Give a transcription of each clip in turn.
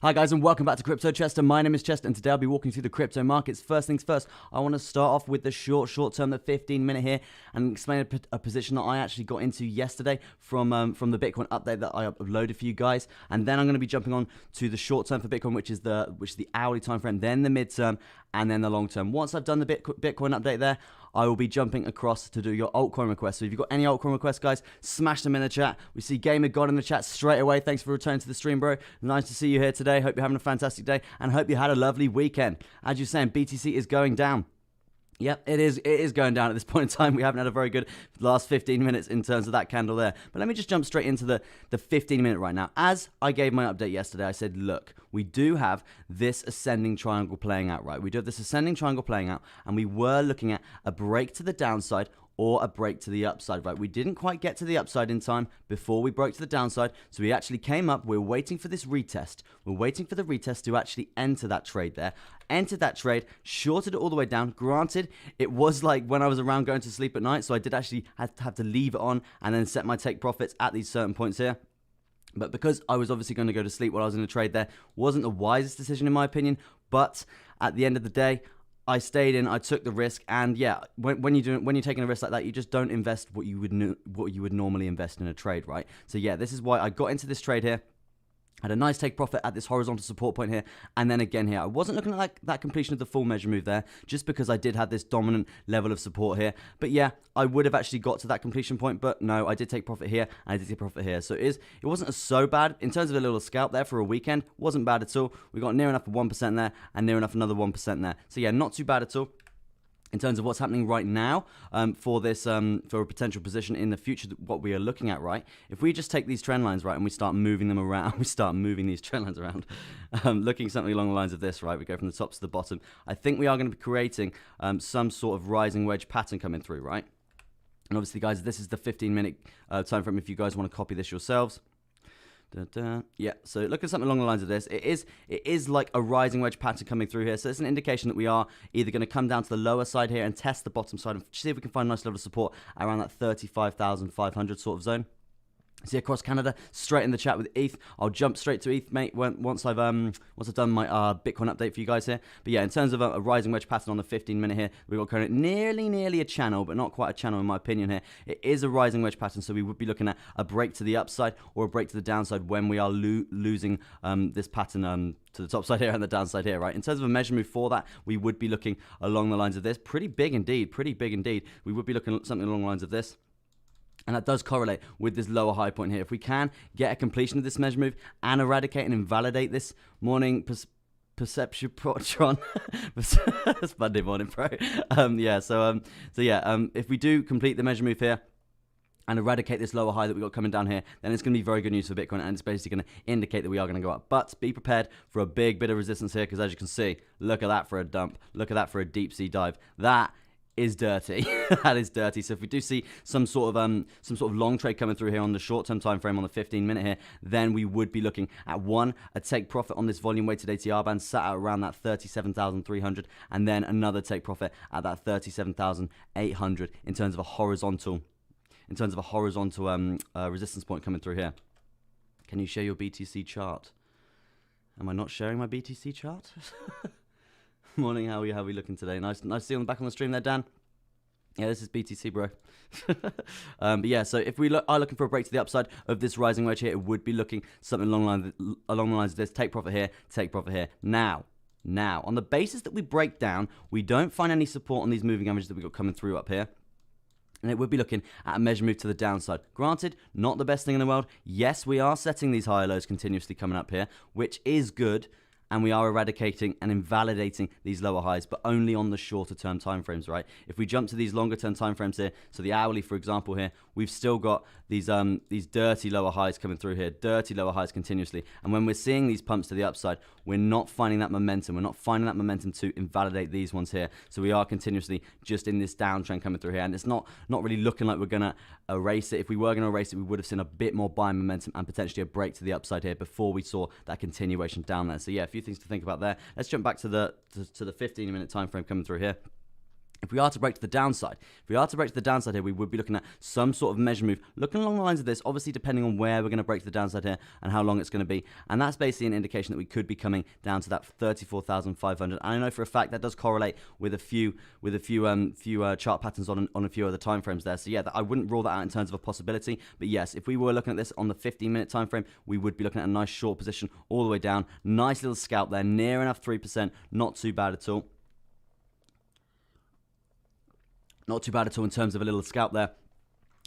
Hi guys and welcome back to Crypto Chester. My name is Chester and today I'll be walking through the crypto markets. First things first, I want to start off with the short term, the 15-minute here, and explain a position that I actually got into yesterday from the Bitcoin update that I uploaded for you guys. And then I'm going to be jumping on to the short term for Bitcoin, which is the hourly time frame, then the mid-term, and then the long term. Once I've done the Bitcoin update there, I will be jumping across to do your altcoin requests. So if you've got any altcoin requests, guys, smash them in the chat. We see Gamer God in the chat straight away. Thanks for returning to the stream, bro. Nice to see you here today. Hope you're having a fantastic day and hope you had a lovely weekend. As you're saying, BTC is going down. Yep, it is going down at this point in time. We haven't had a very good last 15 minutes in terms of that candle there. But let me just jump straight into the 15-minute right now. As I gave my update yesterday, I said, look, we do have this ascending triangle playing out, right? We do have this ascending triangle playing out, and we were looking at a break to the downside or a break to the upside, right? We didn't quite get to the upside in time before we broke to the downside, so we actually came up. We're waiting for this retest. We're waiting for the retest to actually enter that trade there. Entered that trade, shorted it all the way down. Granted, it was like when I was around going to sleep at night, so I did actually have to leave it on and then set my take profits at these certain points here. But because I was obviously going to go to sleep while I was in the trade there, wasn't the wisest decision in my opinion. But at the end of the day, I stayed in, I took the risk, and yeah, when you're taking a risk like that, you just don't invest what you would normally invest in a trade, right? So yeah, this is why I got into this trade here. Had a nice take profit at this horizontal support point here, and then again here. I wasn't looking at that completion of the full measure move there, just because I did have this dominant level of support here. But yeah, I would have actually got to that completion point, but no, I did take profit here, and I did take profit here. So it wasn't so bad. In terms of a little scalp there for a weekend, wasn't bad at all. We got near enough of 1% there, and near enough another 1% there. So yeah, not too bad at all. In terms of what's happening right now for this for a potential position in the future, what we are looking at, right? If we just take these trend lines, right, and we start moving them around, we start moving these trend lines around, looking something along the lines of this, right? We go from the top to the bottom. I think we are going to be creating some sort of rising wedge pattern coming through, right? And obviously, guys, this is the 15-minute time frame if you guys want to copy this yourselves. Yeah, so look at something along the lines of this. It is like a rising wedge pattern coming through here. So it's an indication that we are either going to come down to the lower side here and test the bottom side and see if we can find a nice level of support around that 35,500 sort of zone. See across Canada, straight in the chat with ETH. I'll jump straight to ETH, mate, once I've done my Bitcoin update for you guys here. But yeah, in terms of a rising wedge pattern on the 15-minute here, we've got kind of nearly a channel, but not quite a channel in my opinion here. It is a rising wedge pattern, so we would be looking at a break to the upside or a break to the downside when we are losing this pattern to the top side here and the downside here, right? In terms of a measure move for that, we would be looking along the lines of this. Pretty big indeed. We would be looking at something along the lines of this. And that does correlate with this lower high point here. If we can get a completion of this measure move and eradicate and invalidate this morning perception protron, it's Monday morning, bro. If we do complete the measure move here and eradicate this lower high that we got coming down here, then it's going to be very good news for Bitcoin, and it's basically going to indicate that we are going to go up. But be prepared for a big bit of resistance here, because as you can see, look at that for a dump. Look at that for a deep sea dive. That is dirty. That is dirty. So if we do see some sort of long trade coming through here on the short-term time frame on the 15-minute here, then we would be looking at a take profit on this volume weighted ATR band sat at around that 37,300, and then another take profit at that 37,800 in terms of a horizontal resistance point coming through here. Can you share your BTC chart? Am I not sharing my BTC chart? Morning, how are we looking today? Nice to see you back on the stream there, Dan. Yeah, this is BTC, bro. But yeah, so if we are looking for a break to the upside of this rising wedge here, it would be looking something along the lines of this. Take profit here, take profit here. Now, on the basis that we break down, we don't find any support on these moving averages that we got coming through up here. And it would be looking at a measure move to the downside. Granted, not the best thing in the world. Yes, we are setting these higher lows continuously coming up here, which is good. And we are eradicating and invalidating these lower highs, but only on the shorter term time frames, right? If we jump to these longer term time frames here, so the hourly, for example, here, we've still got these dirty lower highs coming through here, dirty lower highs continuously. And when we're seeing these pumps to the upside, we're not finding that momentum. We're not finding that momentum to invalidate these ones here. So we are continuously just in this downtrend coming through here, and it's not really looking like we're gonna erase it. If we were gonna erase it, we would have seen a bit more buying momentum and potentially a break to the upside here before we saw that continuation down there. So yeah, a few things to think about there. Let's jump back to the 15-minute time frame coming through here. If we are to break to the downside, here, we would be looking at some sort of measure move, looking along the lines of this, obviously depending on where we're going to break to the downside here and how long it's going to be. And that's basically an indication that we could be coming down to that 34,500. And I know for a fact that does correlate with a few chart patterns on a few other time frames there. So yeah, I wouldn't rule that out in terms of a possibility. But yes, if we were looking at this on the 15-minute time frame, we would be looking at a nice short position all the way down. Nice little scalp there, near enough 3%, not too bad at all. Not too bad at all in terms of a little scalp there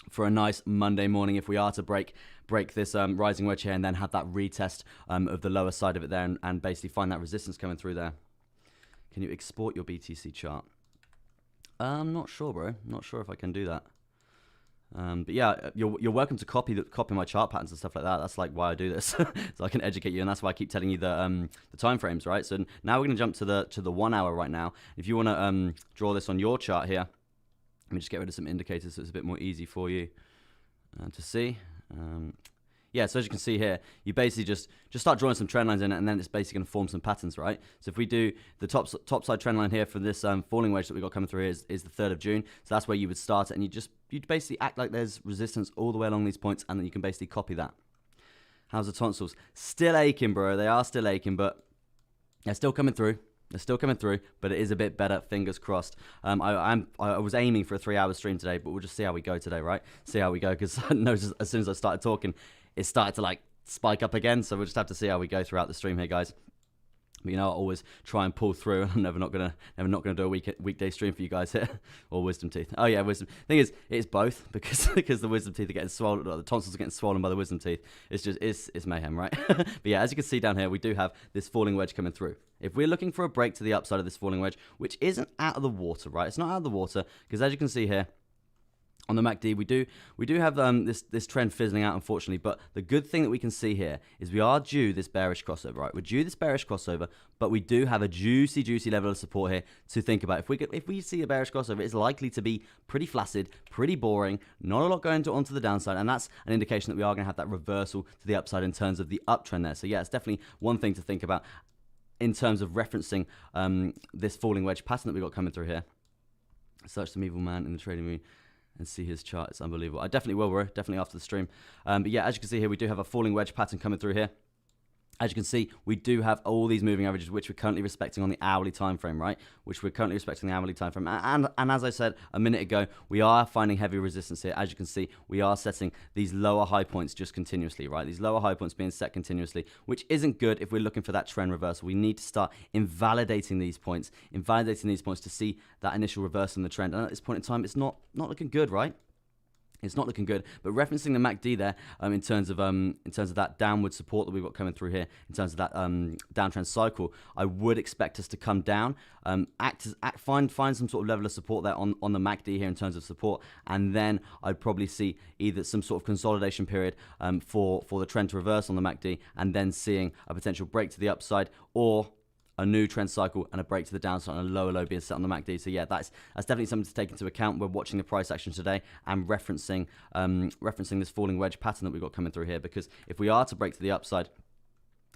for a nice Monday morning if we are to break this rising wedge here and then have that retest of the lower side of it there and basically find that resistance coming through there. Can you export your BTC chart? I'm not sure, bro. Not sure if I can do that. But yeah, you're welcome to copy my chart patterns and stuff like that. That's like why I do this, so I can educate you, and that's why I keep telling you the time frames, right? So now we're gonna jump to the 1 hour right now. If you want to draw this on your chart here. Let me just get rid of some indicators so it's a bit more easy for you to see. Yeah, so as you can see here, you basically just start drawing some trend lines in it, and then it's basically going to form some patterns, right? So if we do the top side trend line here for this falling wedge that we got coming through here is the 3rd of June. So that's where you would start it, and you'd basically act like there's resistance all the way along these points, and then you can basically copy that. How's the tonsils? Still aching, bro. They are still aching, but they're still coming through. They're still coming through, but it is a bit better, fingers crossed. I was aiming for a 3-hour stream today, but we'll just see how we go today, right? See how we go, because I know as soon as I started talking, it started to like spike up again, so we'll just have to see how we go throughout the stream here, guys. But you know, I always try and pull through. I'm never not gonna do a weekday stream for you guys here. Or wisdom teeth. Oh yeah, wisdom. Thing is, it's both because the wisdom teeth are getting swollen, or the tonsils are getting swollen by the wisdom teeth. It's mayhem, right? But yeah, as you can see down here, we do have this falling wedge coming through. If we're looking for a break to the upside of this falling wedge, which isn't out of the water, right? It's not out of the water because as you can see here, on the MACD, we do have this trend fizzling out, unfortunately. But the good thing that we can see here is we are due this bearish crossover, right? We're due this bearish crossover, but we do have a juicy level of support here to think about. If we see a bearish crossover, it's likely to be pretty flaccid, pretty boring, not a lot going onto the downside, and that's an indication that we are going to have that reversal to the upside in terms of the uptrend there. So yeah, it's definitely one thing to think about in terms of referencing this falling wedge pattern that we got coming through here. Search some evil man in the trading room and see his chart. It's unbelievable. I definitely will, bro. Definitely after the stream. But yeah, as you can see here, we do have a falling wedge pattern coming through here. As you can see, we do have all these moving averages, which we're currently respecting on the hourly time frame, right? Which we're currently respecting the hourly time frame. And as I said a minute ago, we are finding heavy resistance here. As you can see, we are setting these lower high points just continuously, right? These lower high points being set continuously, which isn't good if we're looking for that trend reversal. We need to start invalidating these points to see that initial reversal in the trend. And at this point in time, it's not looking good, right? It's not looking good, but referencing the MACD there, in terms of that downward support that we've got coming through here, in terms of that downtrend cycle, I would expect us to come down, find some sort of level of support there on the MACD here in terms of support, and then I'd probably see either some sort of consolidation period for the trend to reverse on the MACD, and then seeing a potential break to the upside, or a new trend cycle and a break to the downside and a lower low being set on the MACD. So yeah, that's definitely something to take into account. We're watching the price action today and referencing this falling wedge pattern that we've got coming through here, because if we are to break to the upside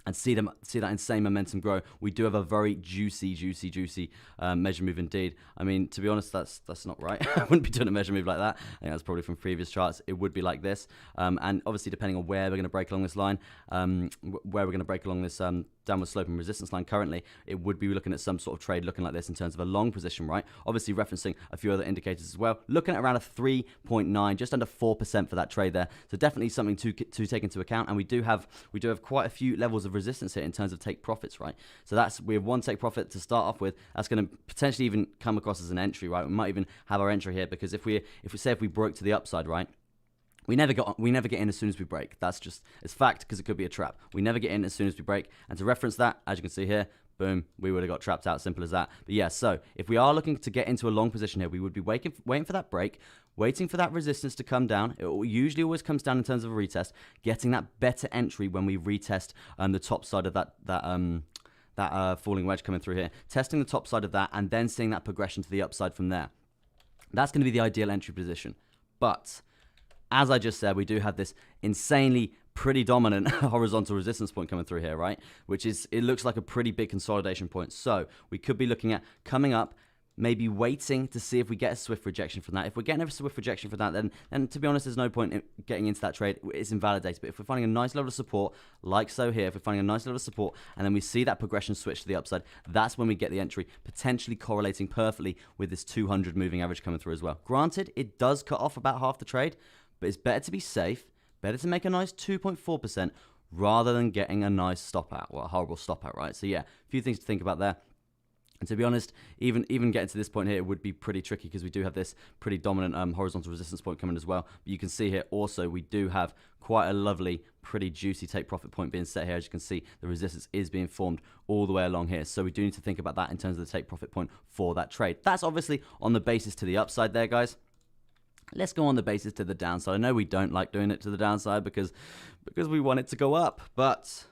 and see that insane momentum grow, we do have a very juicy measure move indeed. I mean, to be honest, that's not right. I wouldn't be doing a measure move like that. I think that's probably from previous charts. It would be like this, and obviously depending on where we're going to break along this line, where we're going to break along this downward sloping resistance line currently, it would be looking at some sort of trade looking like this in terms of a long position, right? Obviously referencing a few other indicators as well, looking at around a 3.9, just under 4% for that trade there. So definitely something to take into account. And we do have quite a few levels of resistance here in terms of take profits, right? So we have one take profit to start off with. That's going to potentially even come across as an entry, right? We might even have our entry here, because if we broke to the upside, right? We never get in as soon as we break. It's fact, because it could be a trap. We never get in as soon as we break. And to reference that, as you can see here, boom, we would have got trapped out. Simple as that. But yeah, so if we are looking to get into a long position here, we would be waiting for that break, waiting for that resistance to come down. It usually always comes down in terms of a retest, getting that better entry when we retest the top side of that falling wedge coming through here, testing the top side of that, and then seeing that progression to the upside from there. That's going to be the ideal entry position. But as I just said, we do have this insanely pretty dominant horizontal resistance point coming through here, right? It looks like a pretty big consolidation point. So we could be looking at coming up, maybe waiting to see if we get a swift rejection from that. If we're getting a swift rejection from that, then to be honest, there's no point in getting into that trade. It's invalidated. But if we're finding a nice level of support, like so here, if we're finding a nice level of support, and then we see that progression switch to the upside, that's when we get the entry, potentially correlating perfectly with this 200 moving average coming through as well. Granted, it does cut off about half the trade, but it's better to be safe, better to make a nice 2.4% rather than getting a nice stop out, well, a horrible stop out, right? So yeah, a few things to think about there. And to be honest, even getting to this point here, it would be pretty tricky because we do have this pretty dominant horizontal resistance point coming as well. But you can see here also we do have quite a lovely, pretty juicy take profit point being set here. As you can see, the resistance is being formed all the way along here. So we do need to think about that in terms of the take profit point for that trade. That's obviously on the basis to the upside there, guys. Let's go on the basis to the downside. I know we don't like doing it to the downside because we want it to go up, but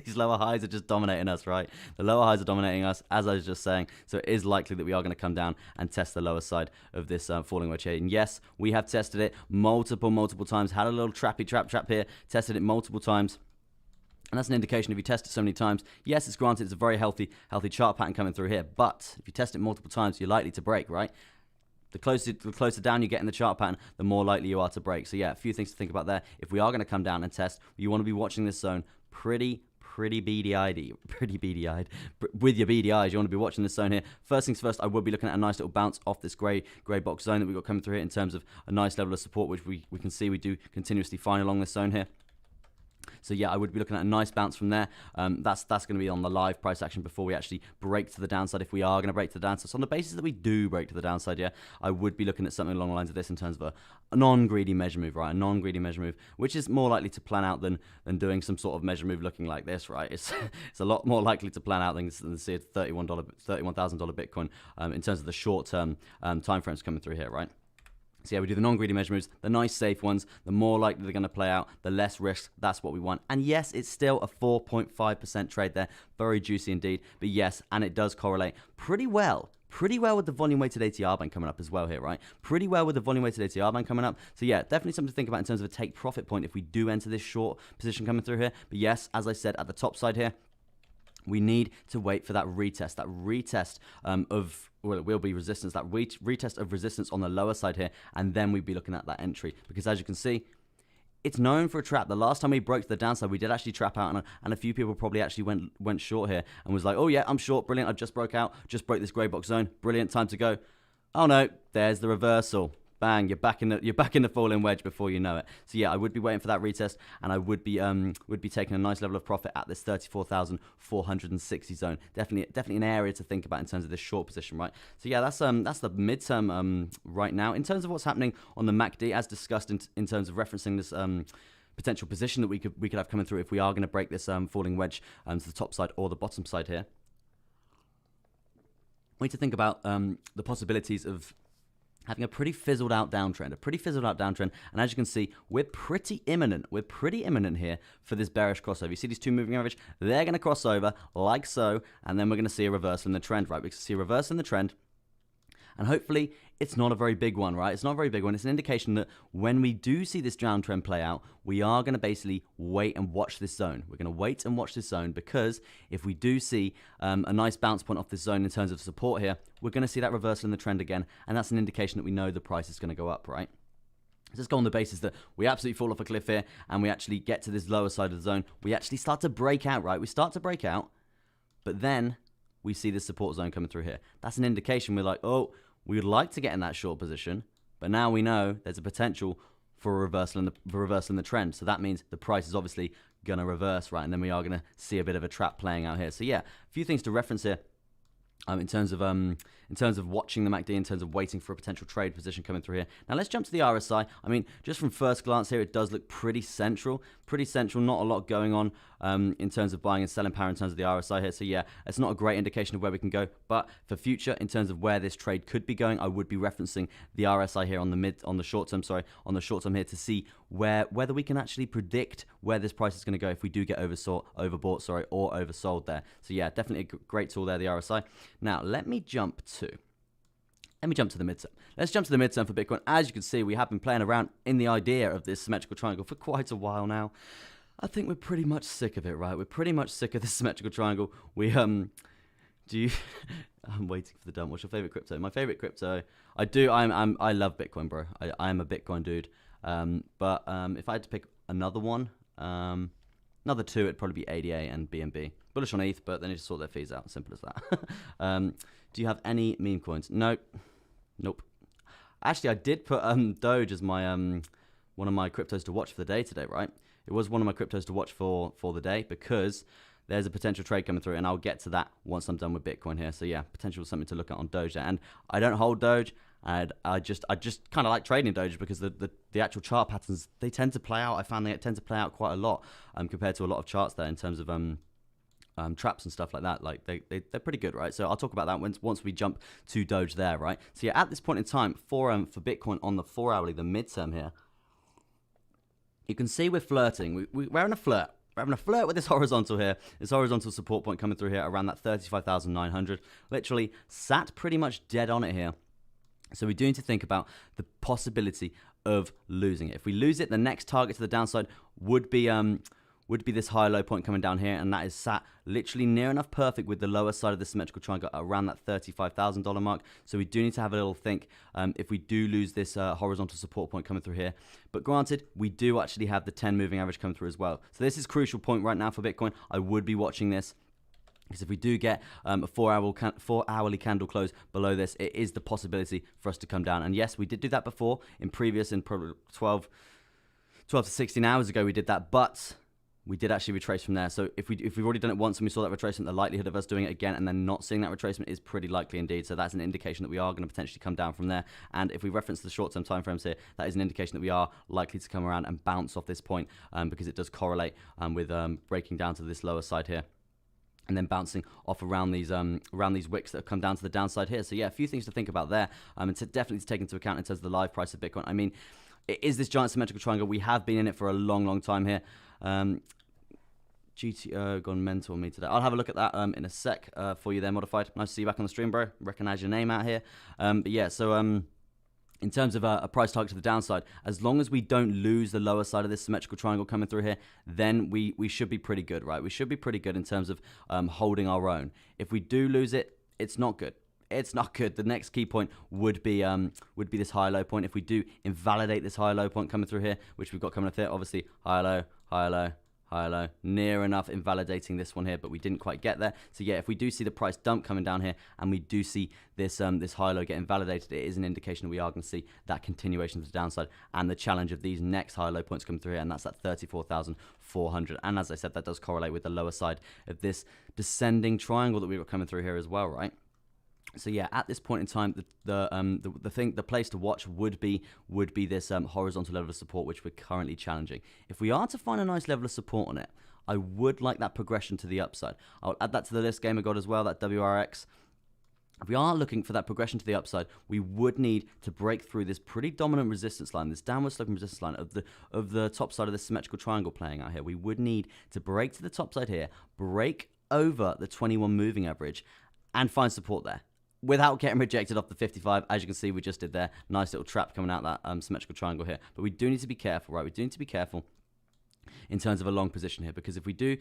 these lower highs are just dominating us, right? The lower highs are dominating us, as I was just saying. So it is likely that we are going to come down and test the lower side of this falling wedge here. And yes, we have tested it multiple times. Had a little trap here. Tested it multiple times. And that's an indication if you test it so many times, yes, it's granted it's a very healthy chart pattern coming through here. But if you test it multiple times, you're likely to break, right? The closer down you get in the chart pattern, the more likely you are to break. So yeah, a few things to think about there. If we are going to come down and test, you want to be watching this zone pretty beady-eyed with your beady eyes. You want to be watching this zone here. First things first, I will be looking at a nice little bounce off this grey box zone that we've got coming through here in terms of a nice level of support, which we can see we do continuously find along this zone here. So yeah, I would be looking at a nice bounce from there. That's going to be on the live price action before we actually break to the downside, if we are going to break to the downside. So on the basis that we do break to the downside, yeah, I would be looking at something along the lines of this in terms of a non-greedy measure move, right? A non-greedy measure move, which is more likely to plan out than doing some sort of measure move looking like this, right? It's a lot more likely to plan out than see a $31,000 Bitcoin in terms of the short-term time frames coming through here, right? So yeah, we do the non-greedy measure moves, the nice safe ones, the more likely they're going to play out, the less risk, that's what we want. And yes, it's still a 4.5% trade there, very juicy indeed. But yes, and it does correlate pretty well with the volume-weighted ATR band coming up as well here, right? Pretty well with the volume-weighted ATR band coming up. So yeah, definitely something to think about in terms of a take profit point if we do enter this short position coming through here. But yes, as I said, at the top side here, we need to wait for that retest of, well, it will be resistance, that retest of resistance on the lower side here, and then we'd be looking at that entry. Because as you can see, it's known for a trap. The last time we broke to the downside, we did actually trap out, and a few people probably actually went short here and was like, oh yeah, I'm short, brilliant, I just broke out, just broke this grey box zone, brilliant, time to go. Oh no, there's the reversal. Bang, you're back in the falling wedge before you know it. So yeah, I would be waiting for that retest, and I would be taking a nice level of profit at this 34,460 zone. Definitely an area to think about in terms of this short position, right? So yeah, that's the midterm right now. In terms of what's happening on the MACD, as discussed in terms of referencing this potential position that we could have coming through if we are going to break this falling wedge to the top side or the bottom side here. We need to think about the possibilities of having a pretty fizzled out downtrend, and as you can see, we're pretty imminent here for this bearish crossover. You see these two moving average, they're going to cross over like so, and then we're going to see a reversal in the trend, right? We can see a reversal in the trend, and hopefully it's not a very big one, right? It's not a very big one. It's an indication that when we do see this downtrend play out, we are going to basically wait and watch this zone. We're going to wait and watch this zone, because if we do see a nice bounce point off this zone in terms of support here, we're going to see that reversal in the trend again, and that's an indication that we know the price is going to go up, right? Let's go on the basis that we absolutely fall off a cliff here, and we actually get to this lower side of the zone. We actually start to break out, right? We start to break out, but then we see this support zone coming through here. That's an indication we're like, oh, we would like to get in that short position, but now we know there's a potential for a reversal in the trend. So that means the price is obviously going to reverse, right? And then we are going to see a bit of a trap playing out here. So yeah, a few things to reference here. In terms of watching the MACD, in terms of waiting for a potential trade position coming through here. Now let's jump to the RSI. I mean, just from first glance here, it does look pretty central. Not a lot going on in terms of buying and selling power in terms of the RSI here. So yeah, it's not a great indication of where we can go. But for future, in terms of where this trade could be going, I would be referencing the RSI here on the short term here to see whether we can actually predict where this price is going to go if we do get overbought or oversold there. So yeah, definitely a great tool there, the RSI. Now let me jump to the midterm. Let's jump to the midterm for Bitcoin. As you can see, we have been playing around in the idea of this symmetrical triangle for quite a while now. I think we're pretty much sick of it, right? We're pretty much sick of this symmetrical triangle. Do you? I'm waiting for the dump. What's your favorite crypto? My favorite crypto. I love Bitcoin, bro. I am a Bitcoin dude. But if I had to pick another one, another two, it'd probably be ADA and BNB. Bullish on ETH, but then you just sort their fees out. Simple as that. Do you have any meme coins? Nope. Actually, I did put Doge as my one of my cryptos to watch for the day today, right? It was one of my cryptos to watch for the day because there's a potential trade coming through, and I'll get to that once I'm done with Bitcoin here. So yeah, potential something to look at on Doge there. And I don't hold Doge, and I just kind of like trading Doge because the actual chart patterns, they tend to play out. I found they tend to play out quite a lot compared to a lot of charts there in terms of traps and stuff like that. Like they're pretty good, right? So I'll talk about that once we jump to Doge there, right? So yeah, at this point in time for Bitcoin on the 4 hourly, the midterm here, you can see we're flirting. We're having a flirt. We're having a flirt with this horizontal here. This horizontal support point coming through here around that 35,900. Literally sat pretty much dead on it here. So we do need to think about the possibility of losing it. If we lose it, the next target to the downside would be this high low point coming down here, and that is sat literally near enough perfect with the lower side of the symmetrical triangle around that $35,000 mark. So we do need to have a little think if we do lose this horizontal support point coming through here. But granted, we do actually have the 10 moving average coming through as well. So this is a crucial point right now for Bitcoin. I would be watching this, because if we do get a 4 hourly candle close below this, it is the possibility for us to come down. And yes, we did do that before in probably 12 to 16 hours ago. We did that, but we did actually retrace from there. So if we've already done it once and we saw that retracement, the likelihood of us doing it again and then not seeing that retracement is pretty likely indeed. So that's an indication that we are going to potentially come down from there. And if we reference the short-term timeframes here, that is an indication that we are likely to come around and bounce off this point because it does correlate with breaking down to this lower side here, and then bouncing off around these wicks that have come down to the downside here. So yeah, a few things to think about there, and definitely to take into account in terms of the live price of Bitcoin. I mean, it is this giant symmetrical triangle. We have been in it for a long time here. GTO gone mental on me today. I'll have a look at that in a sec for you there, Modified. Nice to see you back on the stream, bro. Recognize your name out here. But yeah, so in terms of a price target to the downside, as long as we don't lose the lower side of this symmetrical triangle coming through here, then we should be pretty good, right? We should be pretty good in terms of holding our own. If we do lose it, it's not good. It's not good. The next key point would be this high low point. If we do invalidate this high low point coming through here, which we've got coming up here, obviously high low, high low, high low, near enough invalidating this one here, but we didn't quite get there. So yeah, if we do see the price dump coming down here and we do see this this high low get invalidated, it is an indication that we are going to see that continuation to the downside and the challenge of these next high low points coming through here, and that's at 34,400. And as I said, that does correlate with the lower side of this descending triangle that we've got coming through here as well, right? So yeah, at this point in time, the place to watch would be this horizontal level of support, which we're currently challenging. If we are to find a nice level of support on it, I would like that progression to the upside. I'll add that to the list, Gamer God, as well, that WRX. If we are looking for that progression to the upside, we would need to break through this pretty dominant resistance line, this downward sloping resistance line of the top side of the symmetrical triangle playing out here. We would need to break to the top side here, break over the 21 moving average, and find support there, without getting rejected off the 55, as you can see, we just did there. Nice little trap coming out that symmetrical triangle here. But we do need to be careful, right? We do need to be careful in terms of a long position here, because if we do,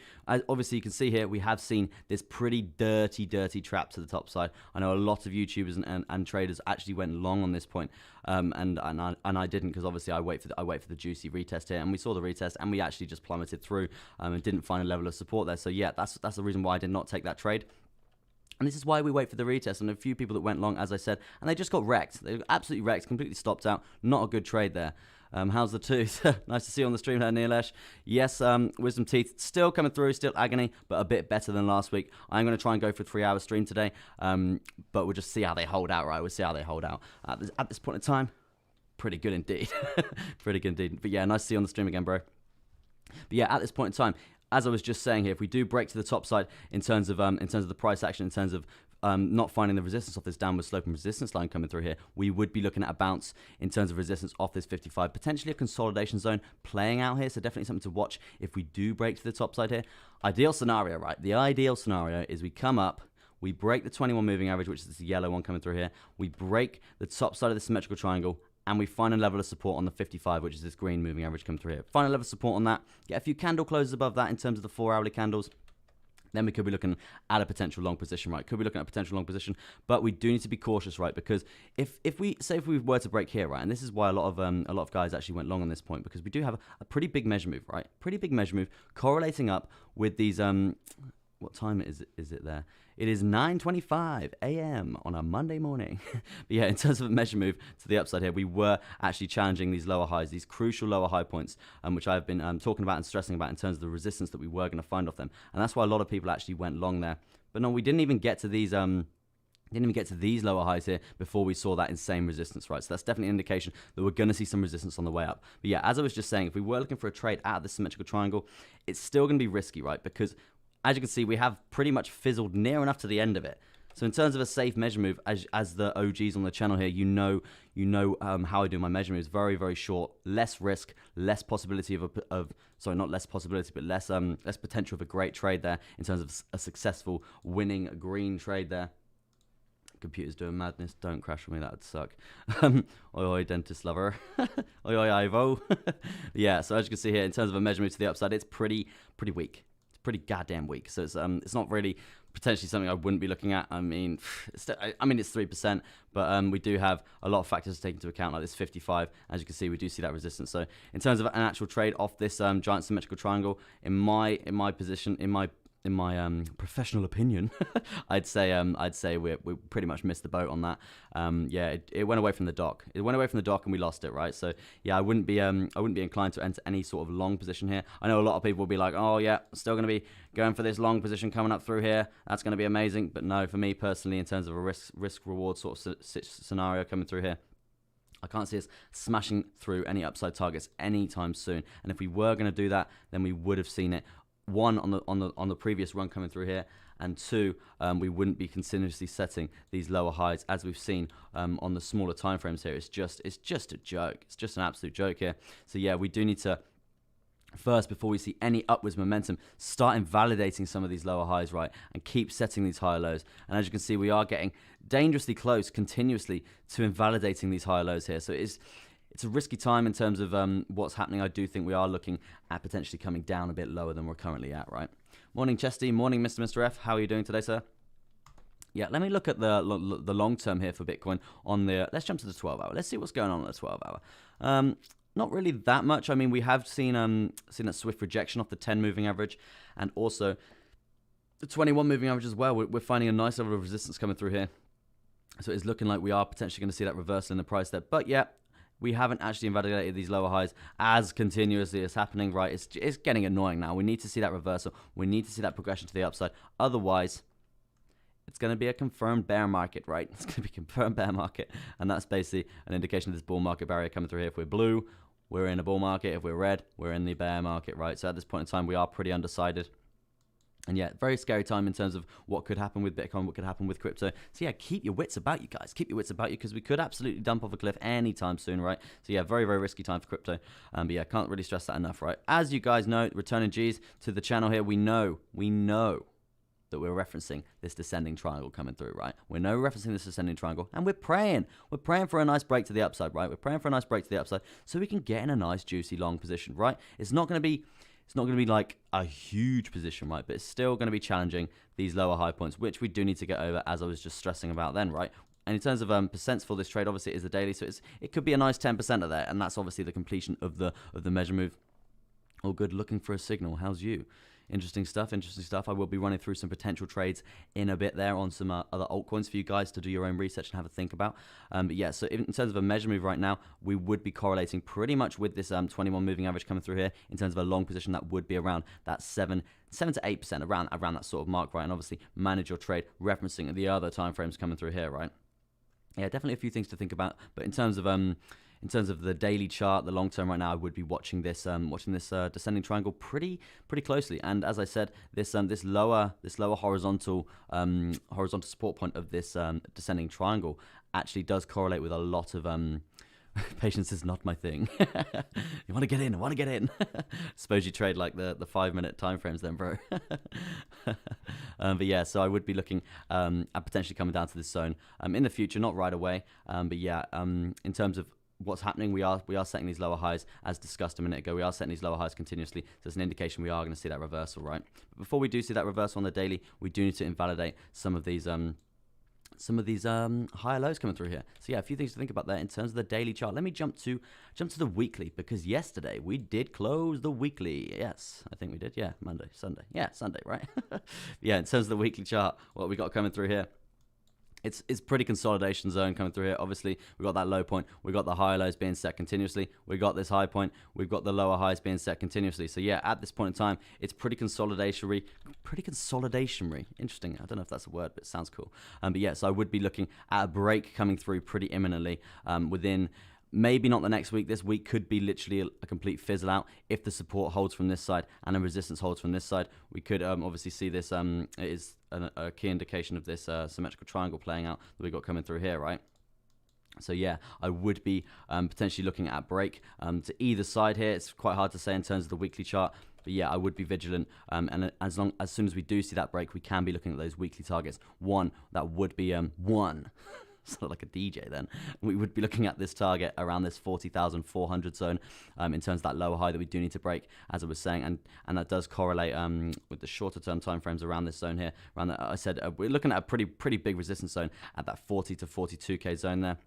obviously you can see here, we have seen this pretty dirty trap to the top side. I know a lot of YouTubers and traders actually went long on this point, and I didn't, because obviously I wait for the juicy retest here, and we saw the retest, and we actually just plummeted through and didn't find a level of support there. So yeah, that's the reason why I did not take that trade. And this is why we wait for the retest. And a few people that went long, as I said, and they just got wrecked. They were absolutely wrecked, completely stopped out. Not a good trade there. How's the tooth? Nice to see you on the stream there, Nilesh. Yes, wisdom teeth still coming through, still agony, but a bit better than last week. I'm going to try and go for a 3-hour stream today, but we'll just see how they hold out, right? We'll see how they hold out. At this point in time, pretty good indeed. Pretty good indeed. But yeah, nice to see you on the stream again, bro. But yeah, at this point in time, as I was just saying here, if we do break to the top side in terms of the price action, in terms of not finding the resistance off this downward sloping resistance line coming through here, we would be looking at a bounce in terms of resistance off this 55, potentially a consolidation zone playing out here. So definitely something to watch if we do break to the top side here. Ideal scenario, right? The ideal scenario is we come up, we break the 21 moving average, which is this yellow one coming through here. We break the top side of the symmetrical triangle, and we find a level of support on the 55, which is this green moving average come through here. Find a level of support on that, get a few candle closes above that in terms of the 4 hourly candles, then we could be looking at a potential long position, right? Could be looking at a potential long position, but we do need to be cautious, right? Because if we were to break here, right, and this is why a lot of guys actually went long on this point, because we do have a pretty big measure move, right? Pretty big measure move correlating up with these what time is it there? It is 9:25 a.m. on a Monday morning. But yeah, in terms of a measure move to the upside here, we were actually challenging these lower highs, these crucial lower high points, which I've been talking about and stressing about in terms of the resistance that we were going to find off them. And that's why a lot of people actually went long there. But no, we didn't even get to these lower highs here before we saw that insane resistance, right? So that's definitely an indication that we're going to see some resistance on the way up. But yeah, as I was just saying, if we were looking for a trade out of the symmetrical triangle, it's still going to be risky, right? Because as you can see, we have pretty much fizzled near enough to the end of it. So in terms of a safe measure move, as the OGs on the channel here, you know how I do my measure moves. Very, very short, less risk, less possibility sorry, not less possibility, but less potential of a great trade there in terms of a successful winning green trade there. Computer's doing madness. Don't crash with me, that would suck. Oi, oi, dentist lover. Oi, oi, Ivo. Yeah, so as you can see here, in terms of a measure move to the upside, it's pretty weak. Pretty goddamn weak. So it's not really potentially something I wouldn't be looking at. I mean, it's 3%, but we do have a lot of factors to take into account, like this 55. As you can see, we do see that resistance. So in terms of an actual trade off this giant symmetrical triangle, in my position, in my professional opinion, I'd say we pretty much missed the boat on that. Yeah, it went away from the dock. It went away from the dock and we lost it, right? So yeah, I wouldn't be inclined to enter any sort of long position here. I know a lot of people will be like, oh yeah, still going to be going for this long position coming up through here. That's going to be amazing. But no, for me personally, in terms of a risk reward sort of scenario coming through here, I can't see us smashing through any upside targets anytime soon. And if we were going to do that, then we would have seen it. One, on the previous run coming through here, and two, we wouldn't be continuously setting these lower highs as we've seen on the smaller time frames here. It's just a joke. It's just an absolute joke here. So yeah, we do need to first, before we see any upwards momentum, start invalidating some of these lower highs, right, and keep setting these higher lows. And as you can see, we are getting dangerously close continuously to invalidating these higher lows here. So it's a risky time in terms of what's happening. I do think we are looking at potentially coming down a bit lower than we're currently at, right? Morning, Chesty. Morning, Mr. F. How are you doing today, sir? Yeah, let me look at the long term here for Bitcoin on the. Let's jump to the 12 hour. Let's see what's going on the 12 hour. Not really that much. I mean, we have seen a swift rejection off the 10 moving average, and also the 21 moving average as well. We're finding a nice level of resistance coming through here. So it's looking like we are potentially going to see that reversal in the price there. But yeah, we haven't actually invalidated these lower highs as continuously as happening, right? It's getting annoying now. We need to see that reversal. We need to see that progression to the upside. Otherwise, it's going to be a confirmed bear market, right? It's going to be a confirmed bear market. And that's basically an indication of this bull market barrier coming through here. If we're blue, we're in a bull market. If we're red, we're in the bear market, right? So at this point in time, we are pretty undecided. And yeah, very scary time in terms of what could happen with Bitcoin, what could happen with crypto. So yeah, keep your wits about you, guys. Keep your wits about you, because we could absolutely dump off a cliff anytime soon, right? So yeah, very, very risky time for crypto. But yeah, can't really stress that enough, right? As you guys know, returning G's to the channel here, we know that we're referencing this descending triangle coming through, right? We're referencing this descending triangle, and we're praying for a nice break to the upside, right? We're praying for a nice break to the upside so we can get in a nice, juicy, long position, right? It's not going to be like a huge position, right? But it's still going to be challenging these lower high points, which we do need to get over, as I was just stressing about then, right? And in terms of percents for this trade, obviously it is the daily, so it could be a nice 10% of that, and that's obviously the completion of the measure move. All good. Looking for a signal. How's you? Interesting stuff. I will be running through some potential trades in a bit there on some other altcoins for you guys to do your own research and have a think about. But yeah, so in terms of a measure move right now, we would be correlating pretty much with this 21 moving average coming through here. In terms of a long position, that would be around that 7 to 8%, around that sort of mark, right? And obviously manage your trade referencing the other time frames coming through here, right? Yeah, definitely a few things to think about. But in terms of the daily chart, the long term right now, I would be watching this descending triangle pretty closely. And as I said, this lower horizontal support point of this descending triangle actually does correlate with a lot of patience is not my thing. You want to get in. Suppose you trade like the 5-minute time frames then, bro. But yeah, so I would be looking at potentially coming down to this zone in the future, not right away. But yeah, in terms of what's happening. We are setting these lower highs as discussed a minute ago. We are setting these lower highs continuously, so it's an indication we are going to see that reversal, right? But before we do see that reversal on the daily, we do need to invalidate some of these higher lows coming through here. So yeah, a few things to think about there in terms of the daily chart. Let me jump to the weekly, because yesterday we did close the weekly. Yes, I think we did. Yeah, Sunday, right? Yeah, in terms of the weekly chart, what we got coming through here, it's pretty consolidation zone coming through here. Obviously, we got that low point. We got the higher lows being set continuously. We got this high point. We've got the lower highs being set continuously. So yeah, at this point in time, it's pretty consolidationary. Interesting. I don't know if that's a word, but it sounds cool. But yeah, so I would be looking at a break coming through pretty imminently within. Maybe not the next week. This week could be literally a complete fizzle out. If the support holds from this side and the resistance holds from this side, we could obviously see this. It is a key indication of this symmetrical triangle playing out that we got coming through here, right? So yeah, I would be potentially looking at a break to either side here. It's quite hard to say in terms of the weekly chart. But yeah, I would be vigilant, and as soon as we do see that break, we can be looking at those weekly targets. That would be one. Sort of like a DJ then. We would be looking at this target around this 40,400 zone in terms of that lower high that we do need to break, as I was saying, and that does correlate with the shorter term time frames around this zone here. Around that, I said we're looking at a pretty big resistance zone at that 40 to 42k zone there.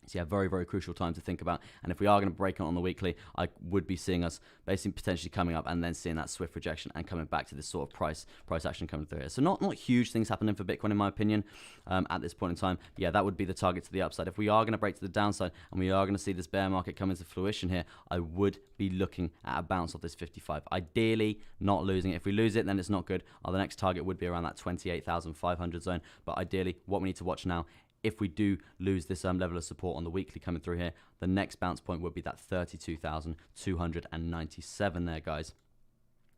So yeah, very, very crucial time to think about. And if we are going to break it on the weekly, I would be seeing us basically potentially coming up and then seeing that swift rejection and coming back to this sort of price action coming through here. So not huge things happening for Bitcoin in my opinion at this point in time. But yeah, that would be the target to the upside. If we are going to break to the downside and we are going to see this bear market come into fruition here, I would be looking at a bounce off this 55. Ideally, not losing it. If we lose it, then it's not good. The next target would be around that 28,500 zone. But ideally, what we need to watch now, if we do lose this level of support on the weekly coming through here, the next bounce point would be that 32,297 there, guys.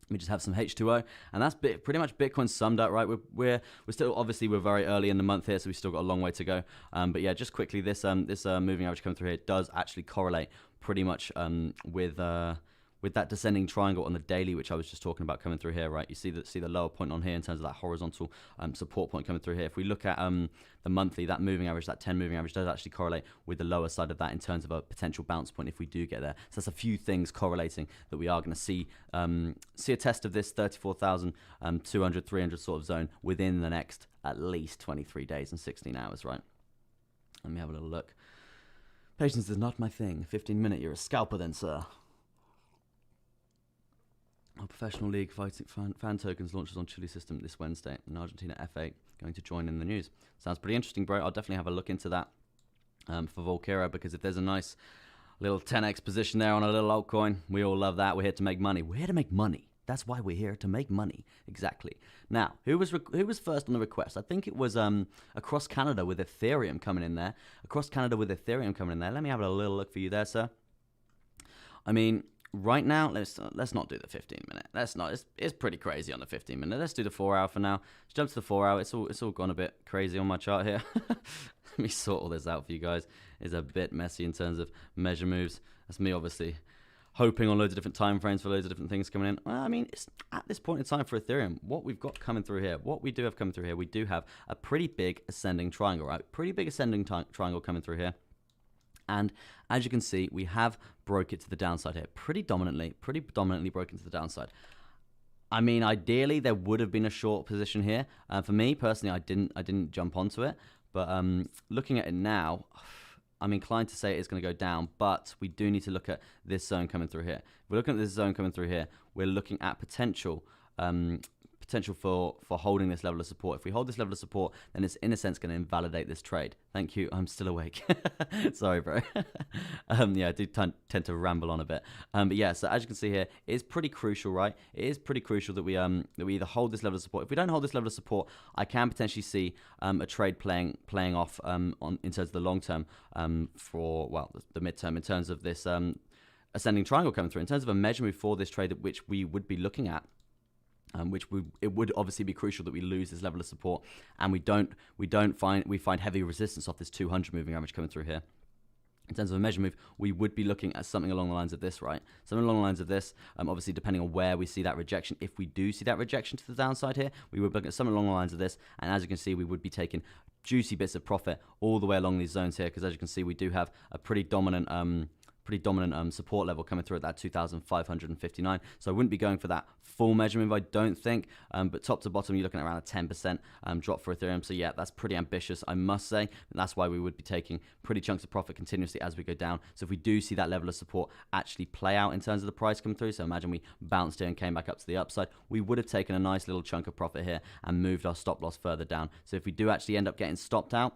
We just have some H2O, and that's pretty much Bitcoin summed up, right? We're still, obviously, we're very early in the month here, so we've still got a long way to go. But yeah, just quickly, this moving average coming through here does actually correlate pretty much with that descending triangle on the daily, which I was just talking about coming through here, right? You see the lower point on here in terms of that horizontal support point coming through here. If we look at the monthly, that moving average, that 10 moving average does actually correlate with the lower side of that in terms of a potential bounce point if we do get there. So that's a few things correlating that we are going to see a test of this 34,200, 300 sort of zone within the next at least 23 days and 16 hours, right? Let me have a little look. Patience is not my thing. 15-minute, you're a scalper then, sir. Our professional league fighting fan tokens launches on Chile system this Wednesday, and Argentina F8 going to join in the news. Sounds pretty interesting, bro. I'll definitely have a look into that for Volcera, because if there's a nice little 10x position there on a little altcoin, we all love that. We're here to make money. We're here to make money. That's why we're here, to make money. Exactly. Now, who was first on the request? I think it was Across Canada with Ethereum coming in there. Across Canada with Ethereum coming in there. Let me have a little look for you there, sir. I mean, right now, let's not do the 15-minute. Let's not. It's pretty crazy on the 15-minute. Let's do the 4-hour for now. Let's jump to the 4-hour. It's all gone a bit crazy on my chart here. Let me sort all this out for you guys. It's a bit messy in terms of measure moves. That's me, obviously, hoping on loads of different time frames for loads of different things coming in. Well, I mean, it's at this point in time for Ethereum, what we've got coming through here, what we do have coming through here, we do have a pretty big ascending triangle, right? Pretty big ascending triangle coming through here. And as you can see, we have broke it to the downside here. Pretty dominantly broken to the downside. I mean, ideally, there would have been a short position here. For me, personally, I didn't jump onto it. But looking at it now, I'm inclined to say it is going to go down, but we do need to look at this zone coming through here. If we're looking at this zone coming through here, we're looking at potential for holding this level of support. If we hold this level of support, then it's in a sense going to invalidate this trade. Thank you. I'm still awake. Sorry, bro. Yeah, I do tend to ramble on a bit. But yeah, so as you can see here, it is pretty crucial, right? It is pretty crucial that we either hold this level of support. If we don't hold this level of support, I can potentially see a trade playing off in terms of the long term for the midterm in terms of this ascending triangle coming through. In terms of a measure move for this trade, which we would be looking at. It would obviously be crucial that we lose this level of support, and we find heavy resistance off this 200 moving average coming through here. In terms of a measure move, we would be looking at something along the lines of this, right? Something along the lines of this, obviously depending on where we see that rejection. If we do see that rejection to the downside here, we would look at something along the lines of this, and as you can see, we would be taking juicy bits of profit all the way along these zones here, because as you can see, we do have a pretty dominant support level coming through at that 2,559. So I wouldn't be going for that full measure move, I don't think. But top to bottom, you're looking at around a 10% drop for Ethereum. So yeah, that's pretty ambitious, I must say. And that's why we would be taking pretty chunks of profit continuously as we go down. So if we do see that level of support actually play out in terms of the price coming through, so imagine we bounced here and came back up to the upside, we would have taken a nice little chunk of profit here and moved our stop loss further down. So if we do actually end up getting stopped out,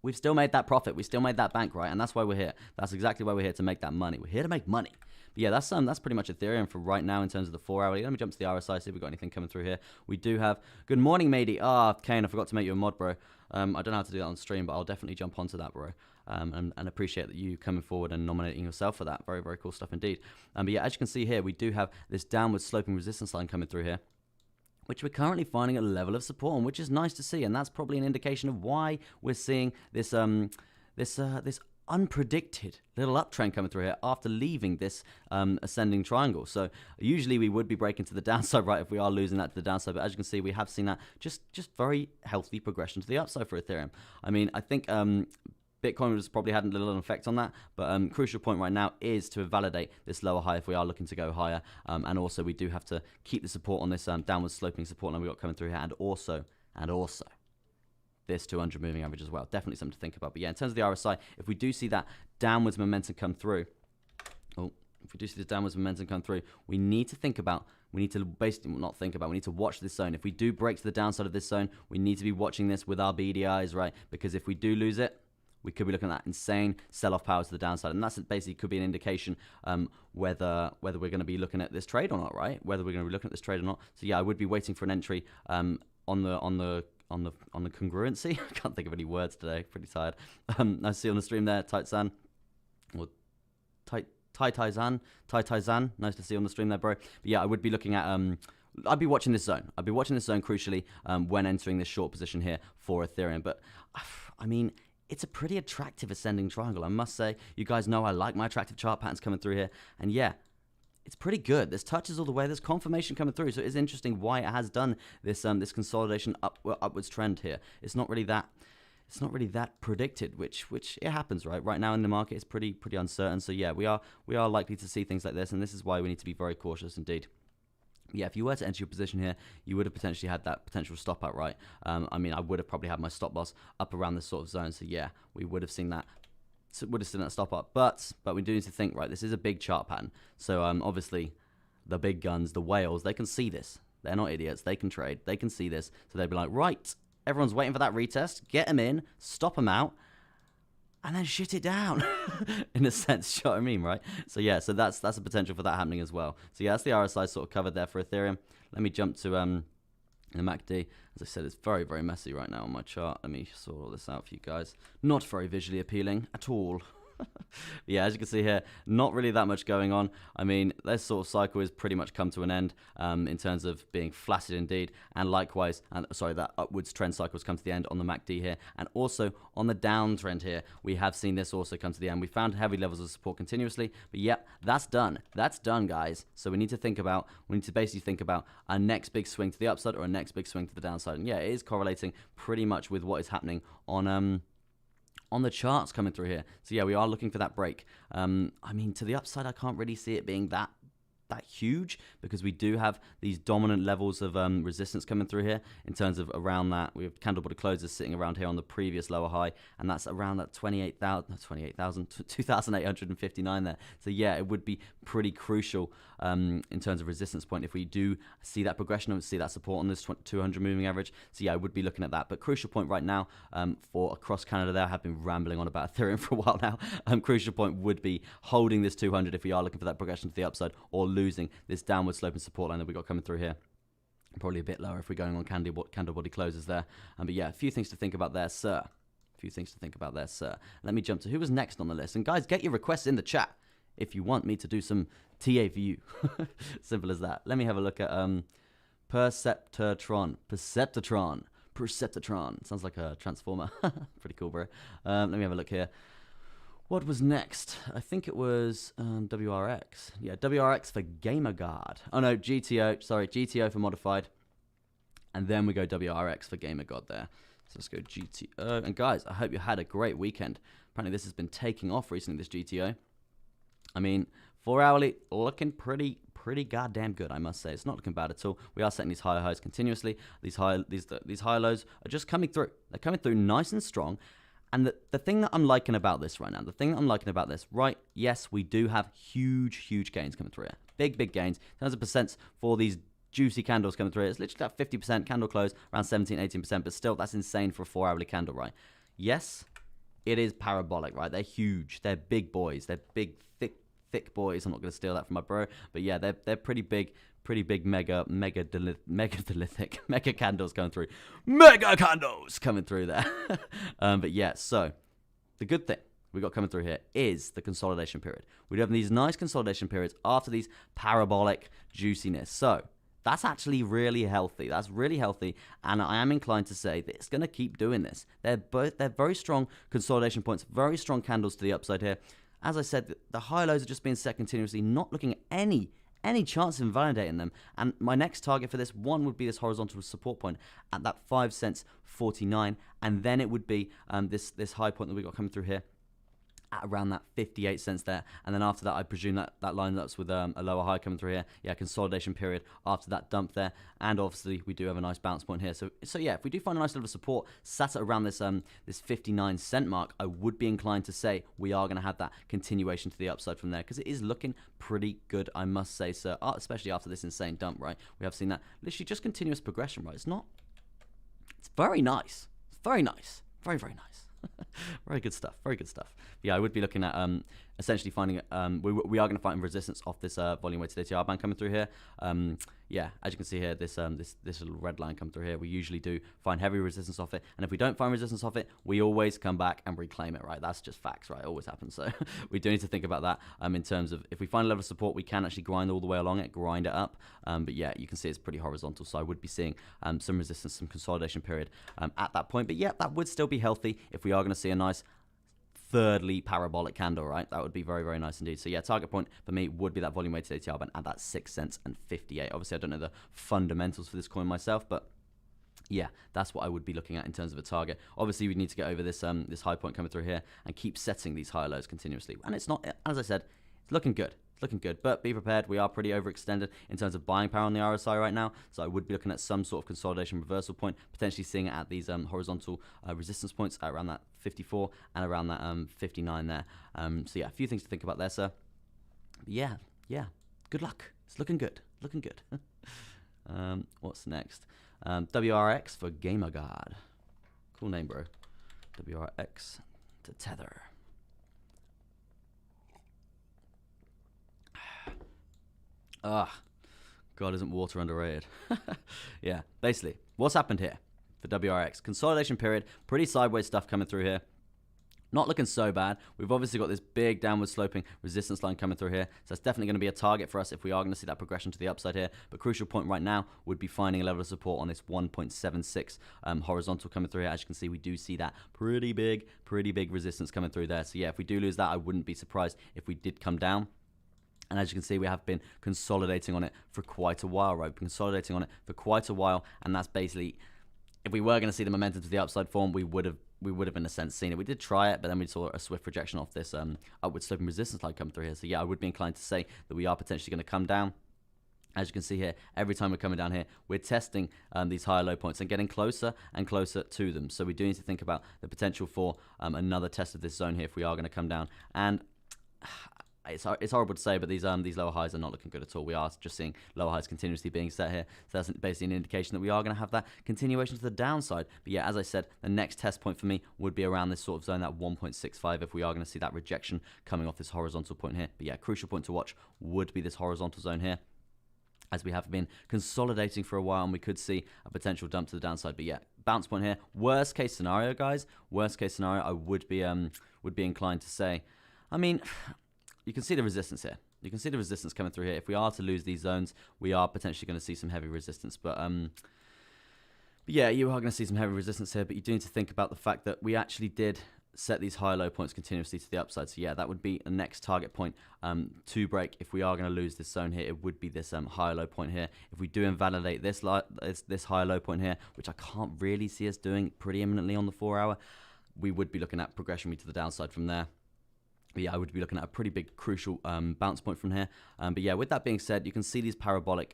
we've still made that profit. We still made that bank, right? And that's why we're here. That's exactly why we're here, to make that money. We're here to make money. But yeah, that's pretty much Ethereum for right now in terms of the 4 hour. Let me jump to the RSI, see if we've got anything coming through here. We do have, good morning, matey. Kane, I forgot to make you a mod, bro. I don't know how to do that on stream, but I'll definitely jump onto that, bro. And appreciate that you coming forward and nominating yourself for that. Very, very cool stuff indeed. But yeah, as you can see here, we do have this downward sloping resistance line coming through here, which we're currently finding a level of support on, which is nice to see, and that's probably an indication of why we're seeing this this unpredicted little uptrend coming through here after leaving this ascending triangle. So usually we would be breaking to the downside, right, if we are losing that to the downside, but as you can see, we have seen that just very healthy progression to the upside for Ethereum. I mean, I think Bitcoin has probably had a little effect on that, but crucial point right now is to validate this lower high if we are looking to go higher, and also we do have to keep the support on this downward sloping support line we got coming through here, and also this 200 moving average as well. Definitely something to think about. But yeah, in terms of the RSI, if we do see that downwards momentum come through, we need to think about, we need to basically not think about, we need to watch this zone. If we do break to the downside of this zone, we need to be watching this with our BDIs, right? Because if we do lose it, we could be looking at that insane sell-off power to the downside, and that's basically could be an indication whether we're going to be looking at this trade or not, right? Whether we're going to be looking at this trade or not. So yeah, I would be waiting for an entry on the congruency. I can't think of any words today. Pretty tired. I see on the stream there, Taizan, or Taizan. Nice to see on the stream there, bro. But yeah, I would be looking at I'd be watching this zone. I'd be watching this zone crucially when entering this short position here for Ethereum. But I mean, it's a pretty attractive ascending triangle, I must say. You guys know I like my attractive chart patterns coming through here. And yeah, it's pretty good. There's touches all the way. There's confirmation coming through. So it is interesting why it has done this this consolidation upwards trend here. It's not really that predicted, which it happens, right? Right now in the market, it's pretty uncertain. So yeah, we are likely to see things like this, and this is why we need to be very cautious indeed. Yeah, if you were to enter your position here, you would have potentially had that potential stop out, right? I mean, I would have probably had my stop loss up around this sort of zone. So yeah, we would have seen that. So would have seen that stop up, but we do need to think, right, this is a big chart pattern. So obviously the big guns, the whales, they can see this. They're not idiots. They can trade. They can see this. So they'd be like, right, everyone's waiting for that retest. Get them in, stop them out, and then shit it down in a sense. You know what I mean, right? So yeah, so that's a potential for that happening as well. So yeah, that's the RSI sort of covered there for Ethereum. Let me jump to the MACD. As I said, it's very, very messy right now on my chart. Let me sort all this out for you guys. Not very visually appealing at all. Yeah, as you can see here, not really that much going on. I mean, this sort of cycle has pretty much come to an end in terms of being flaccid indeed, and likewise, that upwards trend cycle has come to the end on the MACD here, and also on the downtrend here, we have seen this also come to the end. We found heavy levels of support continuously, but yep, that's done. That's done, guys. So we need to basically think about our next big swing to the upside or a next big swing to the downside. And yeah, it is correlating pretty much with what is happening on the charts coming through here. So yeah, we are looking for that break. I mean, to the upside, I can't really see it being that huge, because we do have these dominant levels of resistance coming through here in terms of around that. We have candle body closers sitting around here on the previous lower high, and that's around that 2,859 there. So yeah, it would be pretty crucial in terms of resistance point if we do see that progression and see that support on this 200 moving average. So yeah, I would be looking at that. But crucial point right now for across Canada there, I have been rambling on about Ethereum for a while now. Crucial point would be holding this 200 if we are looking for that progression to the upside, or losing this downward sloping support line that we got coming through here. Probably a bit lower if we're going on candle body closes there. But yeah, a few things to think about there, sir. Let me jump to who was next on the list. And guys, get your requests in the chat if you want me to do some TA for you. Simple as that. Let me have a look at Perceptron. Sounds like a transformer. Pretty cool, bro. Let me have a look here. What was next? I think it was WRX. Yeah, WRX for GamerGuard. Oh no, GTO. Sorry, GTO for modified. And then we go WRX for GamerGuard there. So let's go GTO. And guys, I hope you had a great weekend. Apparently this has been taking off recently, this GTO. I mean, 4 hourly looking pretty goddamn good, I must say. It's not looking bad at all. We are setting these higher highs continuously. These high lows are just coming through. They're coming through nice and strong. And the thing that I'm liking about this right now, right, yes, we do have huge gains coming through here. Big gains. In terms of percents for these juicy candles coming through, it's literally that 50% candle close, around 17-18%, but still, that's insane for a 4 hourly candle, right? Yes, it is parabolic, right? They're huge. They're big boys. They're big, thick boys. I'm not going to steal that from my bro, but yeah, they're pretty big mega candles coming through. Mega candles coming through there. But yeah, so the good thing we got coming through here is the consolidation period. We have these nice consolidation periods after these parabolic juiciness. So that's actually really healthy. That's really healthy, and I am inclined to say that it's going to keep doing this. They're very strong consolidation points, very strong candles to the upside here. As I said, the high lows are just being set continuously, not looking at any chance of invalidating them. And my next target for this one would be this horizontal support point at that 5 cents 49, and then it would be this high point that we got coming through here at around that 58 cents there, and then after that I presume that lines up with a lower high coming through here. Yeah, consolidation period after that dump there, and obviously we do have a nice bounce point here. So yeah, if we do find a nice level of support sat at around this 59 cent mark, I would be inclined to say we are going to have that continuation to the upside from there, because it is looking pretty good, I must say, sir. Especially after this insane dump, right? We have seen that literally just continuous progression, right? It's very nice. It's very nice. Very nice. Very good stuff. Yeah, I would be looking at essentially finding we are going to find resistance off this volume weighted ATR band coming through here. Yeah, as you can see here, this little red line come through here. We usually do find heavy resistance off it, and if we don't find resistance off it, we always come back and reclaim it, right? That's just facts, right? It always happens. So we do need to think about that in terms of if we find a level of support, we can actually grind all the way along it, grind it up. But yeah, you can see it's pretty horizontal, so I would be seeing some resistance, some consolidation period at that point. But yeah, that would still be healthy if we are going to see a nice thirdly parabolic candle, right? That would be very nice indeed. So yeah, target point for me would be that volume weighted ATR band at that 6 cents and 58. Obviously, I don't know the fundamentals for this coin myself, but yeah, that's what I would be looking at in terms of a target. Obviously, we need to get over this this high point coming through here and keep setting these high lows continuously. And it's not, as I said, it's looking good. Looking good, but be prepared. We are pretty overextended in terms of buying power on the RSI right now, so I would be looking at some sort of consolidation reversal point, potentially seeing it at these horizontal resistance points at around that 54 and around that 59 there. So yeah, a few things to think about there, sir. But yeah, good luck. It's looking good. What's next? WRX for Gamer God. Cool name, bro. WRX to Tether. God, isn't water underrated? Yeah, basically, what's happened here for WRX? Consolidation period, pretty sideways stuff coming through here. Not looking so bad. We've obviously got this big downward sloping resistance line coming through here, so that's definitely going to be a target for us if we are going to see that progression to the upside here. But crucial point right now would be finding a level of support on this 1.76 horizontal coming through here. As you can see, we do see that pretty big resistance coming through there. So yeah, if we do lose that, I wouldn't be surprised if we did come down. And as you can see, we have been consolidating on it for quite a while, right? Consolidating on it for quite a while, and that's basically, if we were going to see the momentum to the upside form, we would have in a sense seen it. We did try it, but then we saw a swift rejection off this upward sloping resistance line come through here. So yeah, I would be inclined to say that we are potentially going to come down. As you can see here, every time we're coming down here, we're testing these higher low points and getting closer and closer to them. So we do need to think about the potential for another test of this zone here if we are going to come down. And it's horrible to say, but these lower highs are not looking good at all. We are just seeing lower highs continuously being set here. So that's basically an indication that we are going to have that continuation to the downside. But yeah, as I said, the next test point for me would be around this sort of zone, that 1.65, if we are going to see that rejection coming off this horizontal point here. But yeah, crucial point to watch would be this horizontal zone here, as we have been consolidating for a while, and we could see a potential dump to the downside. But yeah, bounce point here. Worst case scenario, guys. Worst case scenario, I would be inclined to say, I mean, you can see the resistance here. You can see the resistance coming through here. If we are to lose these zones, we are potentially going to see some heavy resistance. But yeah, you are going to see some heavy resistance here. But you do need to think about the fact that we actually did set these high-low points continuously to the upside. So yeah, that would be the next target point to break. If we are going to lose this zone here, it would be this high-low point here. If we do invalidate this high-low point here, which I can't really see us doing pretty imminently on the 4-hour, we would be looking at progression to the downside from there. But yeah, I would be looking at a pretty big crucial bounce point from here. But yeah, with that being said, you can see these parabolic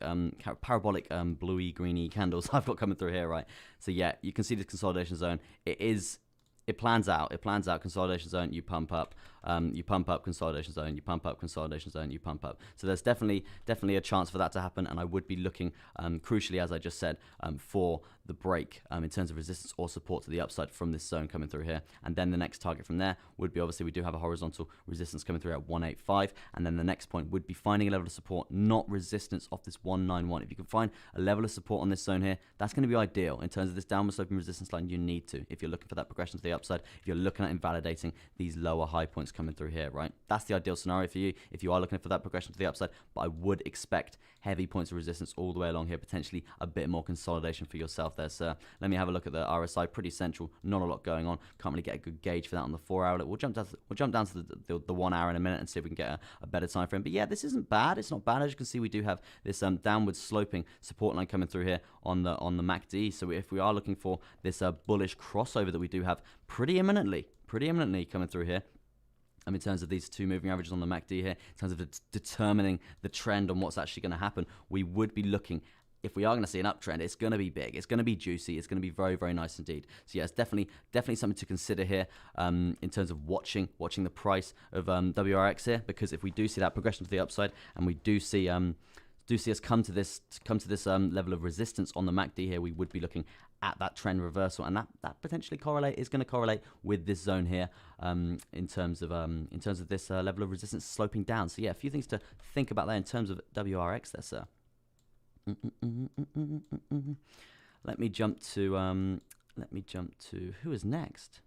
bluey greeny candles I've got coming through here, right? So yeah, you can see this consolidation zone. It plans out. Consolidation zone, you pump up, consolidation zone, you pump up, consolidation zone, you pump up. So there's definitely a chance for that to happen, and I would be looking, crucially, as I just said, for the break in terms of resistance or support to the upside from this zone coming through here. And then the next target from there would be, obviously, we do have a horizontal resistance coming through at 185, and then the next point would be finding a level of support, not resistance, off this 191. If you can find a level of support on this zone here, that's going to be ideal. In terms of this downward sloping resistance line, you need to, if you're looking for that progression to the upside, if you're looking at invalidating these lower high points coming through here, right? That's the ideal scenario for you if you are looking for that progression to the upside. But I would expect heavy points of resistance all the way along here, potentially a bit more consolidation for yourself there, sir. Let me have a look at the RSI. Pretty central, not a lot going on. Can't really get a good gauge for that on the 4-hour. We'll jump down to the 1 hour in a minute and see if we can get a better time frame. But yeah, this isn't bad. It's not bad. As you can see, we do have this downward sloping support line coming through here on the MACD. So if we are looking for this bullish crossover that we do have pretty imminently coming through here, in terms of these two moving averages on the MACD here, in terms of determining the trend on what's actually going to happen, we would be looking, if we are going to see an uptrend, it's going to be big, it's going to be juicy, it's going to be very, very nice indeed. So yeah, it's definitely something to consider here in terms of watching the price of WRX here, because if we do see that progression to the upside, and we do see us come to this level of resistance on the MACD here, we would be looking at that trend reversal, and that potentially is going to correlate with this zone here in terms of this level of resistance sloping down. So yeah, a few things to think about there in terms of WRX there, sir. Let me jump to who is next?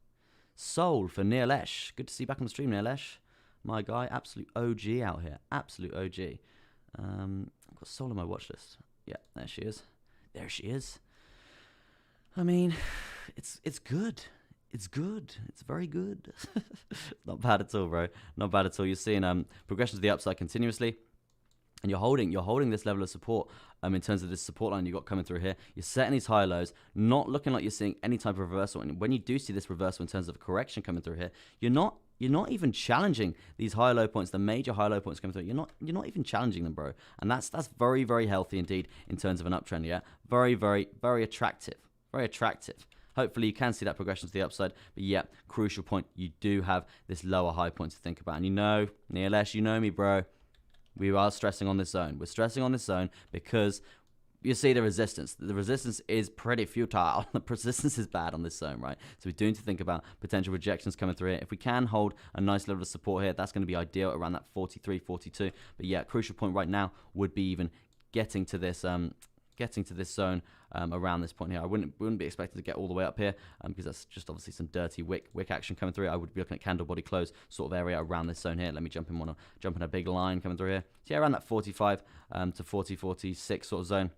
Soul for Neelesh. Good to see you back on the stream, Neelesh. My guy, absolute OG out here, absolute OG. I've got Soul on my watch list. Yeah, there she is. I mean, it's good. It's good. It's very good. Not bad at all, bro. Not bad at all. You're seeing progression to the upside continuously, and you're holding this level of support in terms of this support line you got coming through here. You're setting these high lows, not looking like you're seeing any type of reversal. And when you do see this reversal in terms of a correction coming through here, you're not even challenging these high low points, the major high low points coming through. You're not even challenging them, bro. And that's very, very healthy indeed in terms of an uptrend. Yeah, very, very, very attractive. Very attractive. Hopefully you can see that progression to the upside. But yeah, crucial point, you do have this lower high point to think about. And you know, Neelesh, you know me, bro. We are stressing on this zone. We're stressing on this zone because you see the resistance. The resistance is pretty futile. The resistance is bad on this zone, right? So we do need to think about potential rejections coming through here. If we can hold a nice level of support here, that's going to be ideal around that 43, 42. But yeah, crucial point right now would be even getting to this zone around this point here. I wouldn't be expected to get all the way up here because that's just obviously some dirty wick action coming through. I would be looking at candle body close sort of area around this zone here. Let me jump in a big line coming through here. So yeah, around that 45 to 40, 46 sort of zone.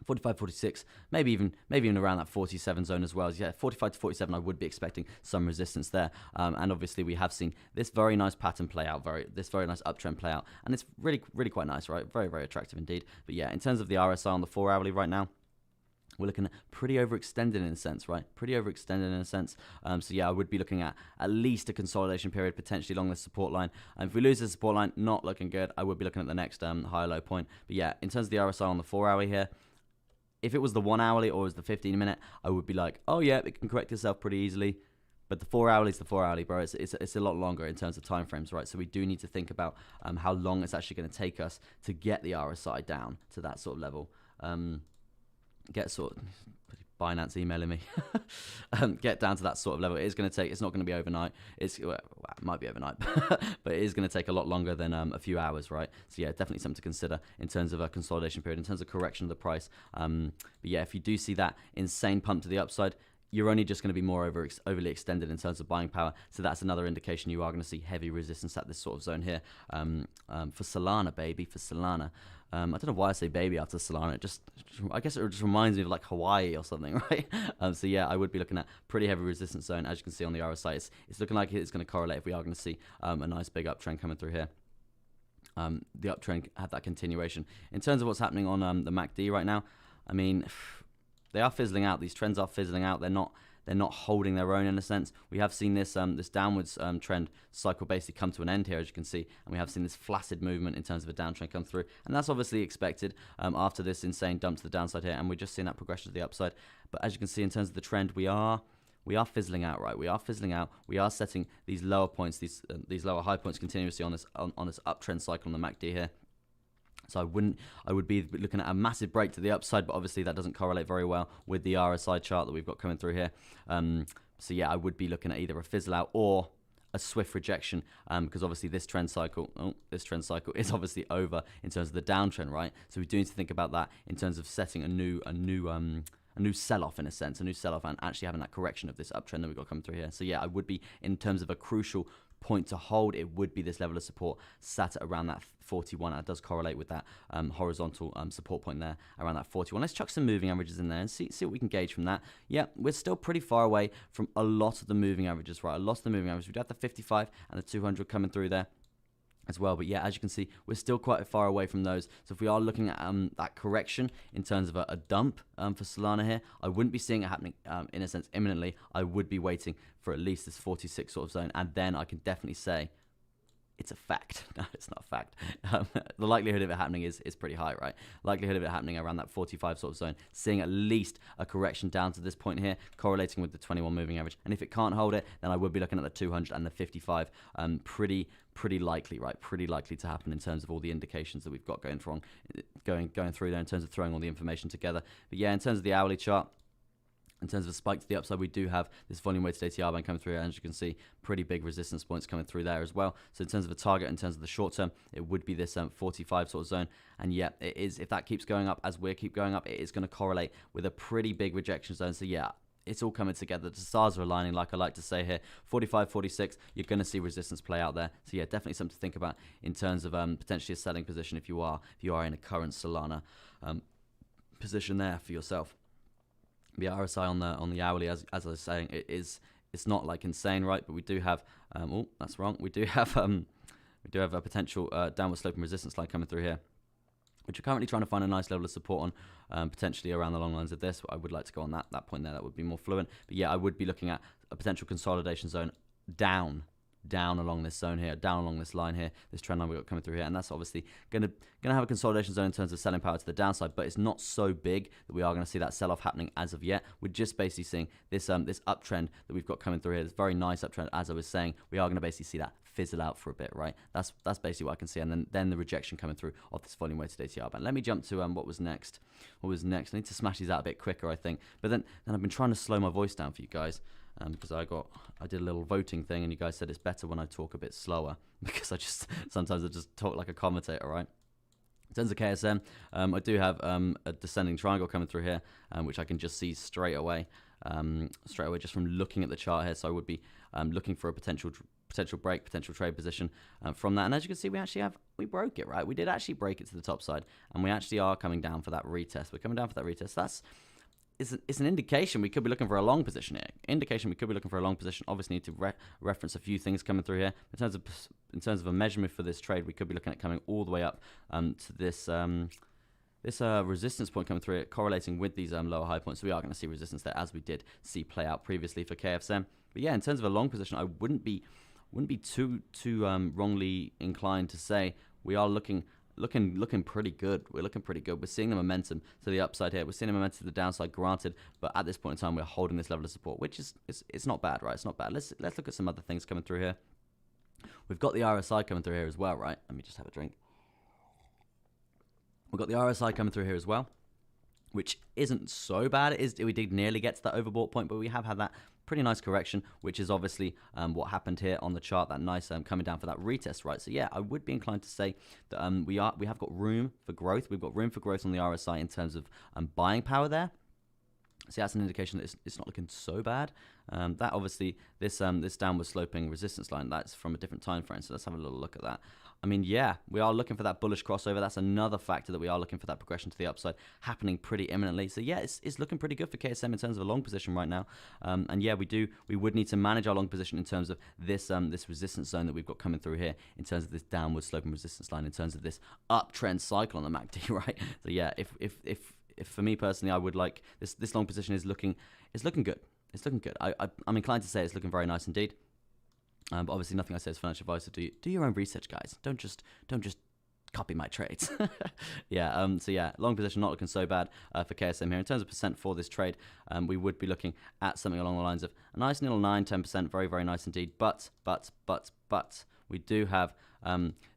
45, 46, maybe even around that 47 zone as well. Yeah, 45 to 47, I would be expecting some resistance there. And obviously, we have seen this very nice pattern play out, this very nice uptrend play out, and it's really, really quite nice, right? Very, very attractive indeed. But yeah, in terms of the RSI on the 4-hourly right now, we're looking at pretty overextended in a sense, right? Pretty overextended in a sense. So yeah, I would be looking at least a consolidation period potentially along the support line. And if we lose the support line, not looking good. I would be looking at the next high low point. But yeah, in terms of the RSI on the 4-hourly here, if it was the 1-hourly or it was the 15-minute, I would be like, oh yeah, it can correct itself pretty easily. But the 4-hourly is the 4-hourly, bro. It's a lot longer in terms of time frames, right? So we do need to think about how long it's actually going to take us to get the RSI down to that sort of level. Get sort of Binance emailing me. Get down to that sort of level. It is going to take. It's not going to be overnight. It might be overnight, but it is going to take a lot longer than a few hours, right? So yeah, definitely something to consider in terms of a consolidation period, in terms of correction of the price. But yeah, if you do see that insane pump to the upside, you're only just going to be more overly extended in terms of buying power. So that's another indication you are going to see heavy resistance at this sort of zone here. For Solana, baby, for Solana. I don't know why I say baby after Solana. I guess it just reminds me of like Hawaii or something, right? So yeah, I would be looking at pretty heavy resistance zone. As you can see on the RSI, it's looking like it's going to correlate if we are going to see a nice big uptrend coming through here. The uptrend had that continuation. In terms of what's happening on the MACD right now, I mean, they are fizzling out. These trends are fizzling out. They're not holding their own in a sense. We have seen this this downwards trend cycle basically come to an end here, as you can see, and we have seen this flaccid movement in terms of a downtrend come through, and that's obviously expected after this insane dump to the downside here, and we're just seeing that progression to the upside. But as you can see, in terms of the trend, we are fizzling out, right? We are fizzling out. We are setting these lower points, these lower high points continuously on this uptrend cycle on the MACD here. So I would be looking at a massive break to the upside, but obviously that doesn't correlate very well with the RSI chart that we've got coming through here. So yeah, I would be looking at either a fizzle out or a swift rejection, because obviously this trend cycle is obviously over in terms of the downtrend, right? So we do need to think about that in terms of setting a new sell-off in a sense, a new sell-off, and actually having that correction of this uptrend that we've got coming through here. So yeah, I would be, in terms of a crucial point to hold, it would be this level of support sat at around that 41. That does correlate with that horizontal support point there around that 41. Let's chuck some moving averages in there and see what we can gauge from that. Yeah, we're still pretty far away from a lot of the moving averages, right? A lot of the moving averages. We do have the 55 and the 200 coming through there as well, but yeah, as you can see, we're still quite far away from those. So if we are looking at that correction in terms of a dump for Solana here, I wouldn't be seeing it happening in a sense imminently. I would be waiting for at least this 46 sort of zone, and then I can definitely say it's a fact. No, it's not a fact. The likelihood of it happening is pretty high, right? Likelihood of it happening around that 45 sort of zone, seeing at least a correction down to this point here, correlating with the 21 moving average. And if it can't hold it, then I would be looking at the 200 and the 55. Pretty likely, right? Pretty likely to happen in terms of all the indications that we've got going through there in terms of throwing all the information together. But yeah, in terms of the hourly chart, in terms of a spike to the upside, we do have this volume weighted ATR band coming through, and as you can see, pretty big resistance points coming through there as well. So in terms of a target, in terms of the short term, it would be this 45 sort of zone. And yeah, it is, if that keeps going up as we keep going up, it is going to correlate with a pretty big rejection zone. So yeah, it's all coming together. The stars are aligning, like I like to say here. 45, 46, you're going to see resistance play out there. So yeah, definitely something to think about in terms of potentially a selling position if you are in a current Solana position there for yourself. The RSI on the hourly, as I was saying, it's not like insane, right? But we do have oh, that's wrong. We do have a potential downward sloping resistance line coming through here, which we're currently trying to find a nice level of support on, potentially around the long lines of this. I would like to go on that point there. That would be more fluent. But yeah, I would be looking at a potential consolidation zone down along this zone here, down along this line here, this trend line we've got coming through here, and that's obviously gonna have a consolidation zone in terms of selling power to the downside, but it's not so big that we are going to see that sell-off happening as of yet. We're just basically seeing this this uptrend that we've got coming through here, this very nice uptrend. As I was saying, we are going to basically see that fizzle out for a bit, right? That's basically what I can see, and then the rejection coming through of this volume weighted ATR band. Let me jump to what was next. I need to smash these out a bit quicker, I think, but then I've been trying to slow my voice down for you guys. Because I did a little voting thing, and you guys said it's better when I talk a bit slower, because sometimes I just talk like a commentator, right? In terms of KSM, I do have a descending triangle coming through here, which I can just see straight away just from looking at the chart here. So I would be looking for a potential break, potential trade position from that. And as you can see, we broke it, right? We did actually break it to the top side, and we actually are coming down for that retest. We're coming down for that retest. It's an indication we could be looking for a long position here. Obviously, need to reference a few things coming through here. In terms of a measurement for this trade, we could be looking at coming all the way up to this resistance point coming through it, correlating with these lower high points. So we are going to see resistance there, as we did see play out previously for KFSM. But yeah, in terms of a long position, I wouldn't be too wrongly inclined to say we are looking pretty good. We're looking pretty good. We're seeing the momentum to the upside here. We're seeing the momentum to the downside, granted, but at this point in time, we're holding this level of support, which is it's not bad, right? It's not bad. Let's look at some other things coming through here. We've got the RSI coming through here as well, right? Let me just have a drink. We've got the RSI coming through here as well, which isn't so bad. We did nearly get to that overbought point, but we have had that pretty nice correction, which is obviously what happened here on the chart, that nice coming down for that retest, right? So yeah, I would be inclined to say that we have got room for growth. We've got room for growth on the RSI in terms of buying power there. So that's an indication that it's not looking so bad. That obviously, this downward sloping resistance line, that's from a different time frame. So let's have a little look at that. I mean, yeah, we are looking for that bullish crossover. That's another factor that we are looking for that progression to the upside happening pretty imminently. So yeah, it's looking pretty good for KSM in terms of a long position right now. And yeah, we would need to manage our long position in terms of this this resistance zone that we've got coming through here, in terms of this downward sloping resistance line, in terms of this uptrend cycle on the MACD, right? So yeah, if for me personally, I would like this long position is looking good. It's looking good. I'm inclined to say it's looking very nice indeed. But obviously, nothing I say is financial advice. So do your own research, guys. Don't just copy my trades. Yeah. So yeah, long position not looking so bad for KSM here. In terms of percent for this trade, we would be looking at something along the lines of a nice little 9-10%. Very, very nice indeed. But we do have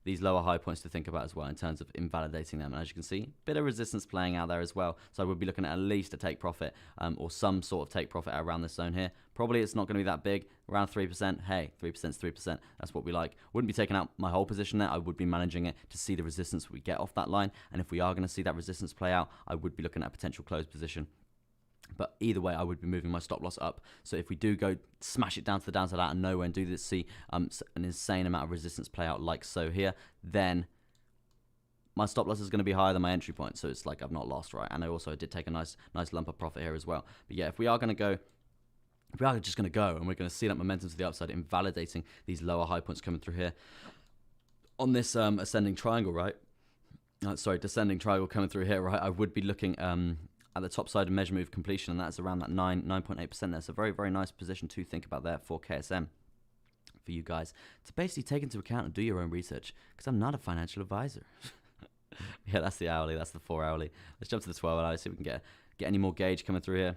these lower high points to think about as well in terms of invalidating them. And as you can see, bit of resistance playing out there as well. So I would be looking at least a take profit or some sort of take profit around this zone here. Probably it's not going to be that big, around 3%. Hey, 3% is 3%. That's what we like. Wouldn't be taking out my whole position there. I would be managing it to see the resistance we get off that line. And if we are going to see that resistance play out, I would be looking at a potential close position. But either way, I would be moving my stop loss up. So if we do go smash it down to the downside out of nowhere and do this, see an insane amount of resistance play out like so here, then my stop loss is going to be higher than my entry point. So it's like I've not lost, right? And I also did take a nice lump of profit here as well. But yeah, if we are going to go, if we are just going to go and we're going to see that momentum to the upside, invalidating these lower high points coming through here on this ascending triangle, right? Sorry, descending triangle coming through here, right? I would be looking at the top side of measure move completion, and that's around that 9.8% there. So very, very nice position to think about there for KSM, for you guys to basically take into account and do your own research, because I'm not a financial advisor. Yeah, that's the hourly, that's the 4 hourly. Let's jump to the 12 hourly, see if we can get any more gauge coming through here.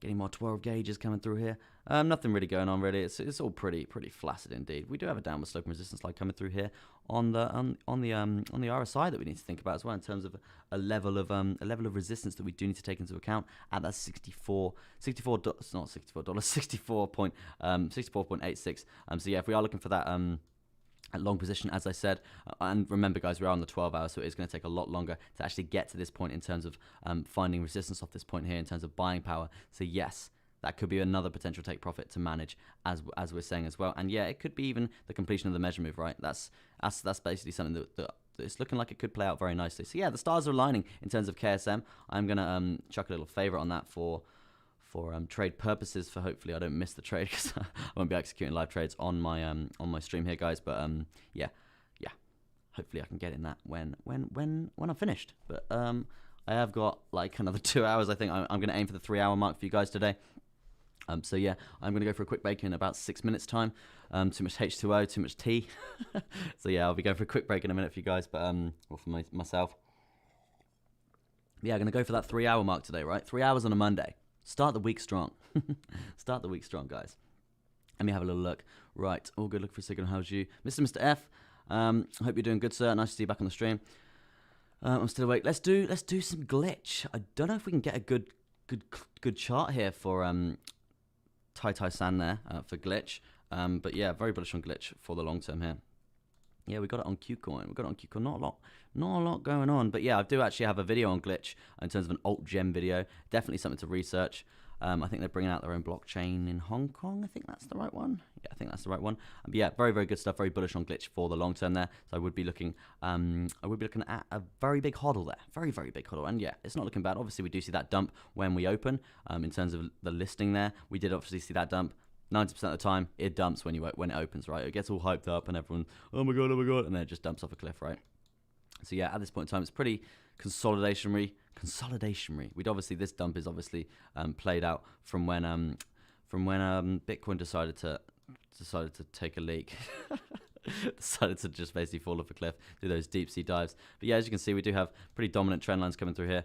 Getting more 12 gauges coming through here. Nothing really going on really. It's all pretty flaccid indeed. We do have a downward sloping resistance line coming through here on the RSI that we need to think about as well, in terms of a level of resistance that we do need to take into account at that 64.86. So yeah, if we are looking for that at long position, as I said, and remember guys, we are on the 12 hours, so it's going to take a lot longer to actually get to this point in terms of finding resistance off this point here in terms of buying power. So yes, that could be another potential take profit to manage, as we're saying as well. And yeah, it could be even the completion of the measure move, right? That's basically something that it's looking like it could play out very nicely. So yeah, the stars are aligning in terms of KSM. I'm gonna chuck a little favorite on that for trade purposes, for hopefully I don't miss the trade, because I won't be executing live trades on my stream here, guys. But yeah, hopefully I can get in that when I'm finished. But I have got like another 2 hours. I think I'm gonna aim for the 3 hour mark for you guys today. So yeah, I'm gonna go for a quick break in about 6 minutes time. Too much H2O, too much tea. So yeah, I'll be going for a quick break in a minute for you guys, but or for myself. Yeah, I'm gonna go for that 3 hour mark today, right? 3 hours on a Monday. Start the week strong. Start the week strong, guys. Let me have a little look. Right, all good. Look for a second. How's you, Mr. F? Hope you're doing good, sir. Nice to see you back on the stream. I'm still awake. Let's do some glitch. I don't know if we can get a good chart here for Tai San there for glitch. But yeah, very bullish on glitch for the long term here. Yeah, we got it on Qcoin. Not a lot going on. But yeah, I do actually have a video on glitch in terms of an alt gem video. Definitely something to research. I think they're bringing out their own blockchain in Hong Kong. I think that's the right one. Yeah, I think that's the right one. But yeah, very, very good stuff. Very bullish on glitch for the long term there. So I would be looking at a very big hodl there. Very, very big hodl. And yeah, it's not looking bad. Obviously, we do see that dump when we open. In terms of the listing there, we did obviously see that dump. 90% of the time, it dumps when it opens, right? It gets all hyped up and everyone, oh my god, and then it just dumps off a cliff, right? So yeah, at this point in time, it's pretty consolidationary. We'd obviously, this dump is obviously played out from when Bitcoin decided to take a leak. Decided to just basically fall off a cliff, do those deep sea dives. But yeah, as you can see, we do have pretty dominant trend lines coming through here.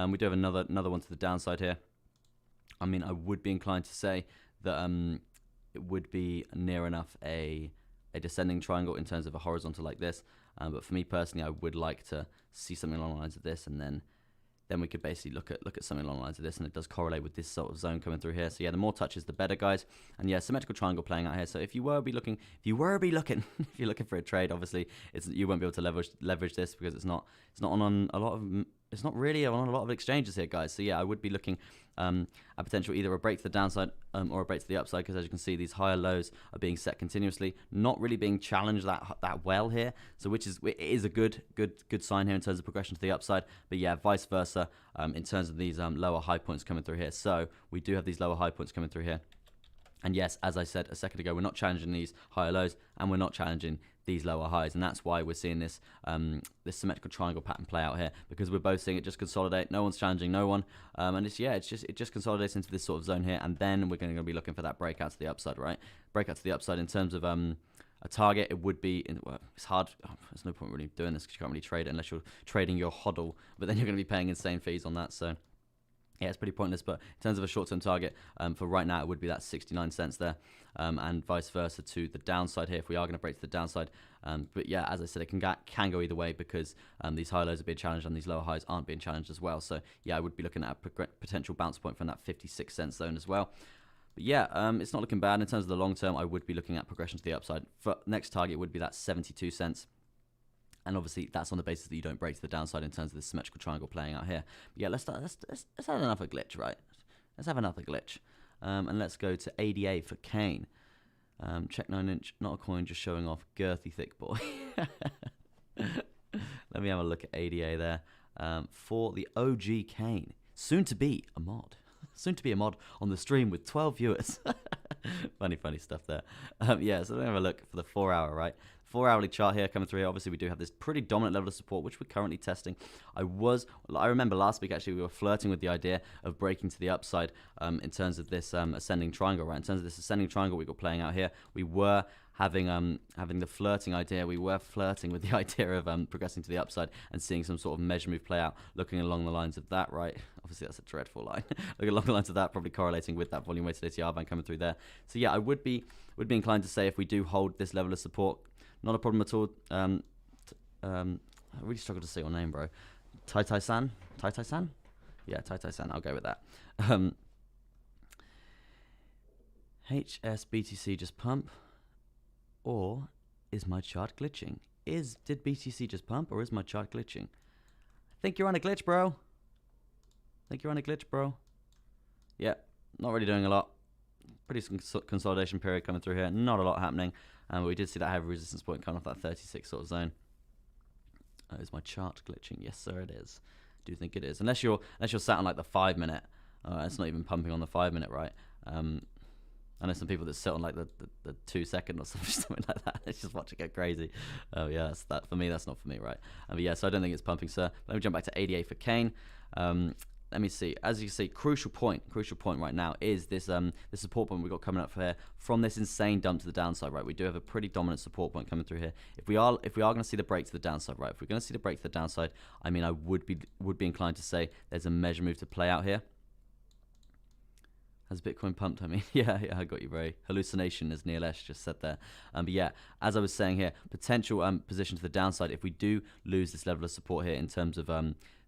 We do have another one to the downside here. I mean, I would be inclined to say that it would be near enough a descending triangle in terms of a horizontal like this. But for me personally, I would like to see something along the lines of this, and then we could basically look at something along the lines of this, and it does correlate with this sort of zone coming through here. So yeah, the more touches, the better, guys. And yeah, symmetrical triangle playing out here. So if you're looking for a trade, obviously you won't be able to leverage this, because it's not on a lot of it's not really on a lot of exchanges here, guys. So yeah, I would be looking at potential either a break to the downside or a break to the upside, because as you can see, these higher lows are being set continuously, not really being challenged that well here. So it is a good sign here in terms of progression to the upside. But yeah, vice versa in terms of these lower high points coming through here. So we do have these lower high points coming through here. And yes, as I said a second ago, we're not challenging these higher lows and we're not challenging these lower highs, and that's why we're seeing this this symmetrical triangle pattern play out here, because we're both seeing it just consolidate. No one's challenging no one, and it just consolidates into this sort of zone here, and then we're going to be looking for that breakout to the upside, right? Breakout to the upside in terms of a target. It would be it's hard. There's no point really doing this because you can't really trade it unless you're trading your hodl, but then you're going to be paying insane fees on that. So yeah, it's pretty pointless. But in terms of a short-term target, for right now, it would be that 69 cents there, and vice versa to the downside here if we are going to break to the downside. But yeah, as I said, it can go either way, because these high lows are being challenged and these lower highs aren't being challenged as well. So yeah, I would be looking at a potential bounce point from that 56 cent zone as well. But yeah, it's not looking bad in terms of the long term. I would be looking at progression to the upside. For next target would be that 72 cents. And obviously, that's on the basis that you don't break to the downside in terms of the symmetrical triangle playing out here. But yeah, let's have another glitch, right? Let's have another glitch. And let's go to ADA for Kane. Check 9-inch, not a coin, just showing off. Girthy thick boy. Let me have a look at ADA there. For the OG Kane. Soon to be a mod. Soon to be a mod on the stream with 12 viewers. funny stuff there. Yeah, so let me have a look for the 4 hour, right? 4 hourly chart here coming through here. Obviously, we do have this pretty dominant level of support, which we're currently testing. I remember last week, actually, we were flirting with the idea of breaking to the upside in terms of this ascending triangle, right? In terms of this ascending triangle we got playing out here, we were having the flirting idea. We were flirting with the idea of progressing to the upside and seeing some sort of measure move play out, looking along the lines of that, right? Obviously, that's a dreadful line. Looking along the lines of that, probably correlating with that volume weighted ATR band coming through there. So yeah, I would be inclined to say if we do hold this level of support, not a problem at all. I really struggle to say your name, bro. Tai-Tai-san? Tai-Tai-san? Yeah, Tai-Tai-san. I'll go with that. HSBTC just pump? Or is my chart glitching? Did BTC just pump, or is my chart glitching? I think you're on a glitch, bro. Yeah, not really doing a lot. Pretty consolidation period coming through here. Not a lot happening. But we did see that heavy resistance point coming off that 36 sort of zone. Is my chart glitching? Yes, sir, it is. I do think it is. Unless you're sat on like the 5 minute. It's not even pumping on the 5 minute, right? I know some people that sit on like the 2 second or something like that. It's just watching it go crazy. Oh yeah, that's that for me. That's not for me, right? But yeah, so I don't think it's pumping, sir. Let me jump back to 88 for Kane. Let me see. As you can see, crucial point right now is this the support point we've got coming up here from this insane dump to the downside, right? We do have a pretty dominant support point coming through here. If we are going to see the break to the downside, right? If we're going to see the break to the downside, I mean, I would be inclined to say there's a measure move to play out here. Has Bitcoin pumped? I mean, yeah, I got you, bro. Hallucination, as Neil Esch just said there. But yeah, as I was saying here, potential position to the downside if we do lose this level of support here in terms of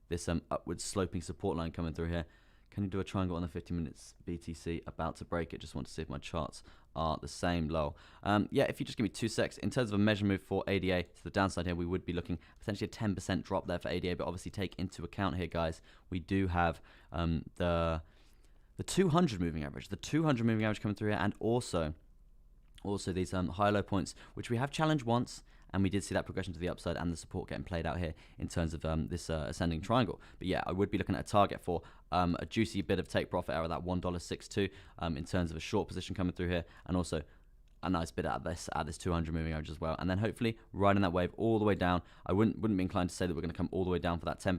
this upward sloping support line coming through here. Can you do a triangle on the 50 minutes BTC? About to break it. Just want to see if my charts are the same. Low. Yeah, if you just give me 2 secs. In terms of a measure move for ADA to the downside here, we would be looking potentially a 10% drop there for ADA. But obviously take into account here, guys, we do have the 200 moving average. The 200 moving average coming through here, and also these high-low points, which we have challenged once. And we did see that progression to the upside and the support getting played out here in terms of this ascending triangle. But yeah, I would be looking at a target for a juicy bit of take profit out of that $1.62 in terms of a short position coming through here, and also a nice bit out of this 200 moving average as well. And then hopefully riding that wave all the way down. I wouldn't be inclined to say that we're going to come all the way down for that 10%,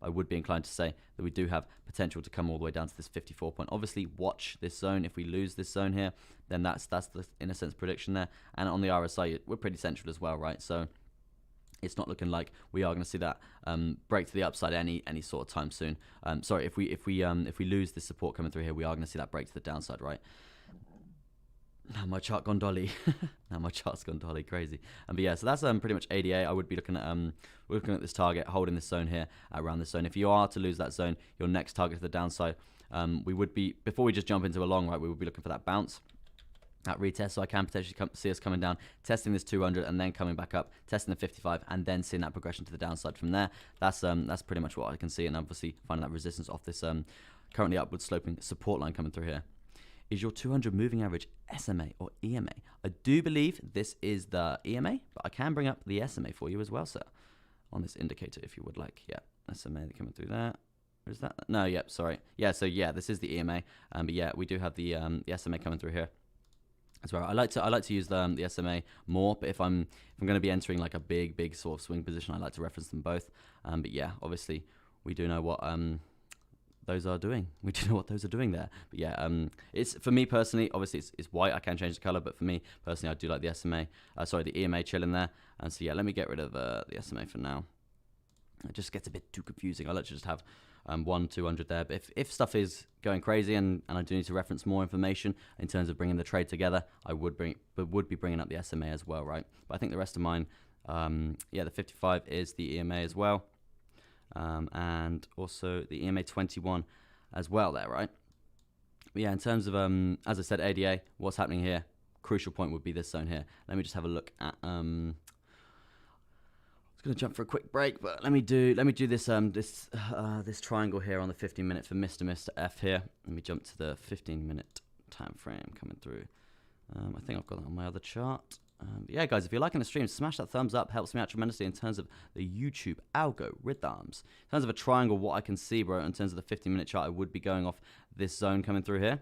but I would be inclined to say that we do have potential to come all the way down to this 54 point. Obviously, watch this zone. If we lose this zone here, then that's the, in a sense, prediction there. And on the RSI, we're pretty central as well, right? So it's not looking like we are going to see that break to the upside any sort of time soon. Sorry, if we lose this support coming through here, we are going to see that break to the downside, right? Now my chart gone dolly. Now my chart's gone dolly, crazy. But yeah, so that's pretty much ADA. I would be looking at we're looking at this target, holding this zone here, around this zone. If you are to lose that zone, your next target to the downside, we would be, before we just jump into a long, right, we would be looking for that bounce. at retest, so I can potentially see us coming down, testing this 200 and then coming back up, testing the 55 and then seeing that progression to the downside from there. That's pretty much what I can see, and obviously finding that resistance off this currently upward sloping support line coming through here. Is your 200 moving average SMA or EMA? I do believe this is the EMA, but I can bring up the SMA for you as well, sir, on this indicator if you would like. Yeah, SMA coming through there. Is that? No, yep, sorry. Yeah, so yeah, this is the EMA, but yeah, we do have the SMA coming through here as well. I like to use the SMA more, but if I'm going to be entering like a big sort of swing position, I like to reference them both. But yeah, obviously we do know what those are doing. We do know what those are doing there. But yeah, it's for me personally. Obviously, it's white. I can change the color, but for me personally, I do like the SMA. The EMA chilling there. And so yeah, let me get rid of the SMA for now. It just gets a bit too confusing. I like to just have 200 there. But if stuff is going crazy and I do need to reference more information in terms of bringing the trade together, I would be bringing up the SMA as well, right? But I think the rest of mine, yeah, the 55 is the EMA as well. And also the EMA 21 as well there, right? But yeah, in terms of, as I said, ADA, what's happening here, crucial point would be this zone here. Let me just have a look at, I was going to jump for a quick break, but let me do this this triangle here on the 15-minute for Mr. F here. Let me jump to the 15-minute time frame coming through. I think I've got that on my other chart. Yeah, guys, if you're liking the stream, smash that thumbs up. Helps me out tremendously in terms of the YouTube algorithms. In terms of a triangle, what I can see, bro, in terms of the 15-minute chart, I would be going off this zone coming through here.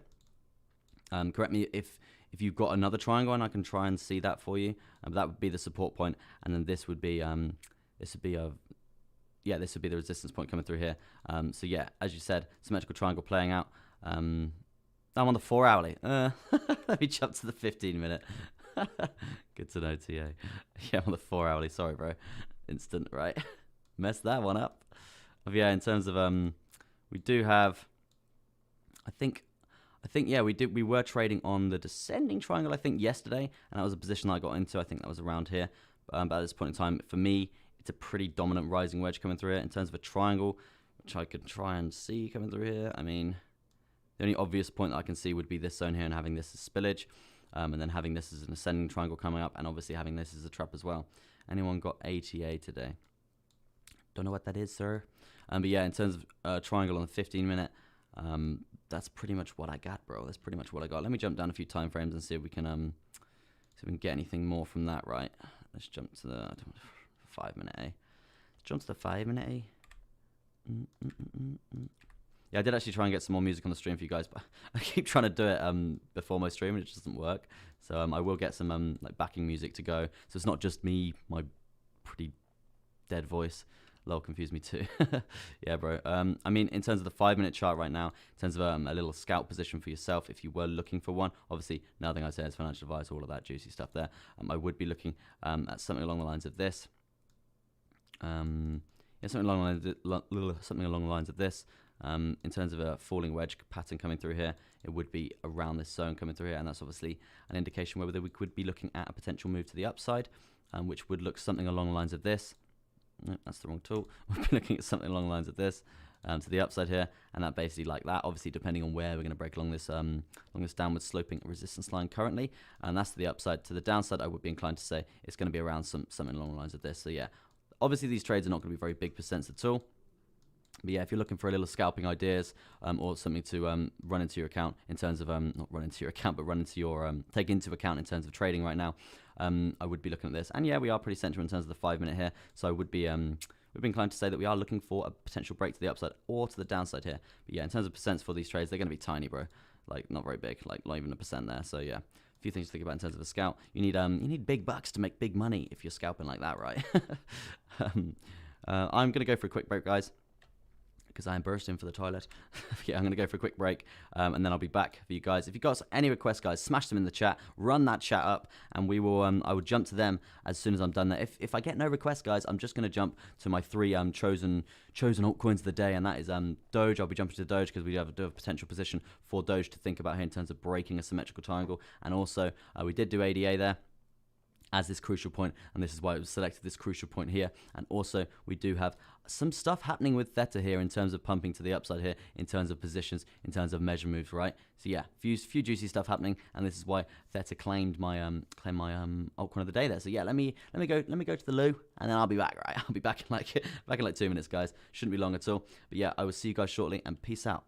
Correct me if you've got another triangle, and I can try and see that for you. That would be the support point, and then this would be this would be the resistance point coming through here. So yeah, as you said, symmetrical triangle playing out. I'm on the 4-hourly. Let me jump to the 15-minute. Good to know, TA. Yeah, I'm on the 4-hourly. Sorry, bro. Instant, right? Messed that one up. But yeah, in terms of we do have. I think yeah, we were trading on the descending triangle. I think yesterday, and that was a position I got into. I think that was around here. But at this point in time, for me, it's a pretty dominant rising wedge coming through here in terms of a triangle, which I could try and see coming through here. I mean, the only obvious point that I can see would be this zone here and having this as spillage. And then having this as an ascending triangle coming up, and obviously having this as a trap as well. Anyone got ATA today? Don't know what that is, sir. But yeah, in terms of triangle on the 15-minute, that's pretty much what I got, bro. That's pretty much what I got. Let me jump down a few time frames and see if we can get anything more from that, right? Let's jump to the 5-minute A. Let's jump to the 5-minute A. Yeah, I did actually try and get some more music on the stream for you guys, but I keep trying to do it before my stream, and it just doesn't work. So I will get some like backing music to go, so it's not just me, my pretty dead voice. Lol, confused me too. Yeah, bro. I mean, in terms of the 5-minute chart right now, in terms of a little scalp position for yourself, if you were looking for one, obviously nothing I say is financial advice, all of that juicy stuff there. I would be looking at something along the lines of this. Yeah, something along the lines of this. In terms of a falling wedge pattern coming through here, it would be around this zone coming through here, and that's obviously an indication whether we could be looking at a potential move to the upside, which would look something along the lines of this. No, that's the wrong tool. We'll be looking at something along the lines of this to the upside here, and that basically like that. Obviously, depending on where we're going to break along this downward sloping resistance line currently, and that's to the upside. To the downside, I would be inclined to say it's going to be around something along the lines of this. So yeah, obviously these trades are not going to be very big percents at all. But yeah, if you're looking for a little scalping ideas or something to run into your account in terms of not run into your account, but run into your take into account in terms of trading right now, I would be looking at this. And yeah, we are pretty central in terms of the 5-minute here, so I would be inclined to say that we are looking for a potential break to the upside or to the downside here. But yeah, in terms of percents for these trades, they're going to be tiny, bro. Like not very big, like not even a percent there. So yeah, a few things to think about in terms of a scalp. You need big bucks to make big money if you're scalping like that, right? I'm gonna go for a quick break, guys, because I'm bursting for the toilet. Yeah, I'm going to go for a quick break, and then I'll be back for you guys. If you've got any requests, guys, smash them in the chat, run that chat up, and we will. I will jump to them as soon as I'm done there. If I get no requests, guys, I'm just going to jump to my 3 chosen altcoins of the day, and that is DOGE. I'll be jumping to DOGE because we do have a potential position for DOGE to think about here in terms of breaking a symmetrical triangle, and also we did do ADA there. as this crucial point, and this is why it was selected, this crucial point here. And also we do have some stuff happening with Theta here in terms of pumping to the upside here, in terms of positions, in terms of measure moves, right? So yeah, few juicy stuff happening, and this is why Theta claimed my altcoin of the day there. So yeah, let me go to the loo, and then I'll be back, right? I'll be back in like 2 minutes, guys. Shouldn't be long at all. But yeah, I will see you guys shortly, and peace out.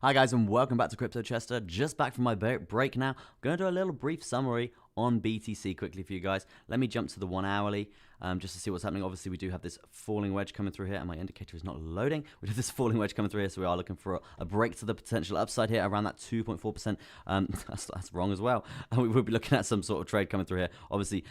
Hi guys, and welcome back to Crypto Chester. Just back from my break now. I'm going to do a little brief summary on BTC quickly for you guys. Let me jump to the 1 hourly just to see what's happening. Obviously, we do have this falling wedge coming through here, and my indicator is not loading. We have this falling wedge coming through here, so we are looking for a break to the potential upside here around that 2.4%. That's wrong as well. We will be looking at some sort of trade coming through here. Obviously,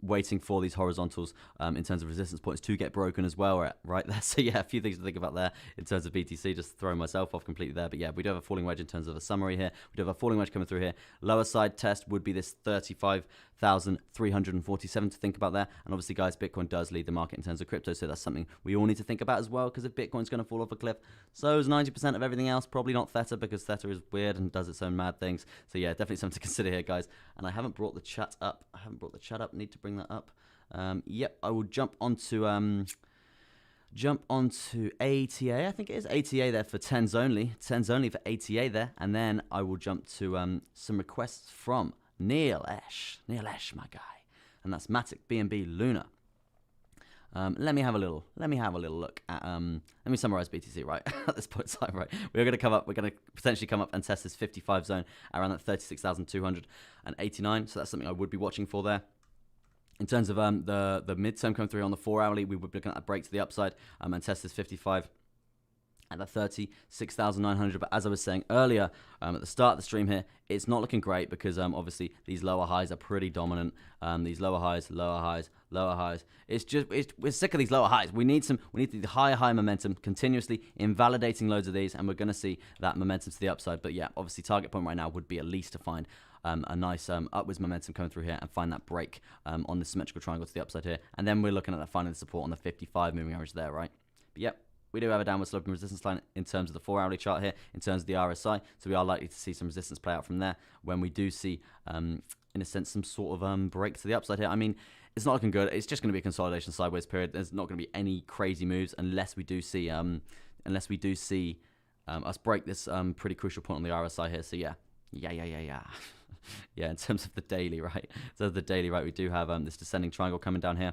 waiting for these horizontals in terms of resistance points to get broken as well, right there. So yeah, a few things to think about there in terms of BTC. Just throwing myself off completely there. But yeah, we do have a falling wedge in terms of a summary here. We do have a falling wedge coming through here. Lower side test would be this 35,347 to think about there. And obviously, guys, Bitcoin does lead the market in terms of crypto, so that's something we all need to think about as well, because if Bitcoin's going to fall off a cliff, so is 90% of everything else. Probably not Theta, because Theta is weird and does its own mad things. So yeah, definitely something to consider here, guys. And I haven't brought the chat up. Need to bring that up. Yep, I will jump onto ATA. I think it is ATA there for 10s only. 10s only for ATA there. And then I will jump to some requests from Neil Esh, my guy. And that's Matic, BNB, Luna. Let me have a little look at let me summarize BTC right at this point in time, right? We're gonna potentially come up and test this 55 zone around that 36,289. So that's something I would be watching for there. In terms of the midterm coming through on the 4 hourly, we would be looking at a break to the upside and test this 55 at the 36,900. But as I was saying earlier at the start of the stream here, it's not looking great because obviously these lower highs are pretty dominant. These lower highs. It's just we're sick of these lower highs. We need the high momentum continuously invalidating loads of these, and we're going to see that momentum to the upside. But yeah, obviously target point right now would be at least to find a nice upwards momentum coming through here and find that break on the symmetrical triangle to the upside here, and then we're looking at that finding the support on the 55 moving average there, right? But yep. We do have a downward sloping resistance line in terms of the 4 hourly chart here, in terms of the RSI. So we are likely to see some resistance play out from there when we do see, in a sense, some sort of break to the upside here. I mean, it's not looking good. It's just going to be a consolidation sideways period. There's not going to be any crazy moves unless we do see, us break this pretty crucial point on the RSI here. So yeah. Yeah, in terms of the daily, right? So the daily, right, we do have this descending triangle coming down here.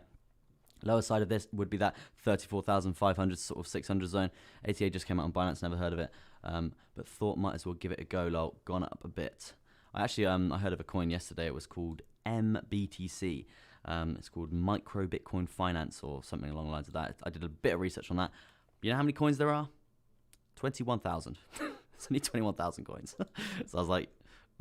Lower side of this would be that 34,500 sort of 600 zone. ATA just came out on Binance, never heard of it, but thought might as well give it a go. Lol, gone up a bit. I actually I heard of a coin yesterday. It was called MBTC. It's called Micro Bitcoin Finance or something along the lines of that. I did a bit of research on that. You know how many coins there are? 21,000. It's only 21,000 coins. So I was like,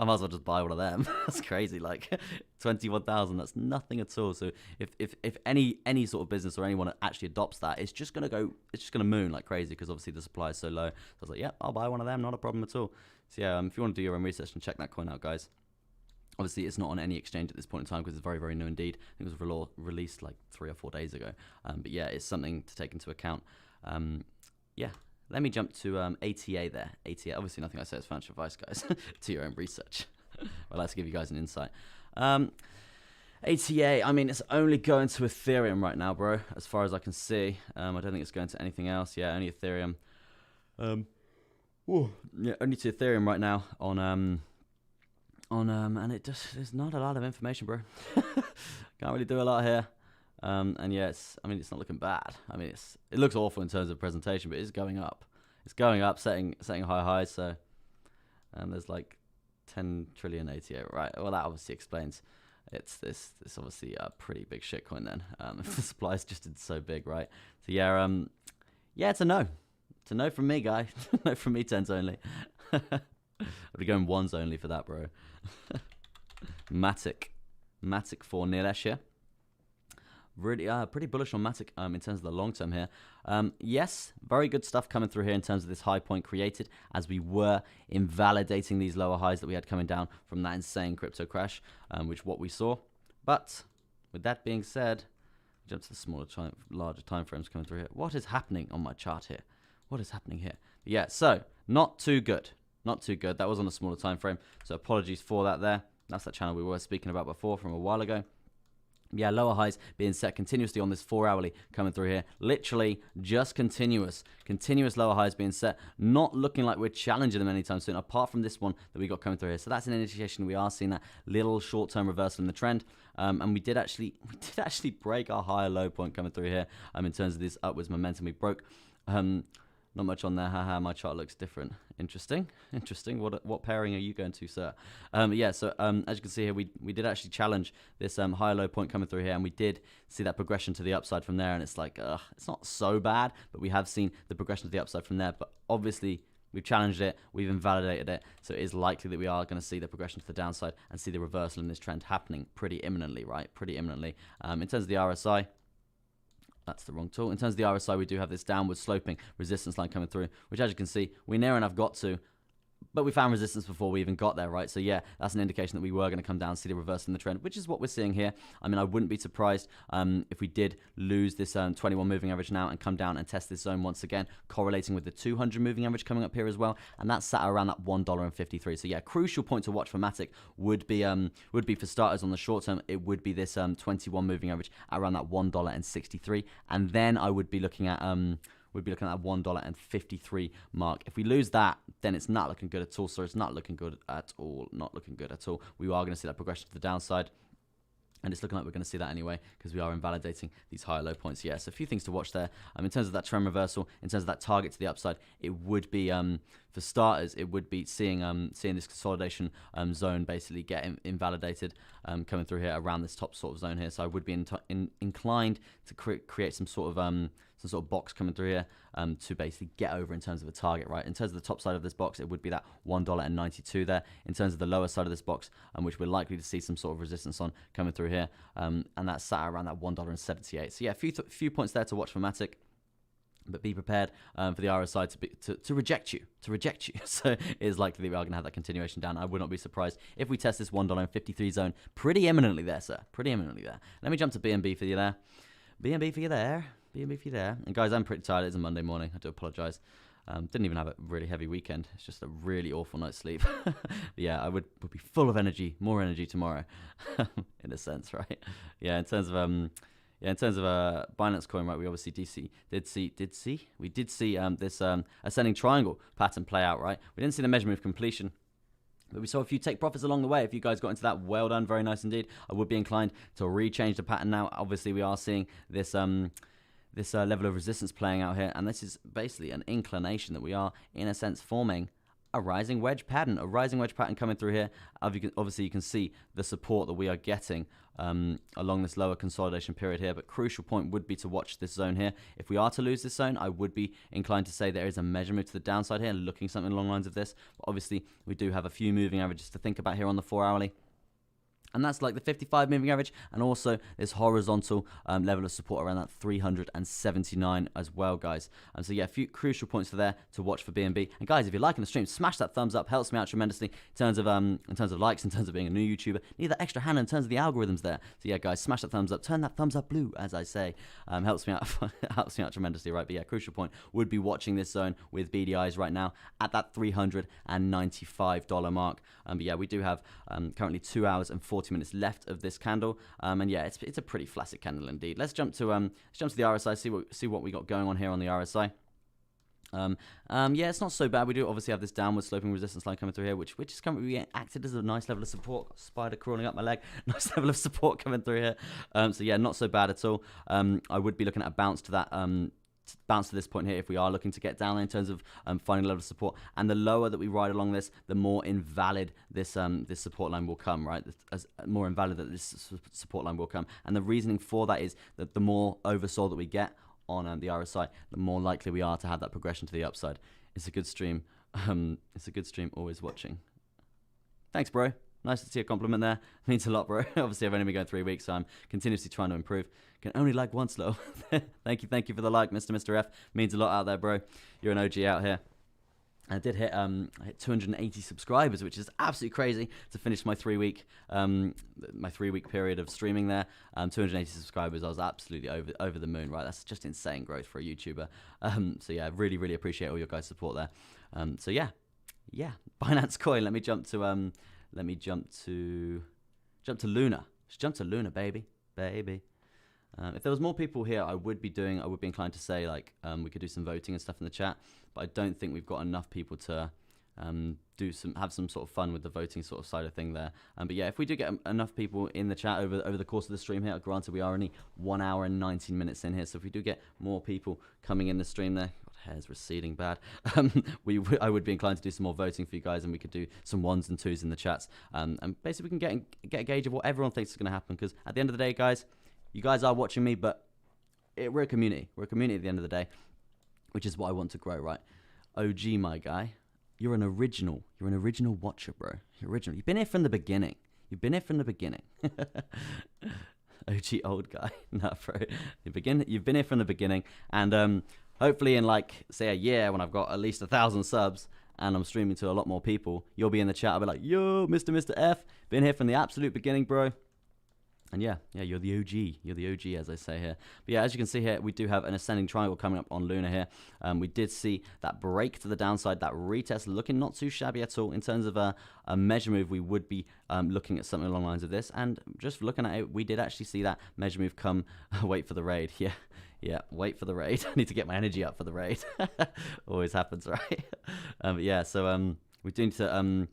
I might as well just buy one of them. That's crazy. Like 21,000, that's nothing at all. So if any sort of business or anyone actually adopts that, it's just gonna moon like crazy because obviously the supply is so low. So I was like, yeah, I'll buy one of them, not a problem at all. So yeah, if you want to do your own research and check that coin out, guys. Obviously, it's not on any exchange at this point in time because it's very, very new indeed. I think it was released like 3 or 4 days ago. But yeah, it's something to take into account. Yeah. Let me jump to ATA there. ATA, obviously nothing I say is financial advice, guys. Do your own research. I'd like to give you guys an insight. ATA, I mean, it's only going to Ethereum right now, bro, as far as I can see. I don't think it's going to anything else. Yeah, only Ethereum. Yeah, only to Ethereum right now and it just, there's not a lot of information, bro. Can't really do a lot here. And yeah, it's not looking bad. I mean, it looks awful in terms of presentation, but it's going up. It's going up, setting high highs. So, there's like 10 trillion ATA, right? Well, that obviously explains. It's obviously a pretty big shitcoin then. If the supply is just so big, right? So yeah, yeah, it's a no. It's a no from me, guy. No from me, tens only. I'll be going ones only for that, bro. Matic for Nilesh here. Really, pretty bullish on Matic in terms of the long term here. Yes, very good stuff coming through here in terms of this high point created as we were invalidating these lower highs that we had coming down from that insane crypto crash, which what we saw. But with that being said, jump to the larger time frames coming through here. What is happening on my chart here? What is happening here? Yeah, so not too good. Not too good. That was on a smaller time frame, so apologies for that there. That's that channel we were speaking about before from a while ago. Yeah, lower highs being set continuously on this 4-hourly coming through here. Literally just continuous lower highs being set. Not looking like we're challenging them anytime soon, apart from this one that we got coming through here. So that's an indication we are seeing that little short-term reversal in the trend. And we did actually break our higher low point coming through here in terms of this upwards momentum we broke. Not much on there. Haha, my chart looks different. Interesting. What pairing are you going to, sir? Yeah, so as you can see here, we did actually challenge this higher low point coming through here, and we did see that progression to the upside from there, and it's like, it's not so bad, but we have seen the progression to the upside from there, but obviously we've challenged it, we've invalidated it, so it is likely that we are going to see the progression to the downside and see the reversal in this trend happening pretty imminently, right? Pretty imminently. In terms of the RSI, that's the wrong tool. In terms of the RSI, we do have this downward sloping resistance line coming through, which as you can see, we near enough got to, but we found resistance before we even got there, right? So yeah, that's an indication that we were going to come down and see the reversal in the trend, which is what we're seeing here. I mean, I wouldn't be surprised if we did lose this 21 moving average now and come down and test this zone once again, correlating with the 200 moving average coming up here as well, and that's sat around that $1.53. So yeah, crucial point to watch for Matic would be for starters on the short term. It would be this 21 moving average at around that $1.63, and then I would be looking at we'd be looking at that $1.53 mark. If we lose that, then it's not looking good at all. So it's not looking good at all. Not looking good at all. We are going to see that progression to the downside. And it's looking like we're going to see that anyway because we are invalidating these higher low points. Yeah, so a few things to watch there. In terms of that trend reversal, in terms of that target to the upside, it would be, for starters, it would be seeing this consolidation zone basically get invalidated coming through here around this top sort of zone here. So I would be inclined to create some sort of box coming through here to basically get over in terms of a target, right? In terms of the top side of this box, it would be that $1.92 there. In terms of the lower side of this box, which we're likely to see some sort of resistance on coming through here, and that's sat around that $1.78. So yeah, a few points there to watch for Matic. But be prepared for the RSI to reject you. So it is likely that we are going to have that continuation down. I would not be surprised if we test this $1.53 zone pretty imminently there, sir. Pretty imminently there. Let me jump to BNB for you there. BNB for you there. And guys, I'm pretty tired. It's a Monday morning. I do apologize. Didn't even have a really heavy weekend. It's just a really awful night's sleep. Yeah, I would be full of energy, more energy tomorrow, in a sense, right? Yeah, in terms of Binance coin, right? We obviously did see this ascending triangle pattern play out, right? We didn't see the measure move completion But we saw a few take profits along the way. If you guys got into that, well done, very nice indeed. I would be inclined to rechange the pattern now. Obviously, we are seeing this level of resistance playing out here, and this is basically an inclination that we are, in a sense, forming a rising wedge pattern coming through here. Obviously, you can see the support that we are getting along this lower consolidation period here, but crucial point would be to watch this zone here. If we are to lose this zone, I would be inclined to say there is a measure move to the downside here, looking something along the lines of this. But obviously, we do have a few moving averages to think about here on the 4-hourly. And that's like the 55 moving average, and also this horizontal level of support around that 379 as well, guys. So yeah, a few crucial points for there to watch for BNB. And guys, if you're liking the stream, smash that thumbs up, helps me out tremendously in terms of likes, in terms of being a new YouTuber. Need that extra hand in terms of the algorithms there. So yeah, guys, smash that thumbs up, turn that thumbs up blue, as I say. Helps me out, helps me out tremendously, right? But yeah, crucial point would be watching this zone with BDIs right now at that $395 mark. But yeah, we do have currently 2 hours and 40 minutes left of this candle, and yeah, it's a pretty flaccid candle indeed. Let's jump to the RSI, see what we got going on here on the RSI. Yeah, it's not so bad. We do obviously have this downward sloping resistance line coming through here, which is currently acted as a nice level of support. Got a spider crawling up my leg. Nice level of support coming through here. So yeah, not so bad at all. I would be looking at a bounce to that. Bounce to this point here if we are looking to get down in terms of finding a level of support. And the lower that we ride along this, the more invalid this this support line will come, right? As more invalid that this support line will come. And the reasoning for that is that the more oversold that we get on the RSI, the more likely we are to have that progression to the upside. It's a good stream. It's a good stream. Always watching. Thanks, bro. Nice to see a compliment there. Means a lot, bro. Obviously, I've only been going 3 weeks, so I'm continuously trying to improve. Can only like once, though. Thank you for the like, Mr. F. Means a lot out there, bro. You're an OG out here. I did hit 280 subscribers, which is absolutely crazy to finish my 3-week period of streaming there. 280 subscribers, I was absolutely over the moon, right? That's just insane growth for a YouTuber. So yeah, really appreciate all your guys' support there. So yeah, Binance Coin. Let me jump to Luna. Just jump to Luna, baby. If there was more people here, I would be inclined to say like we could do some voting and stuff in the chat, but I don't think we've got enough people to have some sort of fun with the voting sort of side of thing there. But yeah, if we do get enough people in the chat over the course of the stream here, granted we are only 1 hour and 19 minutes in here, so if we do get more people coming in the stream there, God, hair's receding bad. I would be inclined to do some more voting for you guys, and we could do some 1s and 2s in the chats, and basically we can get a gauge of what everyone thinks is going to happen. Because at the end of the day, guys, you guys are watching me, but we're a community. We're a community at the end of the day, which is what I want to grow, right? OG, my guy. You're an original. You're an original watcher, bro. You're original. You've been here from the beginning. OG old guy. Nah, bro. You've been here from the beginning. And hopefully in like, say a year when I've got at least 1,000 subs and I'm streaming to a lot more people, you'll be in the chat. I'll be like, yo, Mr. F. Been here from the absolute beginning, bro. And yeah, you're the OG. You're the OG, as I say here. But yeah, as you can see here, we do have an ascending triangle coming up on Luna here. We did see that break to the downside, that retest looking not too shabby at all. In terms of a measure move, we would be looking at something along the lines of this. And just looking at it, we did actually see that measure move come. Wait for the raid. Yeah, wait for the raid. I need to get my energy up for the raid. Always happens, right? But yeah, so we do need to...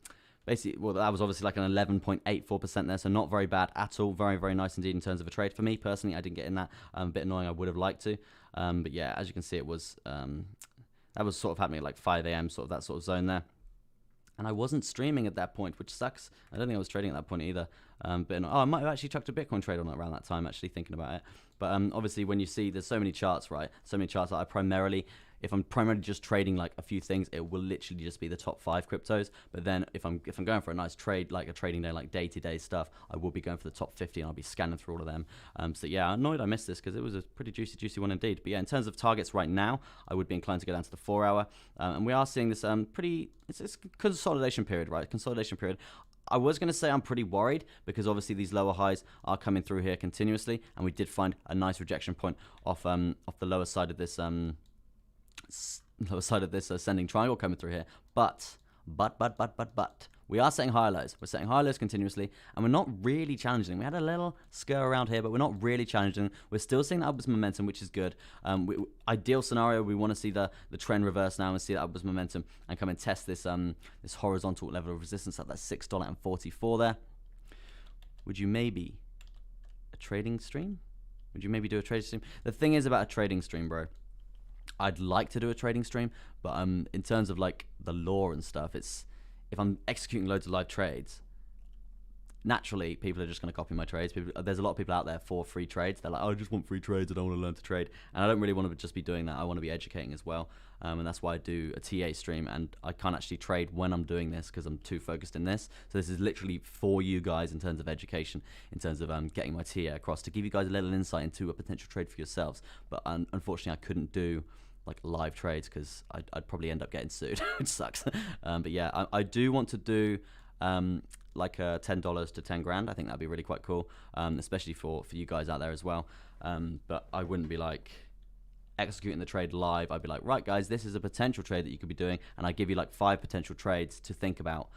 basically, well, that was obviously like an 11.84% there, so not very bad at all. Very nice indeed in terms of a trade. For me, personally, I didn't get in that. A bit annoying, I would have liked to. But yeah, as you can see, it was that was sort of happening at like 5 a.m., sort of that sort of zone there. And I wasn't streaming at that point, which sucks. I don't think I was trading at that point either. But I might have actually chucked a Bitcoin trade on it around that time, actually thinking about it. But obviously, when you see there's so many charts, right? So many charts that I primarily... If I'm primarily just trading like a few things, it will literally just be the top 5 cryptos. But then if I'm going for a nice trade, like a trading day, like day-to-day stuff, I will be going for the top 50 and I'll be scanning through all of them. So yeah, I'm annoyed I missed this because it was a pretty juicy one indeed. But yeah, in terms of targets right now, I would be inclined to go down to the 4-hour. And we are seeing this it's a consolidation period, right? Consolidation period. I was going to say I'm pretty worried because obviously these lower highs are coming through here continuously. And we did find a nice rejection point off the lower side of this... ascending triangle coming through here, but we are setting higher lows. We're setting higher lows continuously, and we're not really challenging. We had a little scare around here, but we're not really challenging. We're still seeing the upwards momentum, which is good. Ideal scenario, we want to see the trend reverse now and see that upwards momentum and come and test this this horizontal level of resistance at that $6.44 there. Would you maybe a trading stream? Would you maybe do a trading stream? The thing is about a trading stream, bro, I'd like to do a trading stream, but in terms of like the law and stuff, it's if I'm executing loads of live trades, naturally people are just going to copy my trades. There's a lot of people out there for free trades. They're like, oh, I just want free trades. I don't want to learn to trade, and I don't really want to just be doing that. I want to be educating as well, and that's why I do a TA stream. And I can't actually trade when I'm doing this because I'm too focused in this. So this is literally for you guys in terms of education, in terms of getting my TA across to give you guys a little insight into a potential trade for yourselves. But unfortunately, I couldn't do like live trades because I'd probably end up getting sued, which sucks. But yeah, I do want to do like $10 to 10 grand. I think that'd be really quite cool, especially for you guys out there as well. But I wouldn't be like executing the trade live. I'd be like, right guys, this is a potential trade that you could be doing, and I give you like 5 potential trades to think about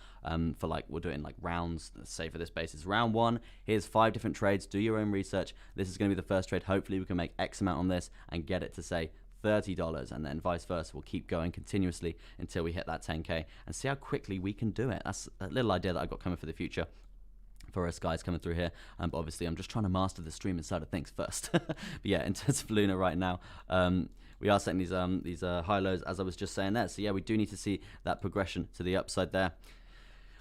for like, we're doing like rounds. Let's say for this basis, round 1, here's 5 different trades. Do your own research. This is going to be the first trade. Hopefully we can make X amount on this and get it to say $30, and then vice versa. We'll keep going continuously until we hit that 10k and see how quickly we can do it. That's a little idea that I've got coming for the future for us guys coming through here. But obviously I'm just trying to master the streaming side of things first. But yeah, in terms of Luna right now, we are setting these high lows, as I was just saying there. So yeah, we do need to see that progression to the upside there.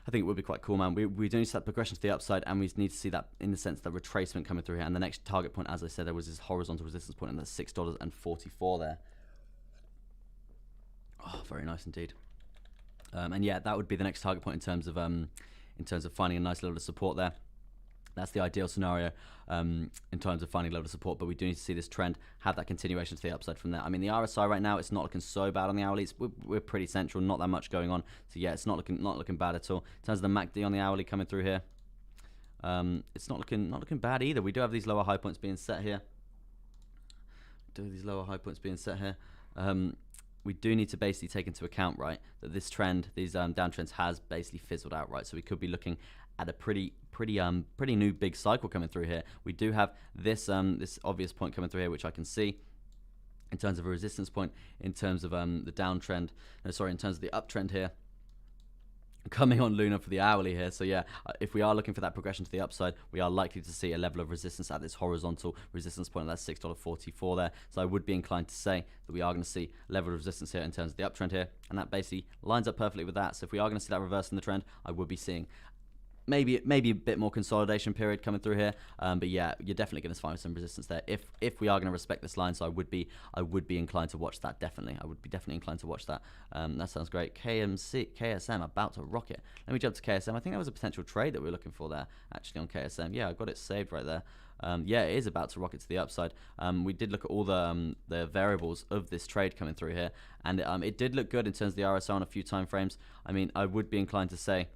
I think it would be quite cool, man. We do need to see that progression to the upside, and we need to see that in the sense that retracement coming through here. And the next target point, as I said, there was this horizontal resistance point, and that's $6.44 there. Oh, very nice indeed. And yeah, that would be the next target point in terms of finding a nice level of support there. That's the ideal scenario in terms of finding a level of support, but we do need to see this trend have that continuation to the upside from there. I mean, the RSI right now, it's not looking so bad on the hourly. We're pretty central, not that much going on. So yeah, it's not looking bad at all. In terms of the MACD on the hourly coming through here, it's not looking bad either. We do have these lower high points being set here. We do need to basically take into account, right, that this trend, these downtrends, has basically fizzled out, right? So we could be looking at a pretty new big cycle coming through here. We do have this this obvious point coming through here, which I can see in terms of a resistance point, in terms of the downtrend. No, sorry, in terms of the uptrend here, coming on Luna for the hourly here. So yeah, if we are looking for that progression to the upside, we are likely to see a level of resistance at this horizontal resistance point. That's $6.44 there. So I would be inclined to say that we are going to see a level of resistance here in terms of the uptrend here, and that basically lines up perfectly with that. So if we are going to see that reverse in the trend, I would be seeing maybe a bit more consolidation period coming through here, but yeah, you're definitely going to find some resistance there if we are going to respect this line. So I would be inclined to watch that. Definitely, I would be definitely inclined to watch that. That sounds great. KSM about to rocket. Let me jump to KSM. I think that was a potential trade that we were looking for there, actually, on KSM. Yeah, I got it saved right there. Yeah, it is about to rocket to the upside. We did look at all the variables of this trade coming through here, and it did look good in terms of the RSI on a few time frames. I mean, I would be inclined to say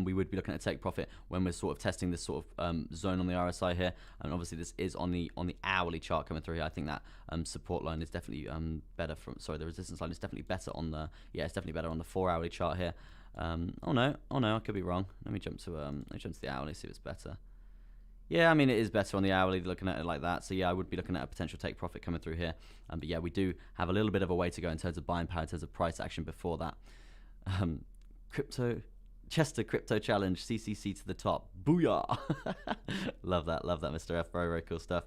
we would be looking at take profit when we're sort of testing this sort of zone on the RSI here, and obviously this is on the hourly chart coming through here. I think that support line is definitely better from, sorry, the resistance line is definitely better on the, yeah, it's definitely better on the 4-hourly chart here. Oh no, I could be wrong. Let me jump to the hourly, see if it's better. Yeah, I mean, it is better on the hourly looking at it like that. So yeah, I would be looking at a potential take profit coming through here. But yeah, we do have a little bit of a way to go in terms of buying power, in terms of price action before that. Chester Crypto Challenge, CCC to the top. Booyah! Love that, Mr. F. Very, very cool stuff.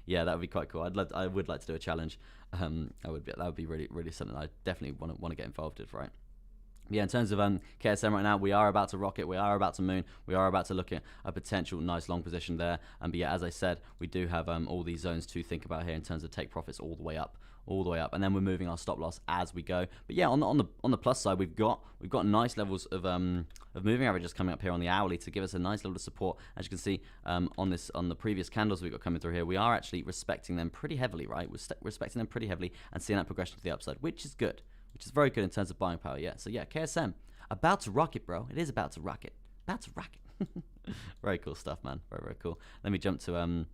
Yeah, that would be quite cool. I would like to do a challenge. That would be really, really something I definitely want to get involved with, right? Yeah, in terms of KSM right now, we are about to rocket, we are about to moon, we are about to look at a potential nice long position there. But yeah, as I said, we do have all these zones to think about here in terms of take profits all the way up, and then we're moving our stop loss as we go. But yeah, on the plus side, we've got nice levels of moving averages coming up here on the hourly to give us a nice level of support. As you can see on the previous candles we've got coming through here, we are actually respecting them pretty heavily, right? We're respecting them pretty heavily and seeing that progression to the upside, which is good. Which is very good in terms of buying power, yeah. So yeah, KSM, about to rocket, bro. It is about to rocket. About to rocket. Very cool stuff, man. Very, very cool. Let me jump to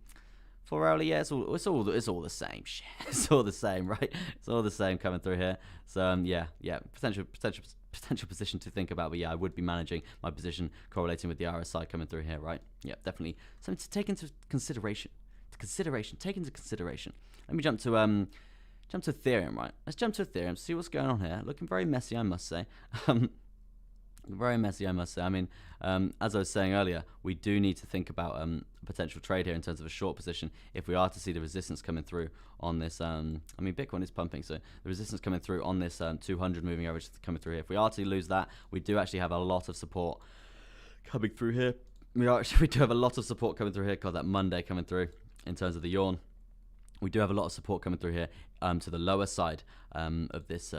4 hourly. Yeah, it's all the same shit. It's all the same, right? It's all the same coming through here. So yeah, potential potential position to think about. But yeah, I would be managing my position correlating with the RSI coming through here, right? Yeah, definitely something to take into consideration. Take into consideration. Let me jump to Ethereum, right? Let's jump to Ethereum, see what's going on here. Looking very messy, I must say. Very messy, I must say. I mean, as I was saying earlier, we do need to think about a potential trade here in terms of a short position if we are to see the resistance coming through on this. I mean, Bitcoin is pumping, so the resistance coming through on this 200 moving average coming through here. If we are to lose that, we do actually have a lot of support coming through here. We do have a lot of support coming through here. Got that Monday coming through in terms of the yawn. We do have a lot of support coming through here to the lower side of this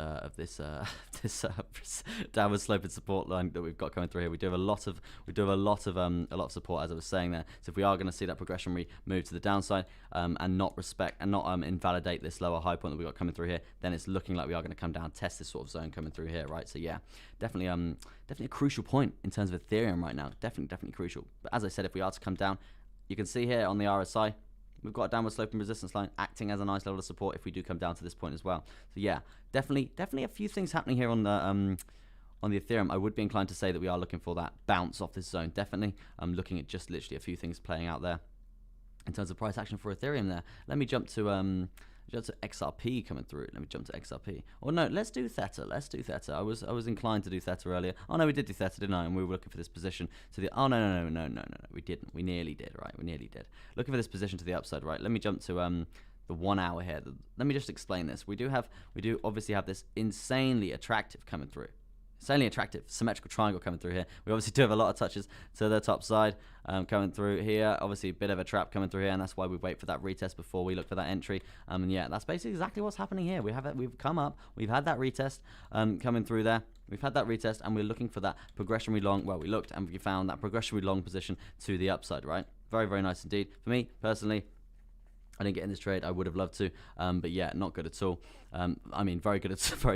downward sloping support line that we've got coming through here. We do have a lot of support, as I was saying there. So if we are going to see that progression move to the downside and not invalidate this lower high point that we got coming through here, then it's looking like we are going to come down, test this sort of zone coming through here, right? So yeah, definitely a crucial point in terms of Ethereum right now. Definitely crucial. But as I said, if we are to come down, you can see here on the RSI. We've got a downward sloping resistance line acting as a nice level of support if we do come down to this point as well. So yeah, definitely a few things happening here on the Ethereum. I would be inclined to say that we are looking for that bounce off this zone. Definitely, I'm looking at just literally a few things playing out there in terms of price action for Ethereum there. Let me jump to XRP coming through. Let me jump to XRP. Or no, let's do THETA. I was inclined to do THETA earlier. Oh no, we did do THETA, didn't I? And we were looking for this position to the. Oh no. We didn't. We nearly did. Right. We nearly did. Looking for this position to the upside. Right. Let me jump to the 1 hour here. Let me just explain this. We do obviously have this insanely attractive coming through. Insanely attractive symmetrical triangle coming through here. We obviously do have a lot of touches to the top side coming through here. Obviously a bit of a trap coming through here, and that's why we wait for that retest before we look for that entry. And yeah, that's basically exactly what's happening here. We've come up, we've had that retest coming through there. We've had that retest, and we're looking for that progressionary long. Well, we looked and we found that progressionary long position to the upside. Right, very very nice indeed. For me personally, I didn't get in this trade. I would have loved to, but yeah, not good at all. I mean, very good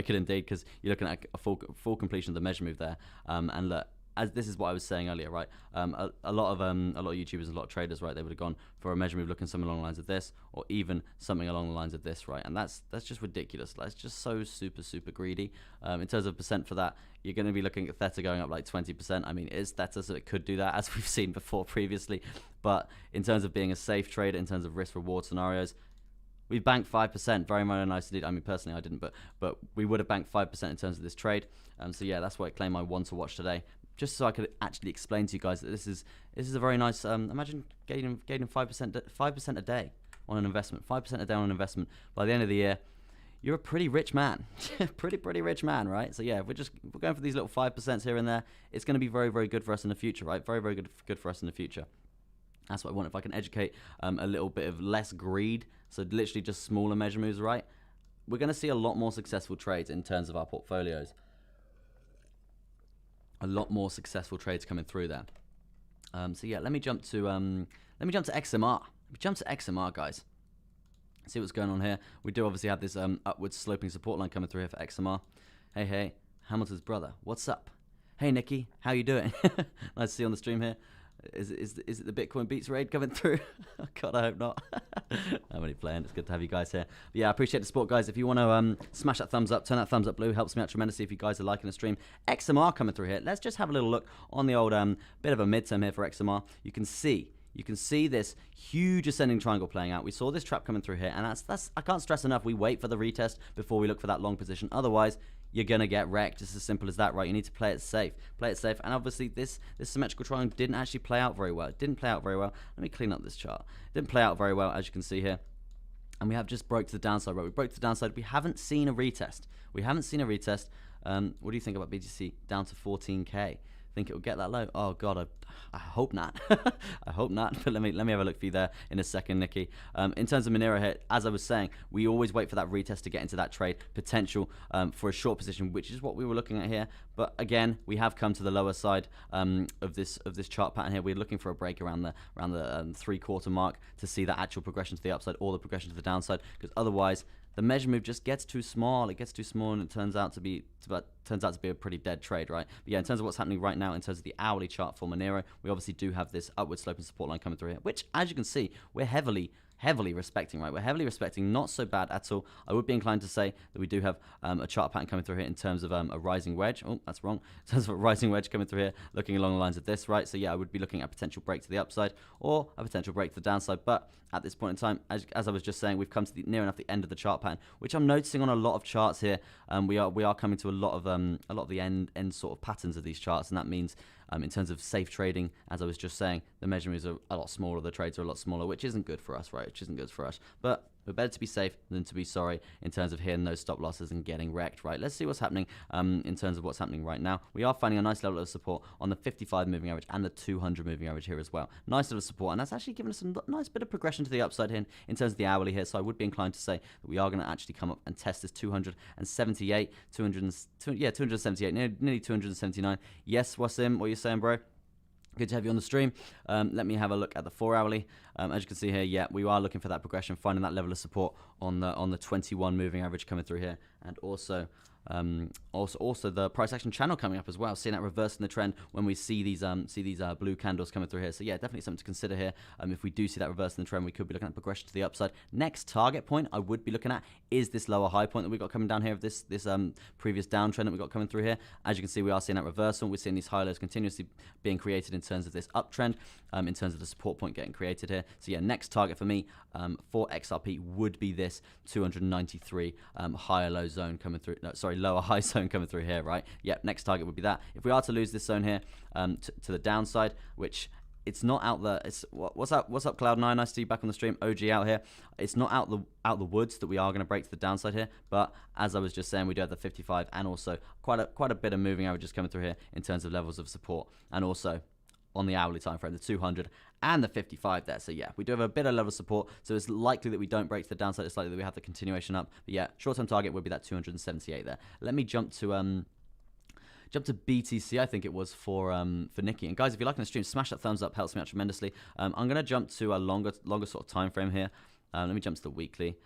indeed, because you're looking at a full completion of the measure move there. And look, as this is what I was saying earlier, right? A lot of YouTubers and a lot of traders, right? They would have gone for a measure move looking something along the lines of this, or even something along the lines of this, right? And that's just ridiculous. That's just so super greedy. In terms of percent for that, you're going to be looking at THETA going up like 20%. I mean, it is THETA, so it could do that, as we've seen before previously. But in terms of being a safe trader, in terms of risk-reward scenarios, we banked 5%, very, very nice indeed. I mean, personally, I didn't, but we would have banked 5% in terms of this trade. So yeah, that's why I claim I want to watch today, just so I could actually explain to you guys that this is a very nice. Imagine gaining 5% a day on an investment, 5% a day on an investment. By the end of the year, you're a pretty rich man, pretty rich man, right? So yeah, if we're going for these little 5% here and there, it's going to be very, very good for us in the future, right? Very, very good for us in the future. That's what I want. If I can educate a little bit of less greed, so literally just smaller measure moves, right? We're going to see a lot more successful trades in terms of our portfolios. A lot more successful trades coming through there. So yeah, let me jump to XMR. Let me jump to XMR, guys. See what's going on here. We do obviously have this upwards sloping support line coming through here for XMR. Hey, Hamilton's brother, what's up? Hey Nikki, how you doing? Nice to see you on the stream here. Is it the Bitcoin Beats raid coming through? God, I hope not. I'm only playing. It's good to have you guys here. But yeah, I appreciate the support, guys. If you want to smash that thumbs up, turn that thumbs up blue, helps me out tremendously if you guys are liking the stream. XMR coming through here. Let's just have a little look on the old bit of a midterm here for XMR. You can see this huge ascending triangle playing out. We saw this trap coming through here, and that's I can't stress enough. We wait for the retest before we look for that long position. Otherwise, you're gonna get wrecked. Just as simple as that, right? You need to play it safe. And obviously, this symmetrical triangle didn't actually play out very well. It didn't play out very well. Let me clean up this chart. It didn't play out very well, as you can see here. And we have just broke to the downside, right? We broke to the downside. We haven't seen a retest. What do you think about BTC down to 14K? Think it will get that low? Oh God, I hope not. I hope not. But let me have a look for you there in a second, Nikki. In terms of Monero here, as I was saying, we always wait for that retest to get into that trade potential for a short position, which is what we were looking at here. But again, we have come to the lower side of this chart pattern here. We're looking for a break around the 3/4 mark to see that actual progression to the upside or the progression to the downside, because otherwise the measure move just gets too small. It gets too small, and it turns out to be a pretty dead trade, right? But yeah, in terms of what's happening right now, in terms of the hourly chart for Monero, we obviously do have this upward sloping support line coming through here, which, as you can see, we're heavily heavily respecting, right? We're heavily respecting, not so bad at all. I would be inclined to say that we do have a chart pattern coming through here in terms of a rising wedge. Oh, that's wrong. In terms of a rising wedge coming through here, looking along the lines of this, right? So yeah, I would be looking at a potential break to the upside or a potential break to the downside. But at this point in time, as I was just saying, we've come to near enough the end of the chart pattern, which I'm noticing on a lot of charts here. We are coming to a lot of the end sort of patterns of these charts, and that means in terms of safe trading, as I was just saying, the measurements are a lot smaller, the trades are a lot smaller, which isn't good for us, right? Which isn't good for us. But we're better to be safe than to be sorry in terms of hitting those stop losses and getting wrecked, right? Let's see what's happening in terms of what's happening right now. We are finding a nice level of support on the 55 moving average and the 200 moving average here as well. Nice little support, and that's actually given us a nice bit of progression to the upside here in terms of the hourly here. So I would be inclined to say that we are going to actually come up and test this 278, 278, nearly 279. Yes, Wasim, what are you saying, bro? Good to have you on the stream. Let me have a look at the 4 hourly. As you can see here, yeah, we are looking for that progression, finding that level of support on the 21 moving average coming through here, and also the price action channel coming up as well, seeing that reversing the trend when we see these blue candles coming through here. So yeah, definitely something to consider here. If we do see that reversing the trend, we could be looking at progression to the upside. Next target point I would be looking at is this lower high point that we got coming down here of this previous downtrend that we got coming through here. As you can see, we are seeing that reversal. We're seeing these high lows continuously being created in terms of this uptrend, in terms of the support point getting created here. So yeah, next target for me for XRP would be this 293 higher low zone coming through. No, sorry, lower high zone coming through here, right? Yep, next target would be that. If we are to lose this zone here to the downside, which it's not out there. It's what's up, Cloud9? Nice to see you back on the stream. OG out here. It's not out the woods that we are going to break to the downside here. But as I was just saying, we do have the 55 and also quite a bit of moving averages coming through here in terms of levels of support, and also on the hourly time frame, the 200 and the 55 there. So yeah, we do have a bit of level of support. So it's likely that we don't break to the downside. It's likely that we have the continuation up. But yeah, short-term target would be that 278 there. Let me jump to BTC, I think it was for Nikki. And guys, if you're liking the stream, smash that thumbs up, helps me out tremendously. I'm gonna jump to a longer sort of time frame here. Let me jump to the weekly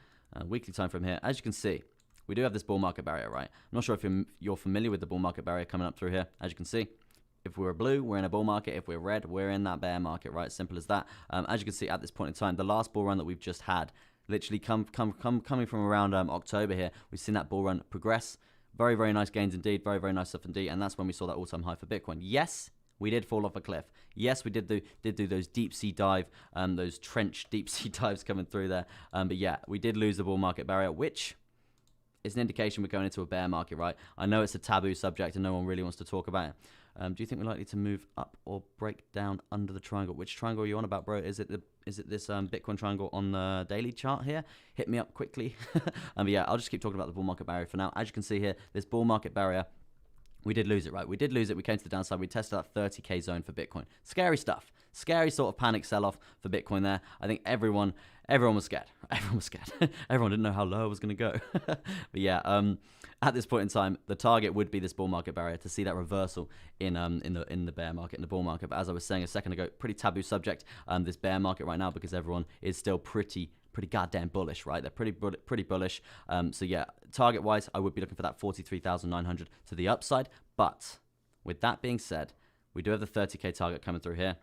time frame here. As you can see, we do have this bull market barrier, right? I'm not sure if you're familiar with the bull market barrier coming up through here. As you can see, if we're blue, we're in a bull market. If we're red, we're in that bear market, right? Simple as that. As you can see at this point in time, the last bull run that we've just had, literally coming from around October here, we've seen that bull run progress. Very, very nice gains indeed. Very, very nice stuff indeed. And that's when we saw that all-time high for Bitcoin. Yes, we did fall off a cliff. Yes, we did do those deep sea dive, those trench deep sea dives coming through there. But yeah, we did lose the bull market barrier, which is an indication we're going into a bear market, right? I know it's a taboo subject and no one really wants to talk about it. Do you think we're likely to move up or break down under the triangle? Which triangle are you on about, bro? Is it this Bitcoin triangle on the daily chart here? Hit me up quickly. But yeah, I'll just keep talking about the bull market barrier for now. As you can see here, this bull market barrier, we did lose it, right? We did lose it. We came to the downside. We tested that 30K zone for Bitcoin. Scary stuff. Scary sort of panic sell-off for Bitcoin there. I think everyone was scared. Everyone was scared. Everyone didn't know how low it was going to go. But yeah, at this point in time, the target would be this bull market barrier to see that reversal in the bear market, in the bull market. But as I was saying a second ago, pretty taboo subject, this bear market right now, because everyone is still pretty goddamn bullish, right? They're pretty bullish. So yeah, target wise, I would be looking for that 43,900 to the upside. But with that being said, we do have the 30K target coming through here.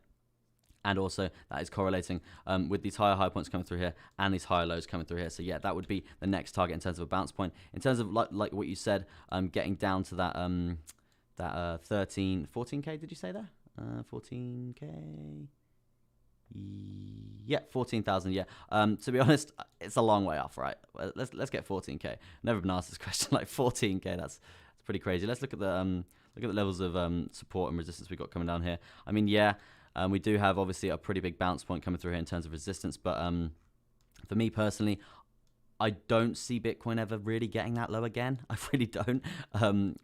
And also that is correlating with these high points coming through here and these higher lows coming through here. So yeah, that would be the next target in terms of a bounce point. In terms of like what you said, getting down to that 14K, did you say there? 14K? Yeah, 14,000. Yeah. To be honest, it's a long way off, right? Let's get 14K. Never been asked this question. Like 14K, that's pretty crazy. Let's look at the levels of support and resistance we've got coming down here. I mean, yeah. We do have obviously a pretty big bounce point coming through here in terms of resistance, but for me personally, I don't see Bitcoin ever really getting that low again. I really don't.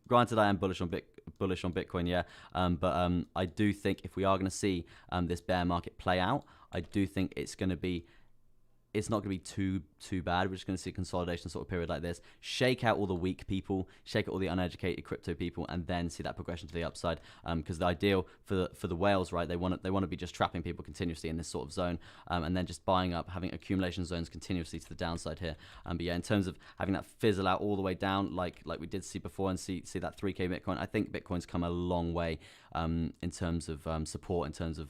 Granted, I am bullish on Bitcoin, yeah, but I do think if we are going to see this bear market play out, I do think it's not going to be too bad. We're just going to see a consolidation sort of period like this. Shake out all the weak people, shake out all the uneducated crypto people, and then see that progression to the upside. Because the ideal for the whales, right? They want to be just trapping people continuously in this sort of zone, and then just buying up, having accumulation zones continuously to the downside here. But yeah, in terms of having that fizzle out all the way down, like we did see before, and see that 3K Bitcoin, I think Bitcoin's come a long way in terms of support, in terms of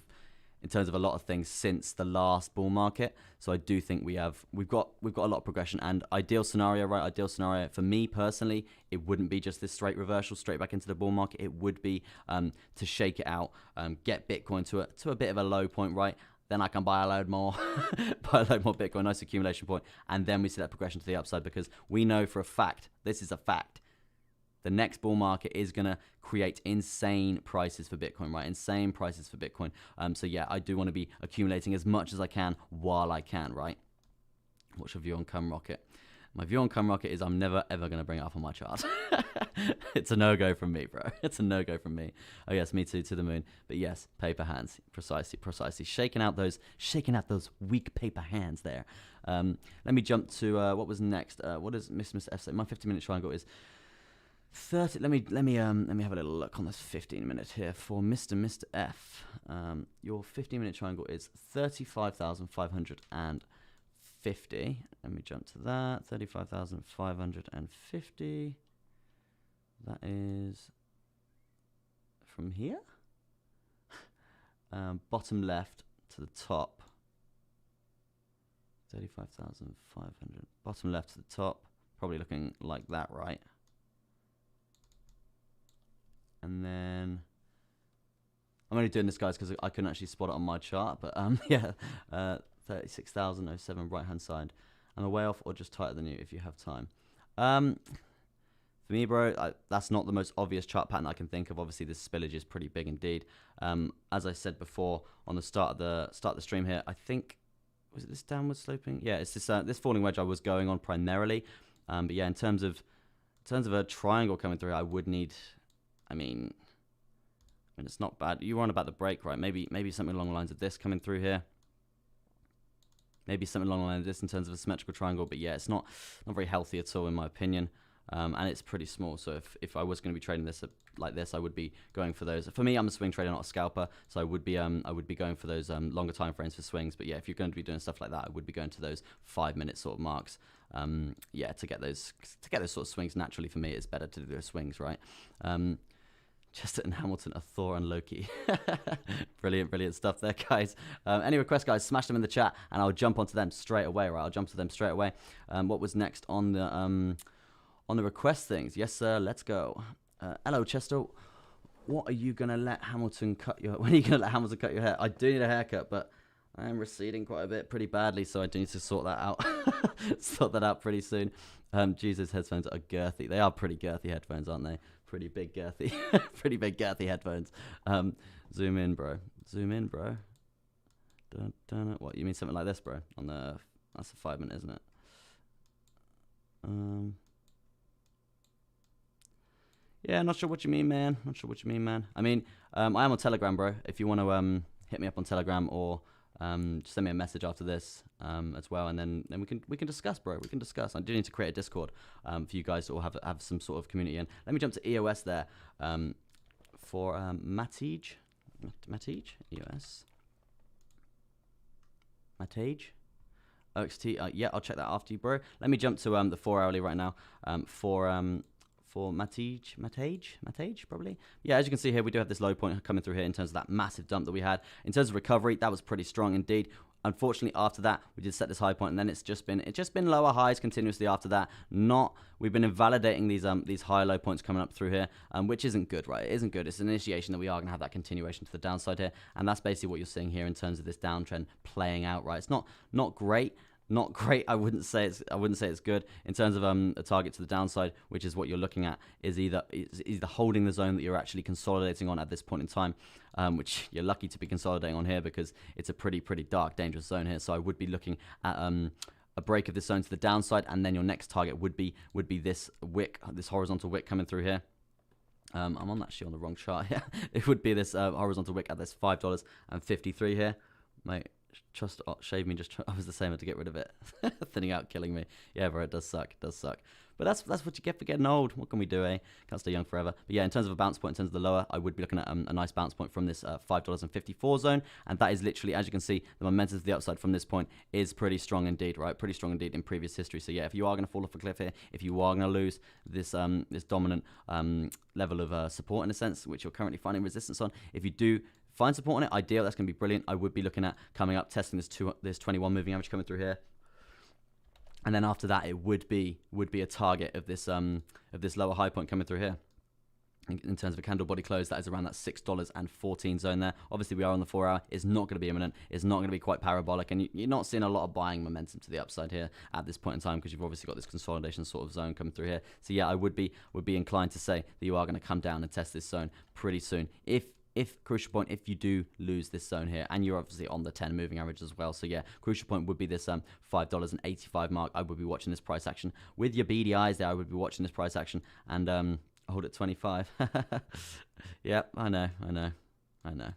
in terms of a lot of things since the last bull market. So I do think we've got a lot of progression. And ideal scenario, right? Ideal scenario for me personally, it wouldn't be just this straight reversal straight back into the bull market. It would be to shake it out, get Bitcoin to a bit of a low point, right? Then I can buy a load more, Bitcoin, nice accumulation point, and then we see that progression to the upside, because we know for a fact, this is a fact, the next bull market is going to create insane prices for Bitcoin, right? Insane prices for Bitcoin. So yeah, I do want to be accumulating as much as I can while I can, right? What's your view on Cum Rocket? My view on Cum Rocket is I'm never, ever going to bring it up on my chart. It's a no-go from me, bro. It's a no-go from me. Oh, yes, me too, to the moon. But yes, paper hands. Precisely. Shaking out those weak paper hands there. Let me jump to what was next. What does Mr. F say? My 50-minute triangle is 30. Let me have a little look on this 15-minute here for Mr. F. Your 15-minute triangle is 35,550. Let me jump to that. 35,550. That is from here. Bottom left to the top. 35,500. Bottom left to the top. Probably looking like that, right? And then I'm only doing this, guys, because I couldn't actually spot it on my chart. But yeah, 36,007 right hand side. Am I way off or just tighter than you if you have time? For me, bro, that's not the most obvious chart pattern I can think of. Obviously, this spillage is pretty big indeed. As I said before on the start of the stream here, I think, was it this downward sloping? Yeah, it's this falling wedge I was going on primarily. But yeah, in terms of a triangle coming through, I would need. I mean, it's not bad. You were on about the break, right? Maybe something along the lines of this coming through here. Maybe something along the lines of this in terms of a symmetrical triangle. But yeah, it's not very healthy at all in my opinion. And it's pretty small. So if I was going to be trading this like this, I would be going for those. For me, I'm a swing trader, not a scalper. So I would be going for those longer time frames for swings. But yeah, if you're going to be doing stuff like that, I would be going to those 5-minute sort of marks. Yeah, to get those sort of swings naturally. For me, it's better to do those swings, right? Chester and Hamilton are Thor and Loki. Brilliant stuff there, guys. Any requests, guys, smash them in the chat, and I'll jump onto them straight away. Right, I'll jump to them straight away. What was next on the request things? Yes, sir. Let's go. Hello, Chester. What are you gonna let Hamilton cut your? When are you gonna let Hamilton cut your hair? I do need a haircut, but I am receding quite a bit, pretty badly, so I do need to sort that out. Sort that out pretty soon. Jesus, headphones are girthy. They are pretty girthy headphones, aren't they? Pretty big girthy, pretty big girthy headphones. Zoom in, bro. What, you mean something like this, bro? That's a 5-minute, isn't it? Yeah, not sure what you mean, man. I mean, I am on Telegram, bro. If you want to hit me up on Telegram, or just send me a message after this as well, and then we can discuss, bro. We can discuss. I do need to create a Discord for you guys to all have some sort of community. And let me jump to EOS there for Matij, EOS, Matij, OXT. Yeah, I'll check that after you, bro. Let me jump to the 4-hourly right now for Matij, probably. Yeah, as you can see here, we do have this low point coming through here in terms of that massive dump that we had. In terms of recovery, that was pretty strong indeed. Unfortunately, after that, we did set this high point, and then it's just been lower highs continuously after that. We've been invalidating these high low points coming up through here, which isn't good, right? It isn't good. It's an initiation that we are going to have that continuation to the downside here, and that's basically what you're seeing here in terms of this downtrend playing out, right? It's not great. Not great. I wouldn't say it's good in terms of a target to the downside, which is what you're looking at, is either holding the zone that you're actually consolidating on at this point in time, which you're lucky to be consolidating on here because it's a pretty dark, dangerous zone here. So I would be looking at a break of this zone to the downside, and then your next target would be this wick, this horizontal wick coming through here. I'm actually on the wrong chart here. It would be this horizontal wick at this $5.53 here, mate. Trust shave me. I was the same. I had to get rid of it. Thinning out, killing me. Yeah, bro, it does suck. But that's what you get for getting old. What can we do, eh? Can't stay young forever. But yeah, in terms of a bounce point, in terms of the lower, I would be looking at a nice bounce point from this $5.54 zone, and that is literally, as you can see, the momentum to the upside from this point is pretty strong indeed, right? Pretty strong indeed in previous history. So yeah, if you are going to fall off a cliff here, if you are going to lose this this dominant level of support in a sense, which you're currently finding resistance on, if you do find support on it, ideal. That's going to be brilliant. I would be looking at coming up, testing this 21 moving average coming through here. And then after that, it would be a target of this lower high point coming through here. In terms of a candle body close, that is around that $6.14 zone there. Obviously, we are on the 4 hour. It's not going to be imminent. It's not going to be quite parabolic. And you're not seeing a lot of buying momentum to the upside here at this point in time, because you've obviously got this consolidation sort of zone coming through here. So yeah, I would be inclined to say that you are going to come down and test this zone pretty soon. If crucial point, if you do lose this zone here, and you're obviously on the 10 moving average as well. So yeah, crucial point would be this $5.85 mark. I would be watching this price action with your beady eyes there. I would be watching this price action and hold at 25. Yep, I know.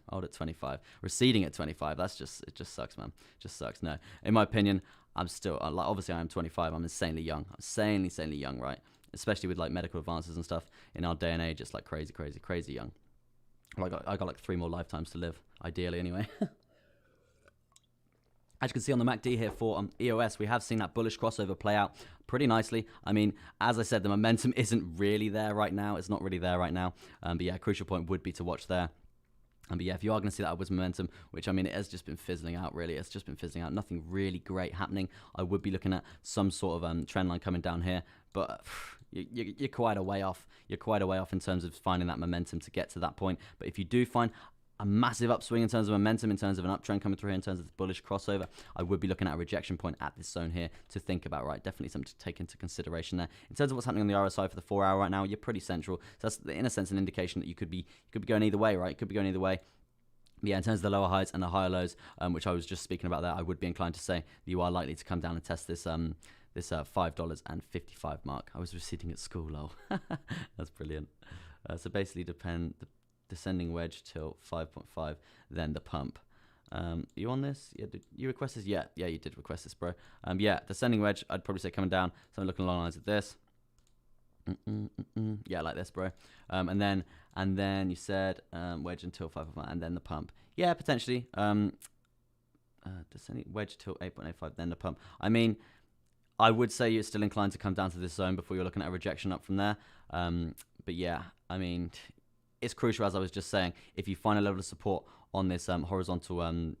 Hold at 25. Receding at 25. It just sucks, man. Just sucks. No, in my opinion, I'm still like, obviously I am 25. I'm insanely young. I'm insanely young, right? Especially with like medical advances and stuff in our day and age. It's like crazy young. I got like 3 more lifetimes to live, ideally anyway. As you can see on the MACD here for EOS, we have seen that bullish crossover play out pretty nicely. I mean, as I said, the momentum isn't really there right now. It's not really there right now. But yeah, crucial point would be to watch there. But yeah, if you are going to see that upwards momentum, which I mean, it has just been fizzling out, really. It's just been fizzling out. Nothing really great happening. I would be looking at some sort of trend line coming down here. But you're quite a way off. You're quite a way off in terms of finding that momentum to get to that point. But if you do find a massive upswing in terms of momentum, in terms of an uptrend coming through here, in terms of the bullish crossover, I would be looking at a rejection point at this zone here to think about, right? Definitely something to take into consideration there. In terms of what's happening on the RSI for the 4 hour right now, you're pretty central. So that's, in a sense, an indication that you could be going either way, right? It could be going either way. But yeah, in terms of the lower highs and the higher lows, which I was just speaking about there, I would be inclined to say that you are likely to come down and test this $5.55 mark. I was receding at school, lol. That's brilliant. So basically, the descending wedge till 5.5, then the pump. You on this? Yeah, did you request this? Yeah, you did request this, bro. Yeah, descending wedge, I'd probably say coming down. So I'm looking along the lines of this. Yeah, like this, bro. And then you said wedge until 5.5, and then the pump. Yeah, potentially. Descending wedge till 8.85, then the pump. I mean, I would say you're still inclined to come down to this zone before you're looking at a rejection up from there. But yeah, I mean, it's crucial, as I was just saying. If you find a level of support on this horizontal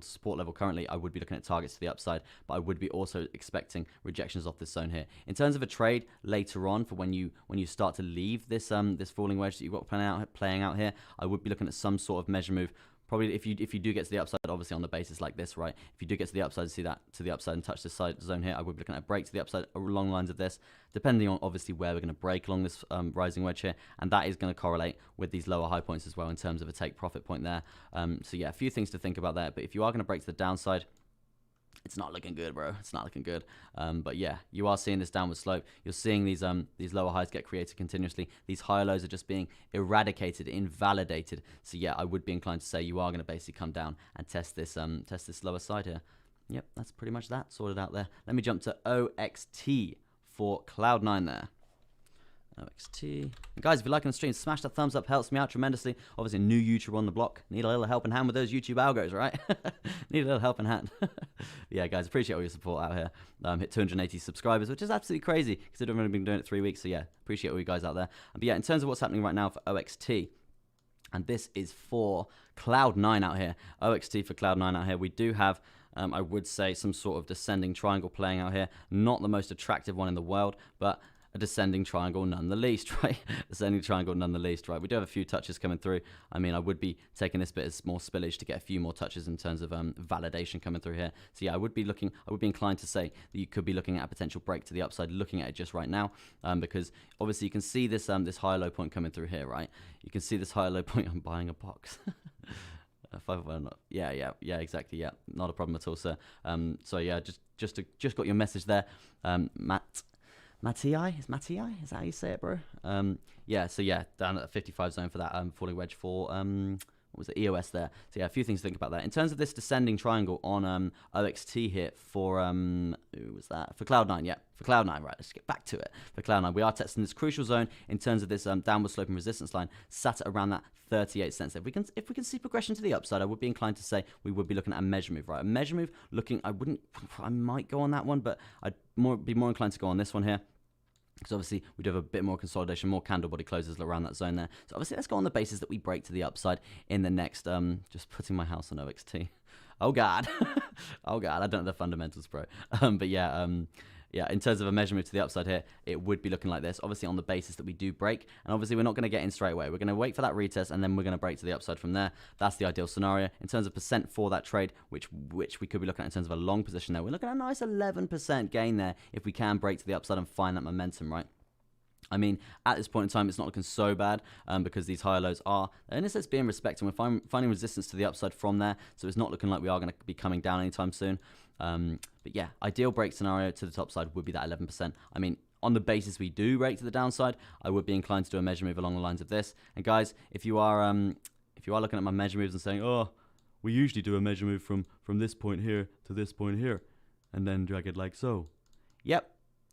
support level currently, I would be looking at targets to the upside, but I would be also expecting rejections off this zone here. In terms of a trade later on, for when you start to leave this this falling wedge that you've got playing out here, I would be looking at some sort of measure move. Probably if you do get to the upside, obviously on the basis like this, right? If you do get to the upside, see that to the upside and touch this side zone here, I would be looking at a break to the upside along the lines of this, depending on obviously where we're going to break along this rising wedge here, and that is going to correlate with these lower high points as well in terms of a take profit point there. So yeah, a few things to think about there. But if you are going to break to the downside, it's not looking good, bro. It's not looking good. But yeah, you are seeing this downward slope. You're seeing these lower highs get created continuously. These higher lows are just being eradicated, invalidated. So yeah, I would be inclined to say you are going to basically come down and test this lower side here. Yep, that's pretty much that sorted out there. Let me jump to OXT for Cloud9 there. OXT. And guys, if you're liking the stream, smash that thumbs up, helps me out tremendously. Obviously, a new YouTuber on the block. Need a little helping hand with those YouTube algos, right? Need a little helping hand. Yeah, guys, appreciate all your support out here. Hit 280 subscribers, which is absolutely crazy, because I've only been doing it 3 weeks. So yeah, appreciate all you guys out there. But yeah, in terms of what's happening right now for OXT, and this is for Cloud9 out here. OXT for Cloud9 out here. We do have, I would say, some sort of descending triangle playing out here. Not the most attractive one in the world, but a descending triangle none the least, right? Descending triangle none the least, right? We do have a few touches coming through. I mean, I would be taking this bit as more spillage to get a few more touches in terms of validation coming through here. So yeah, I would be inclined to say that you could be looking at a potential break to the upside, looking at it just right now, because obviously you can see this this high low point coming through here, right? You can see this high low point. I'm buying a box. Yeah, exactly. Yeah, not a problem at all, sir. So yeah, just got your message there, Matei? Is Matei? Is that how you say it, bro? Yeah, so yeah, down at the 55 zone for that falling wedge for, what was it, EOS there. So yeah, a few things to think about there. In terms of this descending triangle on OXT here for, who was that? For Cloud9, yeah. For Cloud9, right, let's get back to it. For Cloud9, we are testing this crucial zone in terms of this downward sloping resistance line, sat at around that 38 cents. If we can see progression to the upside, I would be inclined to say we would be looking at a measure move, right? A measure move looking, I might go on that one, but I'd be more inclined to go on this one here. because obviously we do have a bit more consolidation, more candle body closes around that zone there. So obviously let's go on the basis that we break to the upside in the next, just putting my house on OXT. Oh God. Oh God, I don't know the fundamentals, bro. But yeah, in terms of a measure move to the upside here, it would be looking like this, obviously on the basis that we do break. And obviously we're not going to get in straight away. We're going to wait for that retest, and then we're going to break to the upside from there. That's the ideal scenario. In terms of percent for that trade, which we could be looking at in terms of a long position there, we're looking at a nice 11% gain there if we can break to the upside and find that momentum, right? I mean, at this point in time, it's not looking so bad because these higher lows are, in a sense, being respected. We're finding resistance to the upside from there, so it's not looking like we are going to be coming down anytime soon. But yeah, ideal break scenario to the top side would be that 11%. I mean, on the basis we do break to the downside, I would be inclined to do a measure move along the lines of this. And guys, if you are looking at my measure moves and saying, oh, we usually do a measure move from this point here to this point here, and then drag it like so. Yep.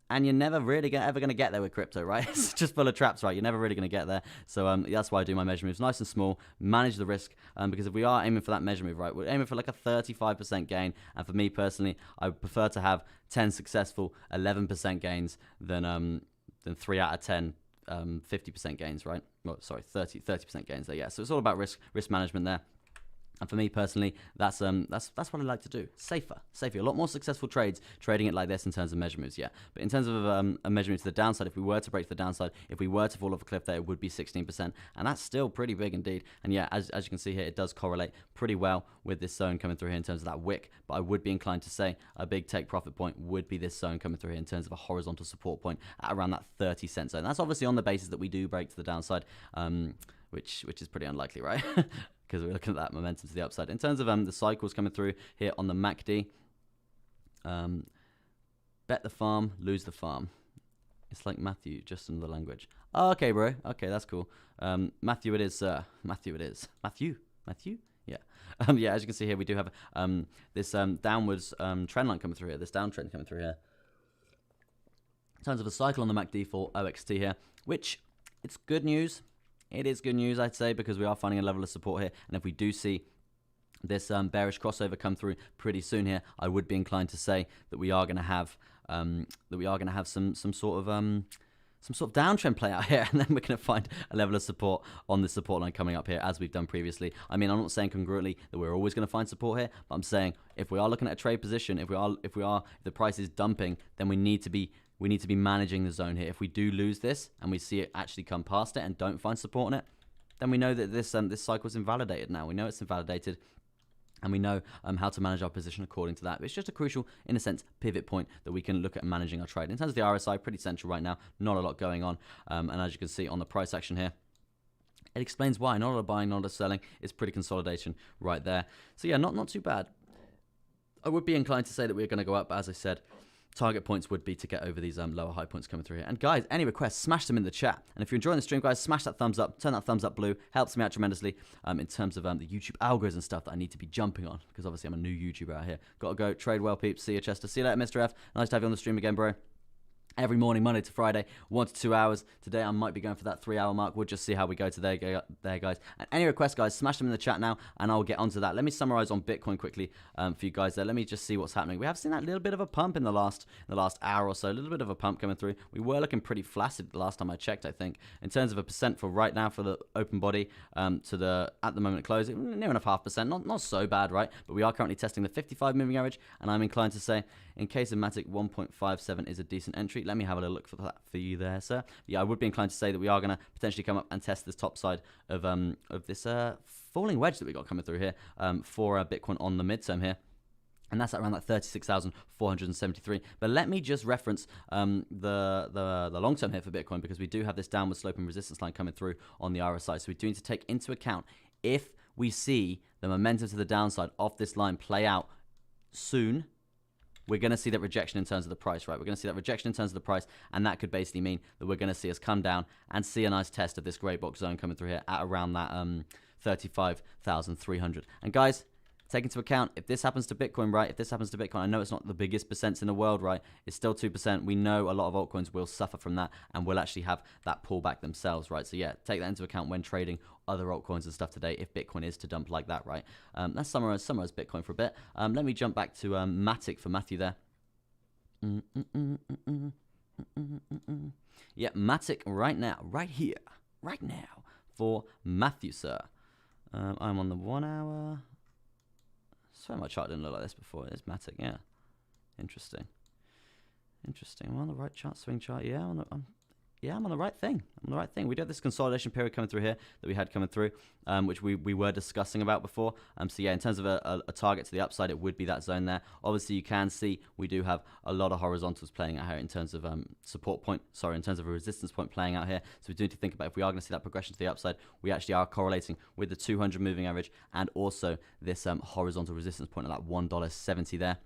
And you're never really ever going to get there with crypto, right? It's just full of traps, right? You're never really going to get there. So that's why I do my measure moves nice and small, manage the risk. Because if we are aiming for that measure move, right, we're aiming for like a 35% gain. And for me personally, I would prefer to have 10 successful 11% gains than 3 out of 10 50% gains, right? Well, sorry, 30% gains there. Yeah. So it's all about risk management there. And for me personally, that's what I like to do. Safer. A lot more successful trades trading it like this in terms of measure moves, yeah. But in terms of a measure move to the downside, if we were to break to the downside, if we were to fall off a cliff there, it would be 16%, and that's still pretty big indeed. And yeah, as you can see here, it does correlate pretty well with this zone coming through here in terms of that wick. But I would be inclined to say a big take profit point would be this zone coming through here in terms of a horizontal support point at around that 30-cent zone. That's obviously on the basis that we do break to the downside, which is pretty unlikely, right? Because we're looking at that momentum to the upside. In terms of the cycles coming through here on the MACD, bet the farm, lose the farm. It's like Matthew, just in the language. Oh, okay, bro. Okay, that's cool. Matthew it is, sir. Matthew it is. Matthew? Yeah. Yeah, as you can see here, we do have this downwards trend line coming through here, this downtrend coming through here. In terms of a cycle on the MACD for OXT here, which it's good news. It is good news, I'd say, because we are finding a level of support here. And if we do see this bearish crossover come through pretty soon here, I would be inclined to say that we are going to have some sort of downtrend play out here, and then we're going to find a level of support on the support line coming up here, as we've done previously. I mean, I'm not saying congruently that we're always going to find support here, but I'm saying if we are looking at a trade position, if the price is dumping, then we need to be managing the zone here. If we do lose this and we see it actually come past it and don't find support on it, then we know that this cycle is invalidated now. We know it's invalidated, and we know how to manage our position according to that. But it's just a crucial, in a sense, pivot point that we can look at managing our trade. In terms of the RSI, pretty central right now. Not a lot going on. And as you can see on the price action here, it explains why. Not a lot of buying, not a lot of selling. It's pretty consolidation right there. So yeah, not too bad. I would be inclined to say that we're going to go up, but as I said, target points would be to get over these lower high points coming through here. And guys, any requests, smash them in the chat. And if you're enjoying the stream, guys, smash that thumbs up, turn that thumbs up blue. Helps me out tremendously in terms of the YouTube algos and stuff that I need to be jumping on, because obviously I'm a new YouTuber out here. Got to go. Trade well, peeps. See you, Chester. See you later, Mr. F. Nice to have you on the stream again, bro. Every morning, Monday to Friday, 1 to 2 hours. Today, I might be going for that 3-hour mark. We'll just see how we go today, guys. And any requests, guys, smash them in the chat now, and I'll get onto that. Let me summarize on Bitcoin quickly for you guys there. Let me just see what's happening. We have seen that little bit of a pump in the last hour or so. A little bit of a pump coming through. We were looking pretty flaccid the last time I checked, I think. In terms of a percent for right now for the open body at the moment close, near enough 0.5%. Not so bad, right? But we are currently testing the 55 moving average, and I'm inclined to say, in case of Matic, 1.57 is a decent entry. Let me have a little look for that for you there, sir. Yeah, I would be inclined to say that we are going to potentially come up and test this top side of this falling wedge that we got coming through here for Bitcoin on the midterm here. And that's at around that 36,473. But let me just reference the long term here for Bitcoin, because we do have this downward sloping resistance line coming through on the RSI. So we do need to take into account, if we see the momentum to the downside of this line play out soon, we're going to see that rejection in terms of the price, right? We're going to see that rejection in terms of the price, and that could basically mean that we're going to see us come down and see a nice test of this grey box zone coming through here at around that 35,300. And guys, take into account, if this happens to Bitcoin, right? If this happens to Bitcoin, I know it's not the biggest percents in the world, right? It's still 2%. We know a lot of altcoins will suffer from that and will actually have that pullback themselves, right? So yeah, take that into account when trading other altcoins and stuff today, if Bitcoin is to dump like that, right? Let's summarize Bitcoin for a bit. Let me jump back to Matic for Matthew there. Yeah, Matic right now, right here, right now for Matthew, sir. I'm on the 1 hour. So my chart didn't look like this before. It's Matic, yeah. Interesting. I'm on the right chart, swing chart. Yeah, I'm on the right thing. We do have this consolidation period coming through here that we had coming through, which we were discussing about before. So yeah, in terms of a target to the upside, it would be that zone there. Obviously, you can see we do have a lot of horizontals playing out here in terms of in terms of a resistance point playing out here. So we do need to think about if we are going to see that progression to the upside, we actually are correlating with the 200 moving average and also this horizontal resistance point at that $1.70 there.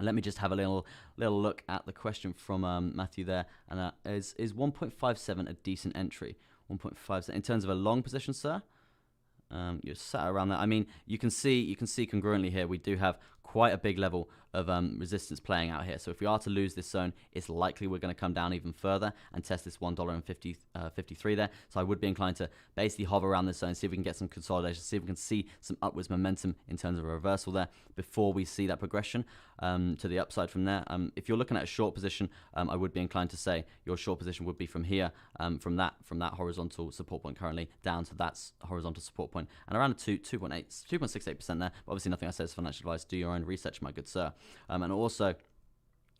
Let me just have a little look at the question from Matthew there, and is 1.57 a decent entry? 1.57 in terms of a long position, sir. You're sat around that. I mean, you can see congruently here. We do have quite a big level of resistance playing out here. So if we are to lose this zone, it's likely we're going to come down even further and test this $1.53 there. So I would be inclined to basically hover around this zone, see if we can get some consolidation, see if we can see some upwards momentum in terms of a reversal there before we see that progression to the upside from there. If you're looking at a short position, I would be inclined to say your short position would be from here, from that horizontal support point currently down to that horizontal support point, and around a 2.68% there. But obviously, nothing I say is financial advice. Do your own research, my good sir. And also,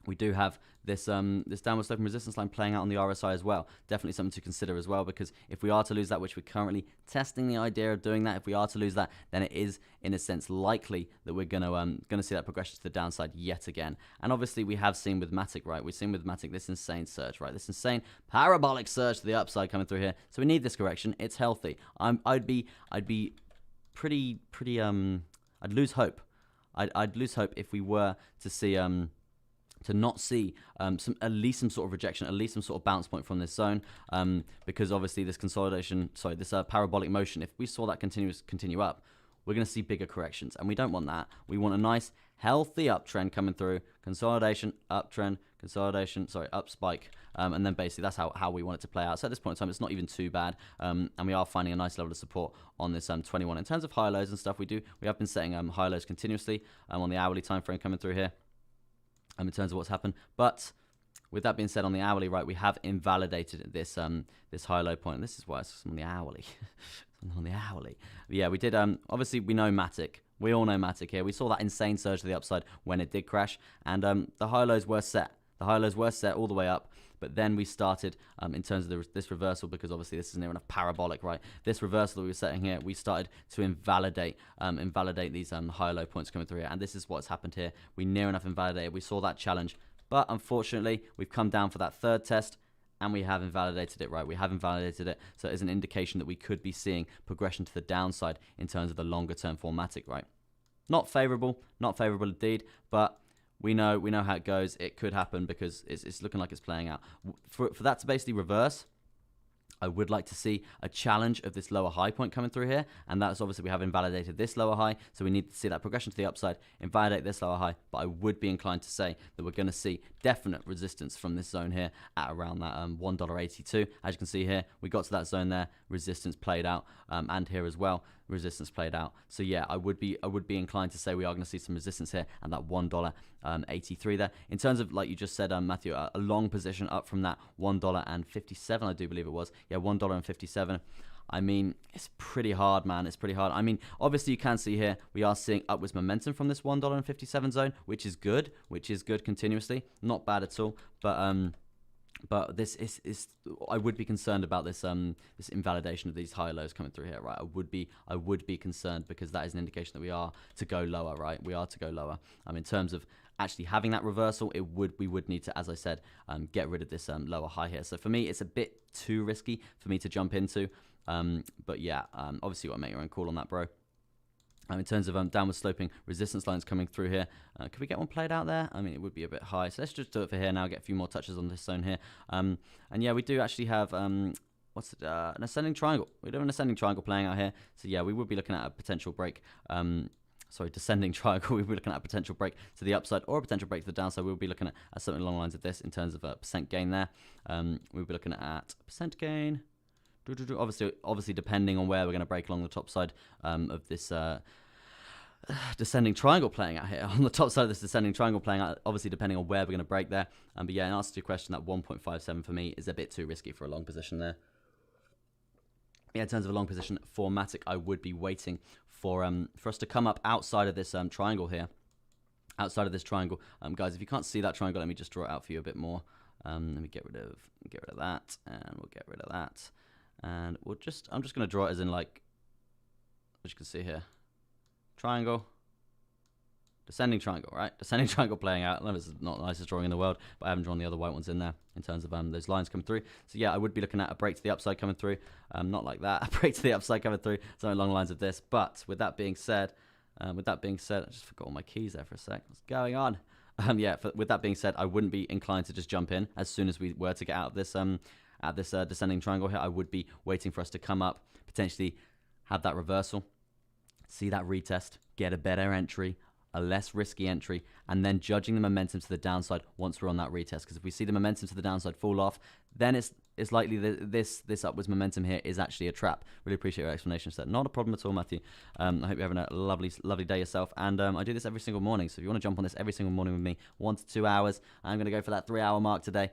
we do have this this downward sloping resistance line playing out on the RSI as well. Definitely something to consider as well, because if we are to lose that, which we're currently testing the idea of doing that, if we are to lose that, then it is in a sense likely that we're gonna see that progression to the downside yet again. And obviously we have seen with Matic, right? We've seen with Matic this insane surge, right? This insane parabolic surge to the upside coming through here. So we need this correction. It's healthy. I'd be pretty I'd lose hope. I'd lose hope if we were to see to not see at least some sort of rejection, at least some sort of bounce point from this zone, because obviously this this parabolic motion, if we saw that continue up, we're going to see bigger corrections, and we don't want that. We want a nice healthy uptrend coming through, consolidation, uptrend, consolidation, up spike, and then basically that's how we want it to play out. So at this point in time, it's not even too bad, and we are finding a nice level of support on this 21. In terms of high lows and stuff, we have been setting high lows continuously on the hourly time frame coming through here, in terms of what's happened. But with that being said, on the hourly, right, we have invalidated this this high low point. And this is why it's on the hourly. On the hourly. Yeah, we did. Obviously, we know Matic. We all know Matic here. We saw that insane surge to the upside when it did crash, and the high lows were set. The high lows were set all the way up, but then we started in terms of this reversal, because obviously this is near enough parabolic, right? This reversal that we were setting here, we started to invalidate these high low points coming through here, and this is what's happened here. We near enough invalidated. We saw that challenge, but unfortunately, we've come down for that third test, and we have invalidated it, right? We have invalidated it, so it is an indication that we could be seeing progression to the downside in terms of the longer term formatic, right? Not favorable indeed, but we know how it goes. It could happen because it's looking like it's playing out. For that to basically reverse, I would like to see a challenge of this lower high point coming through here, and that's obviously we have invalidated this lower high, so we need to see that progression to the upside, invalidate this lower high, but I would be inclined to say that we're going to see definite resistance from this zone here at around that $1.82. As you can see here, we got to that zone there, resistance played out, and here as well, resistance played out. So yeah, I would be inclined to say we are going to see some resistance here and that $1.83 there. In terms of, like you just said, Matthew, a long position up from that $1.57, I do believe it was. Yeah, $1.57. I mean, it's pretty hard, man. It's pretty hard. I mean, obviously you can see here, we are seeing upwards momentum from this $1.57 zone, which is good continuously. Not bad at all. But this is I would be concerned about this this invalidation of these high lows coming through here, right? I would be concerned, because that is an indication that we are to go lower, right? We are to go lower. In terms of actually having that reversal, we would need to, as I said, get rid of this lower high here. So for me, it's a bit too risky for me to jump into. But yeah, obviously you want to make your own call on that, bro. In terms of downward sloping resistance lines coming through here, could we get one played out there? I mean, it would be a bit high. So let's just do it for here now, get a few more touches on this zone here. And yeah, we do actually have, an ascending triangle. We do have an ascending triangle playing out here. So yeah, we would be looking at a potential break. Descending triangle. We'll be looking at a potential break to the upside or a potential break to the downside. We'll be looking at something along the lines of this in terms of a percent gain there. We'll be looking at percent gain. Obviously, depending on where we're going to break along the top side of this descending triangle playing out here. On the top side of this descending triangle playing out, obviously depending on where we're going to break there. But yeah, in answer to your question, that 1.57 for me is a bit too risky for a long position there. Yeah, in terms of a long position for Matic, I would be waiting for us to come up outside of this triangle here. Outside of this triangle. Guys, if you can't see that triangle, let me just draw it out for you a bit more. Let me get rid of that, and we'll get rid of that. And I'm just going to draw it as in, like, as you can see here. Triangle, descending triangle, right? Descending triangle playing out. This is not the nicest drawing in the world, but I haven't drawn the other white ones in there in terms of those lines coming through. So yeah, I would be looking at a break to the upside coming through. Not like that, a break to the upside coming through, something along the lines of this. But with that being said, I just forgot all my keys there for a sec. What's going on? With that being said, I wouldn't be inclined to just jump in as soon as we were to get out of this descending triangle here. I would be waiting for us to come up, potentially have that reversal. See that retest, get a better entry, a less risky entry, and then judging the momentum to the downside once we're on that retest. Because if we see the momentum to the downside fall off, then it's likely that this upwards momentum here is actually a trap. Really appreciate your explanation, sir. Not a problem at all, Matthew. I hope you're having a lovely day yourself. And I do this every single morning, so if you want to jump on this every single morning with me, 1 to 2 hours, I'm going to go for that 3-hour mark today.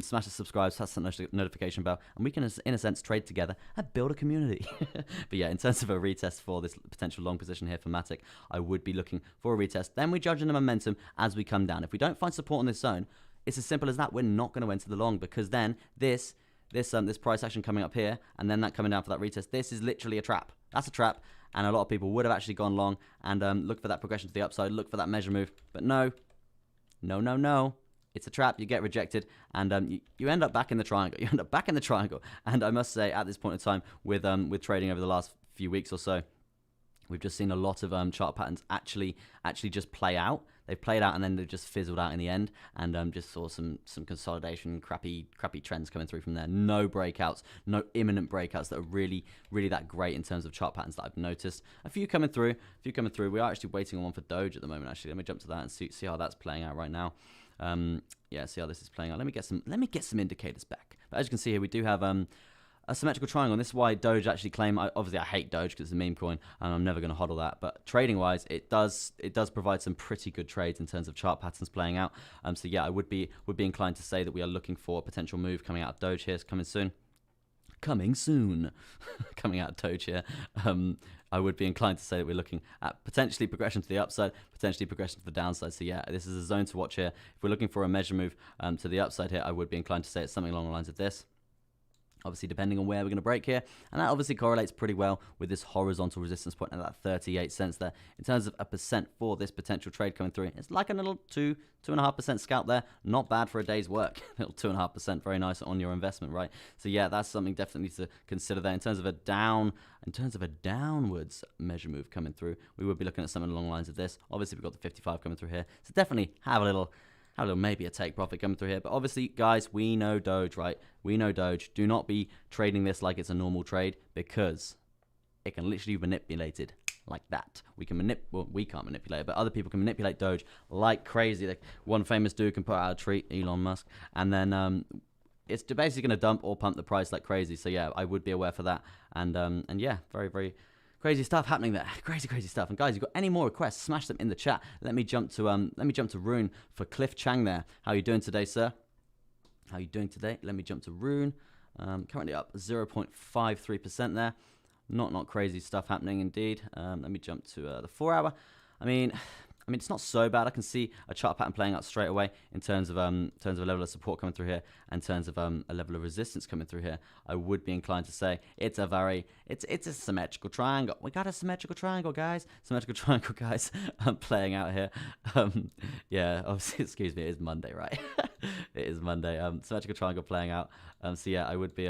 Smash the subscribe, smash the notification bell, and we can, in a sense, trade together and build a community. But yeah, in terms of a retest for this potential long position here for Matic, I would be looking for a retest. Then we judge the momentum as we come down. If we don't find support on this zone, it's as simple as that. We're not going to enter the long, because then this price action coming up here and then that coming down for that retest, this is literally a trap. That's a trap, and a lot of people would have actually gone long and look for that progression to the upside, look for that measure move. But no, it's a trap. You get rejected, and you end up back in the triangle. You end up back in the triangle. And I must say, at this point in time, with trading over the last few weeks or so, we've just seen a lot of chart patterns actually just play out. They've played out and then they've just fizzled out in the end, and just saw some consolidation, crappy trends coming through from there. No breakouts, no imminent breakouts that are really that great in terms of chart patterns that I've noticed. A few coming through. We are actually waiting on one for DOGE at the moment. Actually, let me jump to that and see how that's playing out right now. Yeah, see how this is playing out. Let me get some indicators back. But as you can see here, we do have a symmetrical triangle, and this is why DOGE actually claim. Obviously, I hate DOGE because it's a meme coin, and I'm never going to hodl that. But trading-wise, it does provide some pretty good trades in terms of chart patterns playing out. So yeah, I would be inclined to say that we are looking for a potential move coming out of DOGE here. It's coming soon. Coming out of DOGE here. I would be inclined to say that we're looking at potentially progression to the upside, potentially progression to the downside. So yeah, this is a zone to watch here. If we're looking for a measure move to the upside here, I would be inclined to say it's something along the lines of this. Obviously, depending on where we're going to break here. And that obviously correlates pretty well with this horizontal resistance point at that 38 cents there. In terms of a percent for this potential trade coming through, it's like a little 2.5% scalp there. Not bad for a day's work. Little 2.5%, very nice on your investment, right? So yeah, that's something definitely to consider there. In terms of a downwards measure move coming through, we would be looking at something along the lines of this. Obviously, we've got the 55 coming through here. So definitely have a little maybe a take profit coming through here. But obviously, guys, we know DOGE, right? We know DOGE. Do not be trading this like it's a normal trade, because it can literally be manipulated like that. We can't manipulate it, but other people can manipulate DOGE like crazy. Like one famous dude can put out a tweet, Elon Musk, and then it's basically going to dump or pump the price like crazy. So yeah, I would be aware for that. And yeah, very, very crazy stuff happening there. Crazy stuff. And guys, you've got any more requests, smash them in the chat. Let me jump to Rune for Cliff Chang there. How are you doing today, sir? How are you doing today? Let me jump to Rune. Currently up 0.53% there. Not crazy stuff happening indeed. Let me jump to the 4-hour. I mean, it's not so bad. I can see a chart pattern playing out straight away in terms of a level of support coming through here, and in terms of a level of resistance coming through here. I would be inclined to say it's a symmetrical triangle. We got a symmetrical triangle, guys. Playing out here. Yeah, obviously, excuse me, it is Monday, right? It is Monday. Symmetrical triangle playing out. So yeah, I would be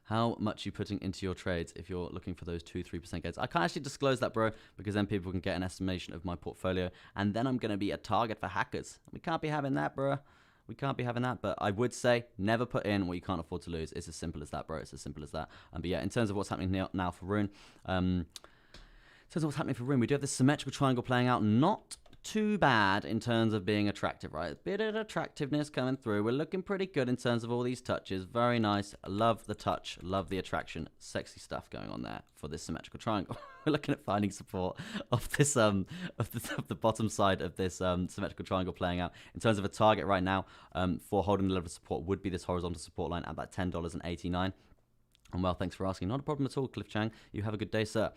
how much you putting into your trades if you're looking for those 2-3% gains. I can't actually disclose that, bro, because then people can get an estimation of my portfolio, and then I'm going to be a target for hackers. We can't be having that, bro. We can't be having that. But I would say never put in what you can't afford to lose. It's as simple as that, bro. It's as simple as that. But yeah, in terms of what's happening now for Rune, we do have this symmetrical triangle playing out. Not too bad in terms of being attractive, right? A bit of attractiveness coming through. We're looking pretty good in terms of all these touches. Very nice. Love the touch. Love the attraction. Sexy stuff going on there for this symmetrical triangle. We're looking at finding support of this of the bottom side of this symmetrical triangle playing out. In terms of a target right now for holding the level of support would be this horizontal support line at that $10.89. And well, thanks for asking. Not a problem at all, Cliff Chang. You have a good day, sir.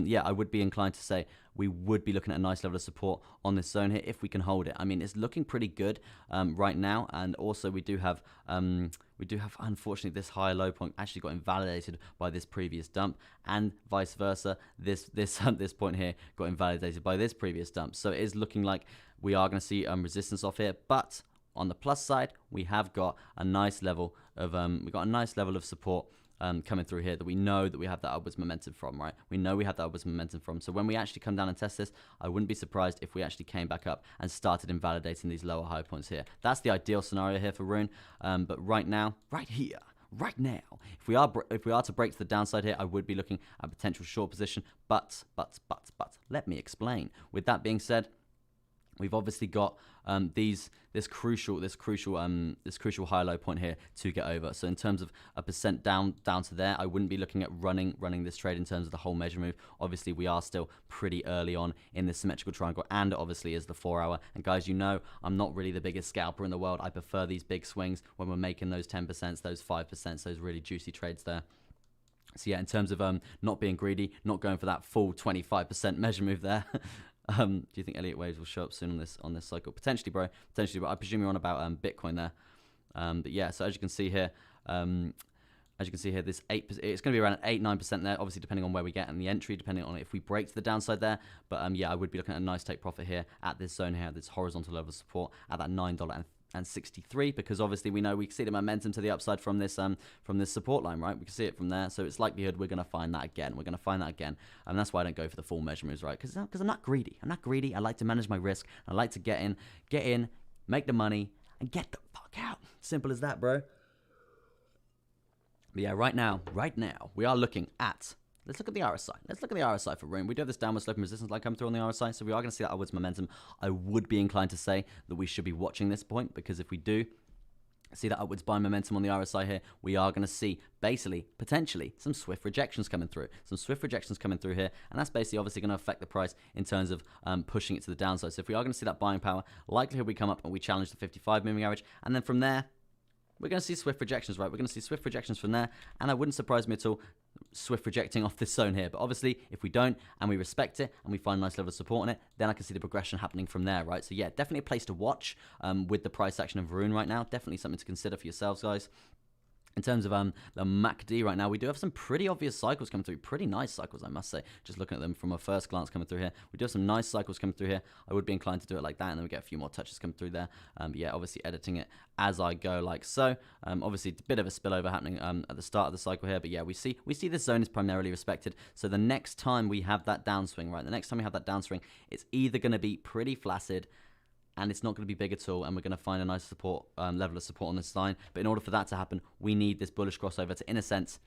Yeah, I would be inclined to say we would be looking at a nice level of support on this zone here if we can hold it. I mean, it's looking pretty good right now, and also we do have unfortunately this higher low point actually got invalidated by this previous dump, and vice versa. This point here got invalidated by this previous dump. So it is looking like we are going to see resistance off here, but on the plus side, we have got a nice level of support coming through here that we know that we have that upwards momentum from, right? We know we have that upwards momentum from. So when we actually come down and test this, I wouldn't be surprised if we actually came back up and started invalidating these lower high points here. That's the ideal scenario here for Rune. But right now, right now, if we are to break to the downside here, I would be looking at potential short position. But let me explain. With that being said, we've obviously got this crucial high low point here to get over. So in terms of a percent down to there, I wouldn't be looking at running this trade in terms of the whole measure move. Obviously, we are still pretty early on in this symmetrical triangle, and obviously is the 4 hour. And guys, you know I'm not really the biggest scalper in the world. I prefer these big swings when we're making those 10%, those 5%, those really juicy trades there. So yeah, in terms of not being greedy, not going for that full 25% measure move there. Do you think Elliott waves will show up soon on this cycle? Potentially, bro. Potentially, but I presume you're on about Bitcoin there. But yeah, so as you can see here, this 8%, it's going to be around 8-9% there. Obviously, depending on where we get in the entry, depending on if we break to the downside there. But yeah, I would be looking at a nice take profit here at this zone here, this horizontal level of support at that $9.63, because obviously we know we can see the momentum to the upside from this support line, right? We can see it from there, so it's likelihood we're going to find that again. And that's why I don't go for the full measure moves, right? Because I'm not greedy. I like to manage my risk. I like to get in, make the money, and get the fuck out. Simple as that, bro. But yeah, right now, we are looking at. Let's look at the RSI. Let's look at the RSI for Rune. We do have this downward sloping resistance line come through on the RSI, so we are going to see that upwards momentum. I would be inclined to say that we should be watching this point, because if we do see that upwards buying momentum on the RSI here, we are going to see basically, potentially, some swift rejections coming through. Here, and that's basically obviously going to affect the price in terms of pushing it to the downside. So if we are going to see that buying power, likelihood we come up and we challenge the 55 moving average, and then from there, we're going to see swift rejections, right? We're going to see swift rejections from there, and it wouldn't surprise me at all, swift rejecting off this zone here. But obviously, if we don't, and we respect it, and we find a nice level of support on it, then I can see the progression happening from there, right? So yeah, definitely a place to watch with the price action of Rune right now. Definitely something to consider for yourselves, guys. In terms of the MACD right now, we do have some pretty obvious cycles coming through. Pretty nice cycles, I must say. Just looking at them from a first glance coming through here. We do have some nice cycles coming through here. I would be inclined to do it like that, and then we get a few more touches coming through there. Yeah, obviously editing it as I go like so. Obviously, a bit of a spillover happening at the start of the cycle here. But yeah, we see this zone is primarily respected. So the next time we have that downswing, right? The next time we have that downswing, it's either going to be pretty flaccid, and it's not going to be big at all, and we're going to find a nice support level of support on this line. But in order for that to happen, we need this bullish crossover to, in a sense,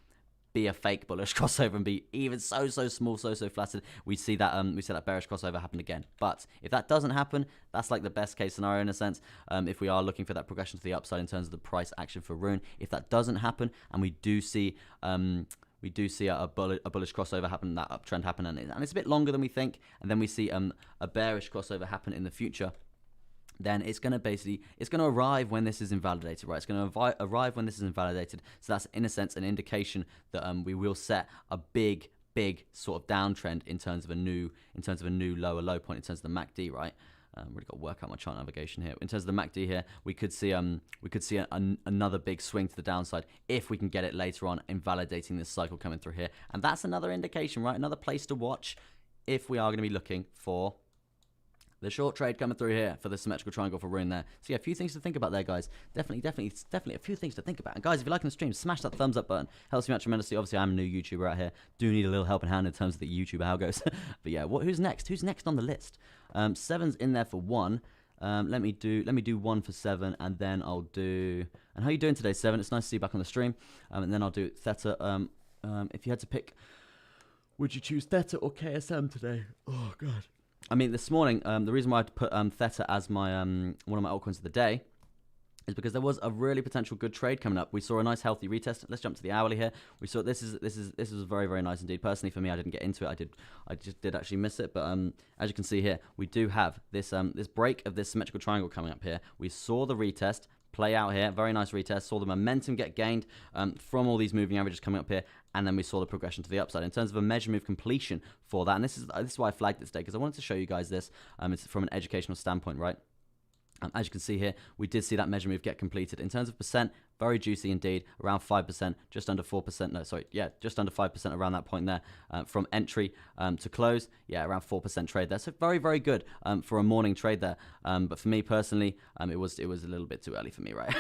be a fake bullish crossover and be even so small, so flaccid. We see that bearish crossover happen again. But if that doesn't happen, that's like the best case scenario in a sense. If we are looking for that progression to the upside in terms of the price action for Rune, if that doesn't happen, and we do see a bullish crossover happen, that uptrend happen, and it's a bit longer than we think, and then we see a bearish crossover happen in the future, then it's going to arrive when this is invalidated, right? It's going to arrive when this is invalidated. So that's, in a sense, an indication that we will set a big sort of downtrend in terms of a new lower low point in terms of the MACD, right? Really got to work out my chart navigation here. In terms of the MACD here, we could see another big swing to the downside if we can get it later on, invalidating this cycle coming through here. And that's another indication, right? Another place to watch if we are going to be looking for the short trade coming through here for the symmetrical triangle for Rune there. So yeah, a few things to think about there, guys. Definitely a few things to think about. And guys, if you're liking the stream, smash that thumbs up button. Helps me out tremendously. Obviously, I'm a new YouTuber out here. Do need a little helping hand in terms of the YouTube algos. But yeah, who's next? Who's next on the list? 7's in there for 1. Let me do 1 for 7, and then I'll do. And how you doing today, 7? It's nice to see you back on the stream. And then I'll do THETA. If you had to pick, would you choose THETA or KSM today? Oh god. I mean, this morning, the reason why I put THETA as my one of my altcoins of the day is because there was a really potential good trade coming up. We saw a nice healthy retest. Let's jump to the hourly here. We saw this is very, very nice indeed. Personally, for me, I didn't get into it. I just did actually miss it. But as you can see here, we do have this this break of this symmetrical triangle coming up here. We saw the retest play out here. Very nice retest. Saw the momentum get gained from all these moving averages coming up here, and then we saw the progression to the upside in terms of a measure move completion for that. And this is why I flagged it today, because I wanted to show you guys this. It's from an educational standpoint, right? As you can see here, we did see that measure move get completed. In terms of percent, very juicy indeed, around 5%, just under 4%, no, sorry, yeah, just under 5% around that point there, from entry to close, yeah, around 4% trade there. So very, very good for a morning trade there. But for me personally, it was a little bit too early for me, right?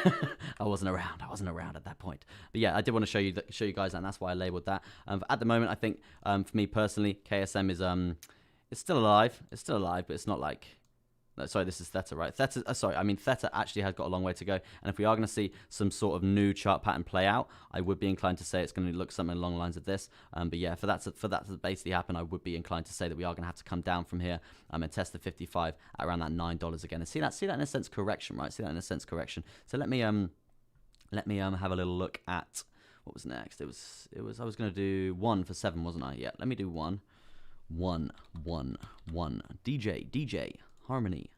I wasn't around at that point. But yeah, I did want to show you guys that, and that's why I labeled that. At the moment, I think for me personally, KSM is it's still alive. It's still alive, but it's not like. No, sorry, this is THETA, right? THETA actually has got a long way to go. And if we are going to see some sort of new chart pattern play out, I would be inclined to say it's going to look something along the lines of this. But yeah, for that to basically happen, I would be inclined to say that we are going to have to come down from here and test the 55 at around that $9 again. And see that in a sense correction, right? See that in a sense correction. So let me have a little look at what was next. It was I was going to do 1 for 7, wasn't I? Yeah, let me do 1. DJ. Harmony.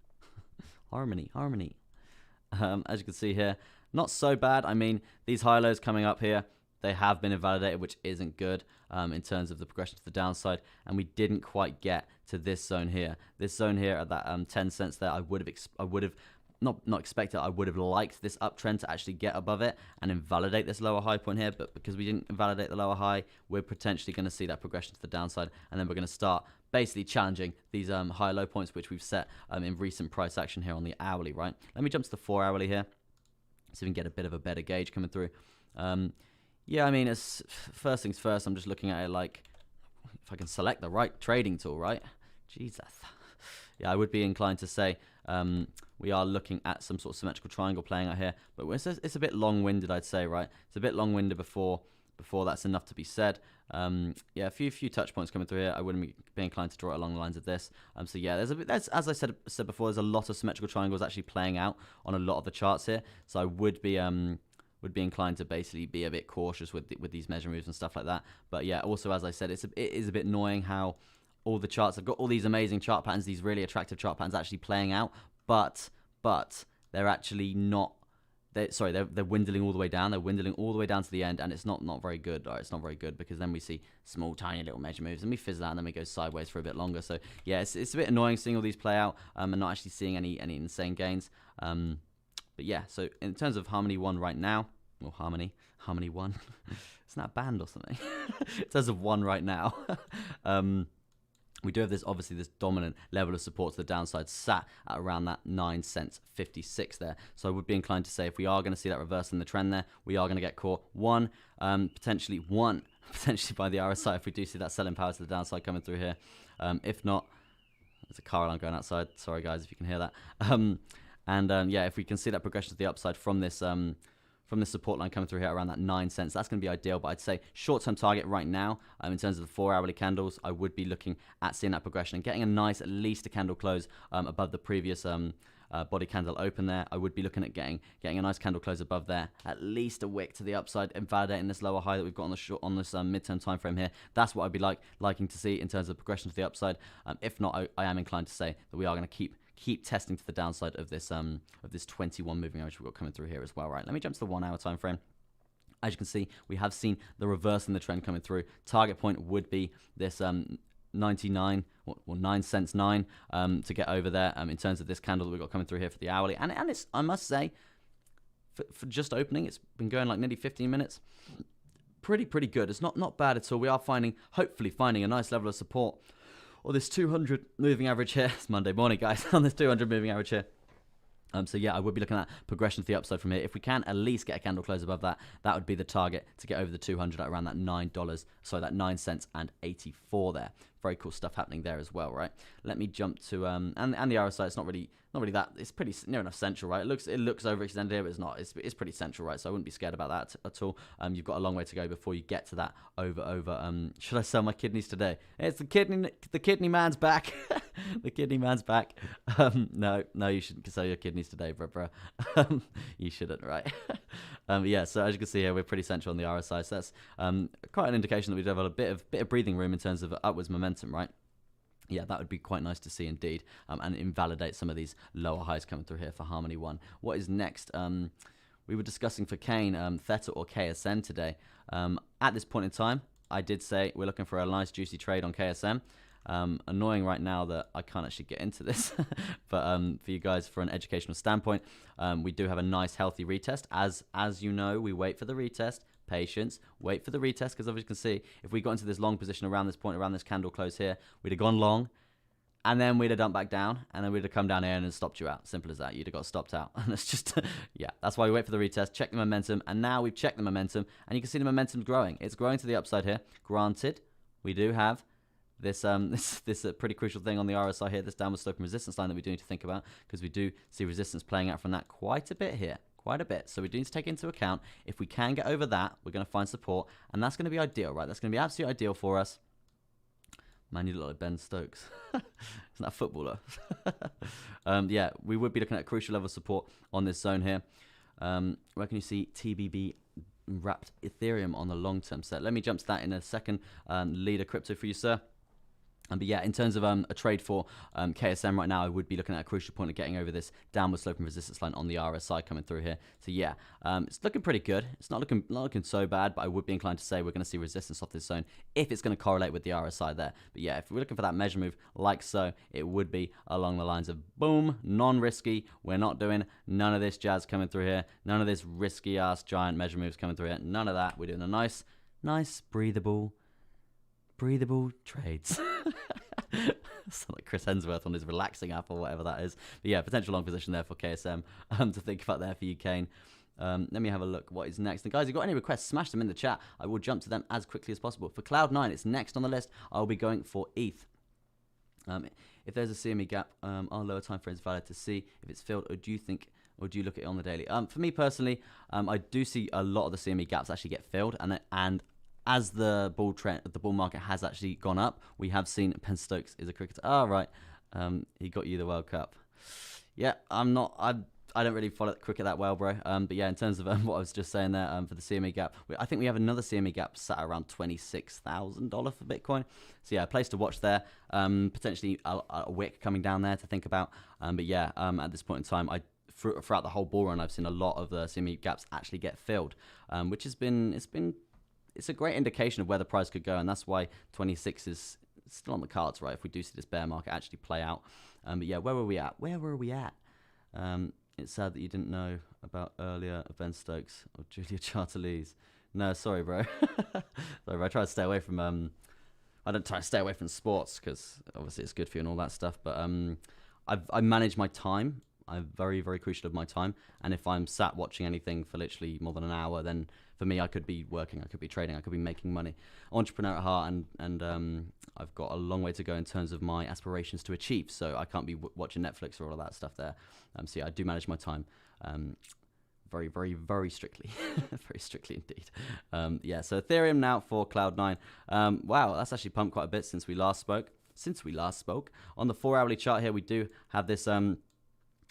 As you can see here, not so bad. I mean, these high lows coming up here, they have been invalidated, which isn't good in terms of the progression to the downside. And we didn't quite get to this zone here. This zone here at that 10 cents there, I would have not expected. I would have liked this uptrend to actually get above it and invalidate this lower high point here, but because we didn't invalidate the lower high, we're potentially going to see that progression to the downside, and then we're going to start basically challenging these high low points which we've set in recent price action here on the hourly, right? Let me jump to the 4 hourly here so we can get a bit of a better gauge coming through. Yeah, I mean, it's first things first. I'm just looking at it like if I can select the right trading tool, right? Jesus. Yeah, I would be inclined to say we are looking at some sort of symmetrical triangle playing out here, but it's a bit long-winded, I'd say, right? It's a bit long-winded before that's enough to be said. Yeah, a few touch points coming through here. I wouldn't be inclined to draw it along the lines of this. So yeah, there's as I said before, there's a lot of symmetrical triangles actually playing out on a lot of the charts here. So I would be inclined to basically be a bit cautious with these measure moves and stuff like that. But yeah, also as I said, it is a bit annoying how all the charts have got all these amazing chart patterns, these really attractive chart patterns actually playing out, but they're actually not. They're dwindling all the way down. They're dwindling all the way down to the end, and it's not very good. Right? It's not very good because then we see small, tiny little measure moves, and we fizzle out, and then we go sideways for a bit longer. So yeah, it's a bit annoying seeing all these play out and not actually seeing any insane gains. But yeah, so in terms of Harmony 1 right now, or Harmony 1, isn't that a band or something? In terms of 1 right now. We do have obviously this dominant level of support to the downside sat at around that 9 cents 56 there. So I would be inclined to say if we are going to see that reverse in the trend there, we are going to get caught potentially by the RSI if we do see that selling power to the downside coming through here. If not, there's a car alarm going outside. Sorry guys if you can hear that. Yeah, if we can see that progression to the upside from this support line coming through here around that 9 cents, that's going to be ideal. But I'd say short-term target right now, in terms of the 4 hourly candles, I would be looking at seeing that progression and getting a nice, at least a candle close above the previous body candle open there. I would be looking at getting a nice candle close above there, at least a wick to the upside, invalidating this lower high that we've got on this midterm time frame here. That's what I'd be liking to see in terms of progression to the upside. If not, I am inclined to say that we are going to keep testing to the downside of this 21 moving average we've got coming through here as well, right? Let me jump to the 1 hour time frame. As you can see, we have seen the reverse in the trend coming through. Target point would be this 99 or 9 cents 9 to get over there in terms of this candle that we've got coming through here for the hourly. And it's, I must say, for just opening, it's been going like nearly 15 minutes. Pretty good. It's not bad at all. We are hopefully finding a nice level of support. Or this 200 moving average here. It's Monday morning, guys. On this 200 moving average here. So yeah, I would be looking at progression to the upside from here. If we can at least get a candle close above that, that would be the target to get over the 200 at around that $9. Sorry, that 9 cents and 84 there. very cool stuff happening there as well, right? Let me jump to and the RSI. It's not really that. It's pretty near enough central, right? It looks overextended here, but it's not. It's pretty central, right? So I wouldn't be scared about that at all. You've got a long way to go before you get to that over. Should I sell my kidneys today? It's the kidney man's back. The kidney man's back. No, you shouldn't sell your kidneys today, bro. You shouldn't, right? Yeah. So as you can see here, we're pretty central on the RSI. So that's quite an indication that we developed a bit of breathing room in terms of upwards momentum, right? Yeah, that would be quite nice to see indeed, and invalidate some of these lower highs coming through here for Harmony 1. What is next? We were discussing for Kane, THETA or KSM today. At this point in time, I did say we're looking for a nice juicy trade on KSM. Annoying right now that I can't actually get into this, but for you guys, for an educational standpoint, we do have a nice healthy retest. As you know, we wait for the retest. Patience, wait for the retest, because as you can see, if we got into this long position around this point, around this candle close here, we'd have gone long, and then we'd have dumped back down, and then we'd have come down here and stopped you out. Simple as that. You'd have got stopped out. And it's just, yeah, that's why we wait for the retest, check the momentum, and now we've checked the momentum, and you can see the momentum's growing. It's growing to the upside here. Granted, we do have this pretty crucial thing on the RSI here, this downward sloping resistance line that we do need to think about, because we do see resistance playing out from that quite a bit here. Quite a bit. So we do need to take into account, if we can get over that, we're going to find support, and that's going to be ideal, right? That's going to be absolutely ideal for us. Man, you look like Ben Stokes. Isn't that a footballer? Yeah, we would be looking at crucial level support on this zone here. Where can you see TBB wrapped Ethereum on the long-term set? Let me jump to that in a second. Leader crypto for you, sir. But yeah, in terms of a trade for KSM right now, I would be looking at a crucial point of getting over this downward sloping resistance line on the RSI coming through here. So yeah, it's looking pretty good. It's not looking so bad, but I would be inclined to say we're going to see resistance off this zone if it's going to correlate with the RSI there. But yeah, if we're looking for that measure move like so, it would be along the lines of boom, non-risky. We're not doing none of this jazz coming through here. None of this risky ass giant measure moves coming through here. None of that. We're doing a nice breathable trades. Sound like Chris Hemsworth on his relaxing app or whatever that is. But yeah, potential long position there for KSM to think about there for you, Kane. Let me have a look what is next. And guys, if you've got any requests, smash them in the chat. I will jump to them as quickly as possible. For Cloud9, it's next on the list. I'll be going for ETH. If there's a CME gap, are lower time frames valid to see if it's filled, or do you look at it on the daily? For me personally, I do see a lot of the CME gaps actually get filled, and as the bull market has actually gone up, we have seen Ben Stokes is a cricketer. Right. He got you the World Cup. Yeah, I don't really follow cricket that well, bro. But yeah, in terms of what I was just saying there, for the CME gap, I think we have another CME gap sat around $26,000 for Bitcoin. So yeah, a place to watch there. Potentially a wick coming down there to think about. But yeah, at this point in time, throughout the whole bull run, I've seen a lot of the CME gaps actually get filled, which has been it's a great indication of where the price could go, and that's why 26 is still on the cards, right? If we do see this bear market actually play out. But yeah, where were we at? It's sad that you didn't know about earlier Ben Stokes or Julia Chartalese. No, sorry, bro. Sorry, bro. I try to stay away from I don't try to stay away from sports because obviously it's good for you and all that stuff. But I manage my time. I'm very, very crucial of my time. And if I'm sat watching anything for literally more than an hour, then for me, I could be working, I could be trading, I could be making money. Entrepreneur at heart, and I've got a long way to go in terms of my aspirations to achieve. So I can't be watching Netflix or all of that stuff there. So yeah, I do manage my time very, very, very strictly. Very strictly indeed. Yeah, so Ethereum now for Cloud9. Wow, that's actually pumped quite a bit since we last spoke. On the 4-hourly chart here, we do have this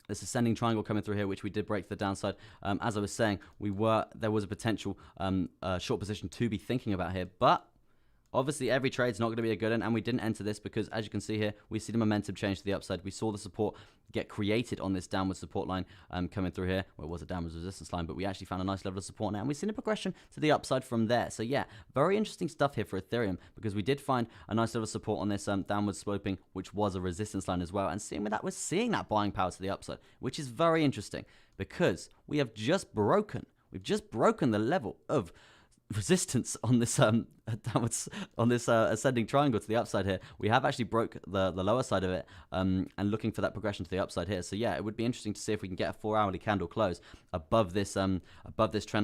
this ascending triangle coming through here, which we did break to the downside. As I was saying, there was a potential short position to be thinking about here, but obviously every trade's not going to be a good one, and we didn't enter this because, as you can see here, we see the momentum change to the upside. We saw the support get created on this downward support line coming through here. Well, it was a downward resistance line, but we actually found a nice level of support now, and we've seen a progression to the upside from there. So yeah, very interesting stuff here for Ethereum, because we did find a nice level of support on this downward sloping, which was a resistance line as well, and seeing that, we're seeing that buying power to the upside, which is very interesting, because we've just broken the level of resistance on this ascending triangle to the upside here. We have actually broke the lower side of it, and looking for that progression to the upside here. So yeah, it would be interesting to see if we can get a 4-hourly candle close above this trend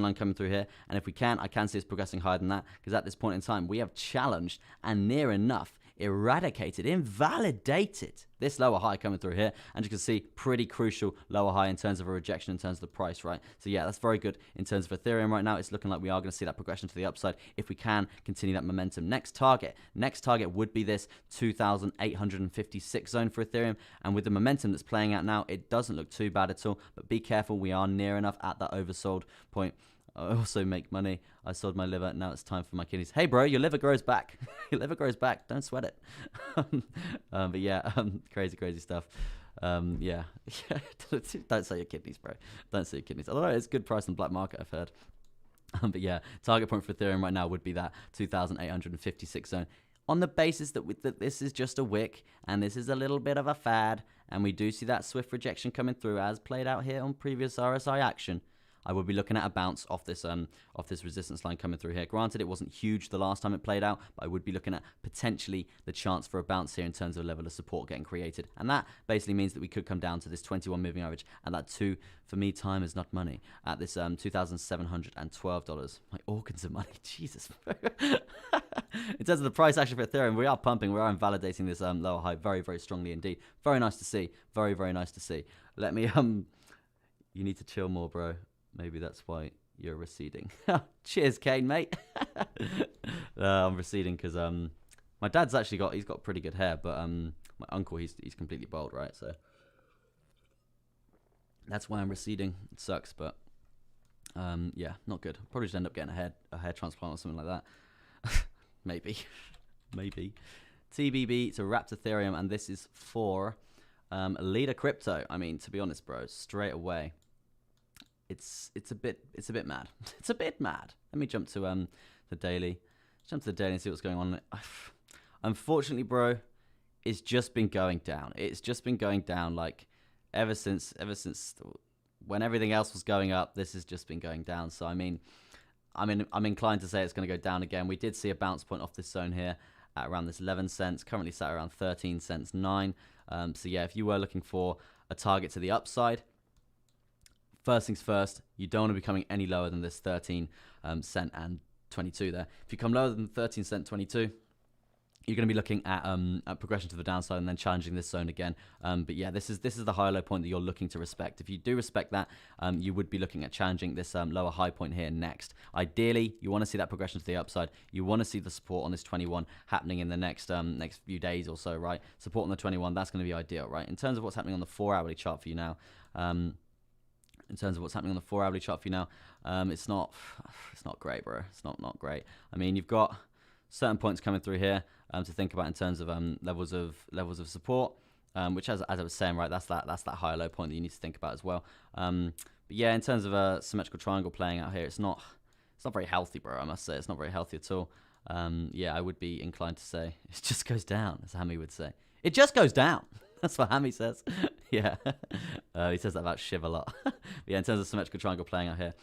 line coming through here. And if we can, I can see us progressing higher than that, because at this point in time we have challenged and near enough eradicated, invalidated this lower high coming through here. And you can see pretty crucial lower high in terms of a rejection in terms of the price, right? So yeah, that's very good in terms of Ethereum right now. It's looking like we are going to see that progression to the upside if we can continue that momentum. Next target would be this 2,856 zone for Ethereum. And with the momentum that's playing out now, it doesn't look too bad at all. But be careful, we are near enough at that oversold point. I also make money. I sold my liver. Now it's time for my kidneys. Hey, bro, your liver grows back. Your liver grows back. Don't sweat it. But yeah, crazy stuff. Yeah. Don't sell your kidneys, bro. Don't sell your kidneys. Although it's good price on the black market, I've heard. But yeah, target point for Ethereum right now would be that 2,856 zone. On the basis that this is just a wick and this is a little bit of a fad, and we do see that swift rejection coming through as played out here on previous RSI action, I would be looking at a bounce off this resistance line coming through here. Granted, it wasn't huge the last time it played out, but I would be looking at potentially the chance for a bounce here in terms of a level of support getting created. And that basically means that we could come down to this 21 moving average, and that too, for me, time is not money, at this $2,712. My organs are money, Jesus. In terms of the price action for Ethereum, we are pumping, we are invalidating this lower high very, very strongly indeed. Very nice to see, very, very nice to see. Let me, you need to chill more, bro. Maybe that's why you're receding. Cheers, Kane, mate. I'm receding because my dad's actually he's got pretty good hair, but my uncle, he's completely bald, right? So that's why I'm receding. It sucks, but yeah, not good. Probably just end up getting a hair transplant or something like that. Maybe. TBB to wrap Ethereum, and this is for Leader Crypto. I mean, to be honest, bro, straight away. It's a bit mad. It's a bit mad. Let me jump to the daily. Jump to the daily and see what's going on. Unfortunately, bro, it's just been going down. It's just been going down like ever since when everything else was going up. This has just been going down. So I mean, I'm inclined to say it's going to go down again. We did see a bounce point off this zone here at around this 11 cents. Currently sat around 13 cents 9. So yeah, if you were looking for a target to the upside, first things first, you don't want to be coming any lower than this 13 cent and 22 there. If you come lower than 13 cent 22, you're going to be looking at progression to the downside and then challenging this zone again. But yeah, this is the high low point that you're looking to respect. If you do respect that, you would be looking at challenging this lower high point here next. Ideally, you want to see that progression to the upside. You want to see the support on this 21 happening in the next few days or so, right? Support on the 21, that's going to be ideal, right? In terms of what's happening on the 4-hourly chart for you now, it's not great, bro. It's not great. I mean, you've got certain points coming through here to think about in terms of levels of support, which as I was saying, right, that's that higher low point that you need to think about as well. But yeah, in terms of a symmetrical triangle playing out here, it's not very healthy, bro. I must say, it's not very healthy at all. Yeah, I would be inclined to say it just goes down, as Hammy would say. It just goes down. That's what Hammy says. Yeah, he says that about Shiv a lot. Yeah, in terms of symmetrical triangle playing out here,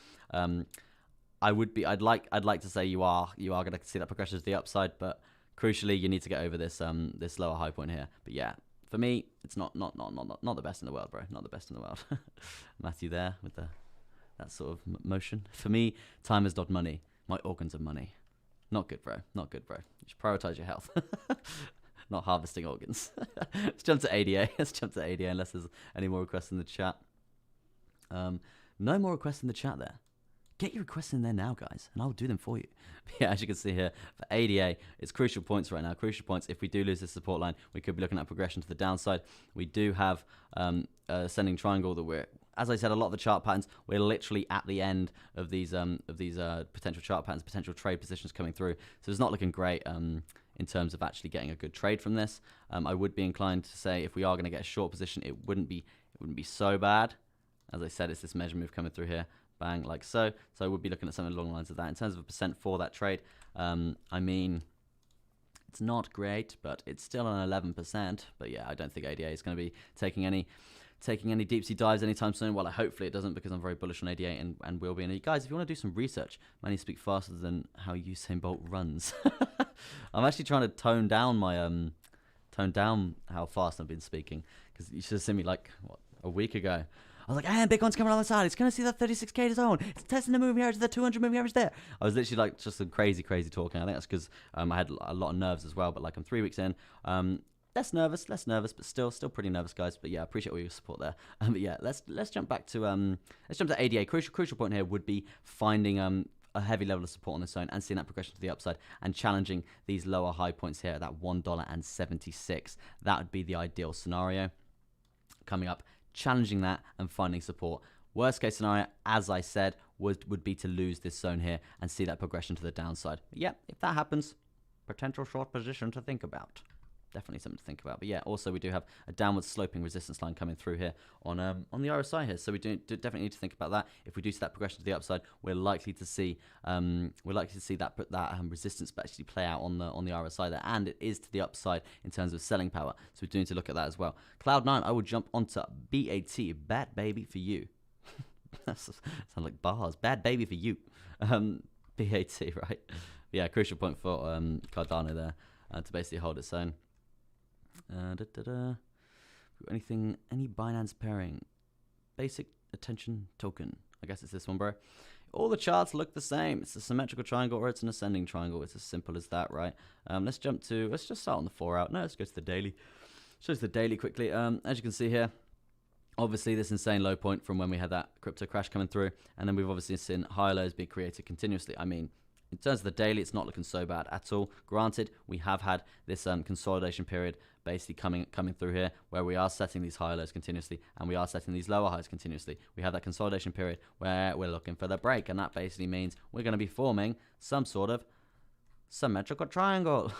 I'd like to say you are going to see that progression to the upside, but crucially you need to get over this this lower high point here. But yeah, for me, it's not the best in the world, bro. Not the best in the world. Matthew there with that sort of motion. For me, time is not money. My organs are money. Not good, bro. Not good, bro. You should prioritize your health. Not harvesting organs. Let's jump to ADA. Unless there's any more requests in the chat. No more requests in the chat there. Get your requests in there now, guys, and I'll do them for you. Yeah, as you can see here, for ADA, it's crucial points right now. Crucial points. If we do lose this support line, we could be looking at progression to the downside. We do have a ascending triangle that we're, as I said, a lot of the chart patterns, we're literally at the end of these potential chart patterns, potential trade positions coming through. So it's not looking great in terms of actually getting a good trade from this. I would be inclined to say if we are going to get a short position, it wouldn't be so bad. As I said, it's this measure move coming through here. Bang, like so. So I would be looking at something along the lines of that. In terms of a percent for that trade, I mean, it's not great, but it's still an 11%. But yeah, I don't think ADA is going to be taking any deep sea dives anytime soon. Well, hopefully it doesn't, because I'm very bullish on ADA and will be. And guys, if you want to do some research, man, you speak faster than how Usain Bolt runs. I'm actually trying to tone down how fast I've been speaking, because you should have seen me like a week ago. I was like, and Bitcoin's coming on the side. It's going to see that 36K zone. It's testing the moving average, the 200 moving average there. I was literally like just some crazy talking. I think that's because I had a lot of nerves as well. But like I'm 3 weeks in. Less nervous, but still pretty nervous, guys. But yeah, I appreciate all your support there. But yeah, let's jump back to ADA. Crucial point here would be finding a heavy level of support on this zone and seeing that progression to the upside and challenging these lower high points here at that $1.76. That would be the ideal scenario coming up, challenging that and finding support. Worst case scenario, as I said, would be to lose this zone here and see that progression to the downside. But yeah, if that happens, potential short position to think about. Definitely something to think about. But yeah, also we do have a downward sloping resistance line coming through here on the RSI here. So we do definitely need to think about that. If we do see that progression to the upside, we're likely to see that resistance actually play out on the RSI there, and it is to the upside in terms of selling power. So we do need to look at that as well. Cloud9, I will jump onto BAT, bad baby for you. That sounds like bars. Bad baby for you. BAT, right? Yeah, crucial point for Cardano there to basically hold its own. Any Binance pairing? Basic attention token. I guess it's this one, bro. All the charts look the same. It's a symmetrical triangle or it's an ascending triangle. It's as simple as that, right? Let's just start on the 4 hour. No, let's go to the daily. Shows the daily quickly. As you can see here, obviously this insane low point from when we had that crypto crash coming through, and then we've obviously seen high lows being created continuously. I mean, in terms of the daily, it's not looking so bad at all. Granted, we have had this consolidation period basically coming through here where we are setting these high lows continuously and we are setting these lower highs continuously. We have that consolidation period where we're looking for the break, and that basically means we're going to be forming some sort of symmetrical triangle.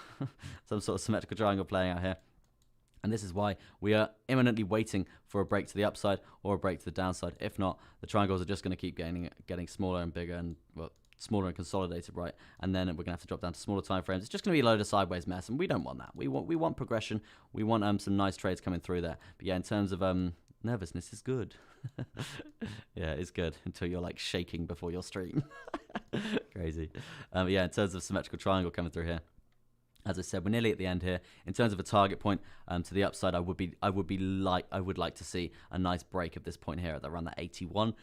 Some sort of symmetrical triangle playing out here. And this is why we are imminently waiting for a break to the upside or a break to the downside. If not, the triangles are just going to keep getting smaller and bigger and, well, smaller and consolidated, right? And then we're going to have to drop down to smaller time frames. It's just going to be a load of sideways mess, and we don't want that. We want progression. We want some nice trades coming through there. But yeah, in terms of nervousness is good. Yeah, it's good until you're like shaking before your stream. Crazy. Yeah, in terms of symmetrical triangle coming through here. As I said, we're nearly at the end here. In terms of a target point to the upside, I would like to see a nice break of this point here at around that 81.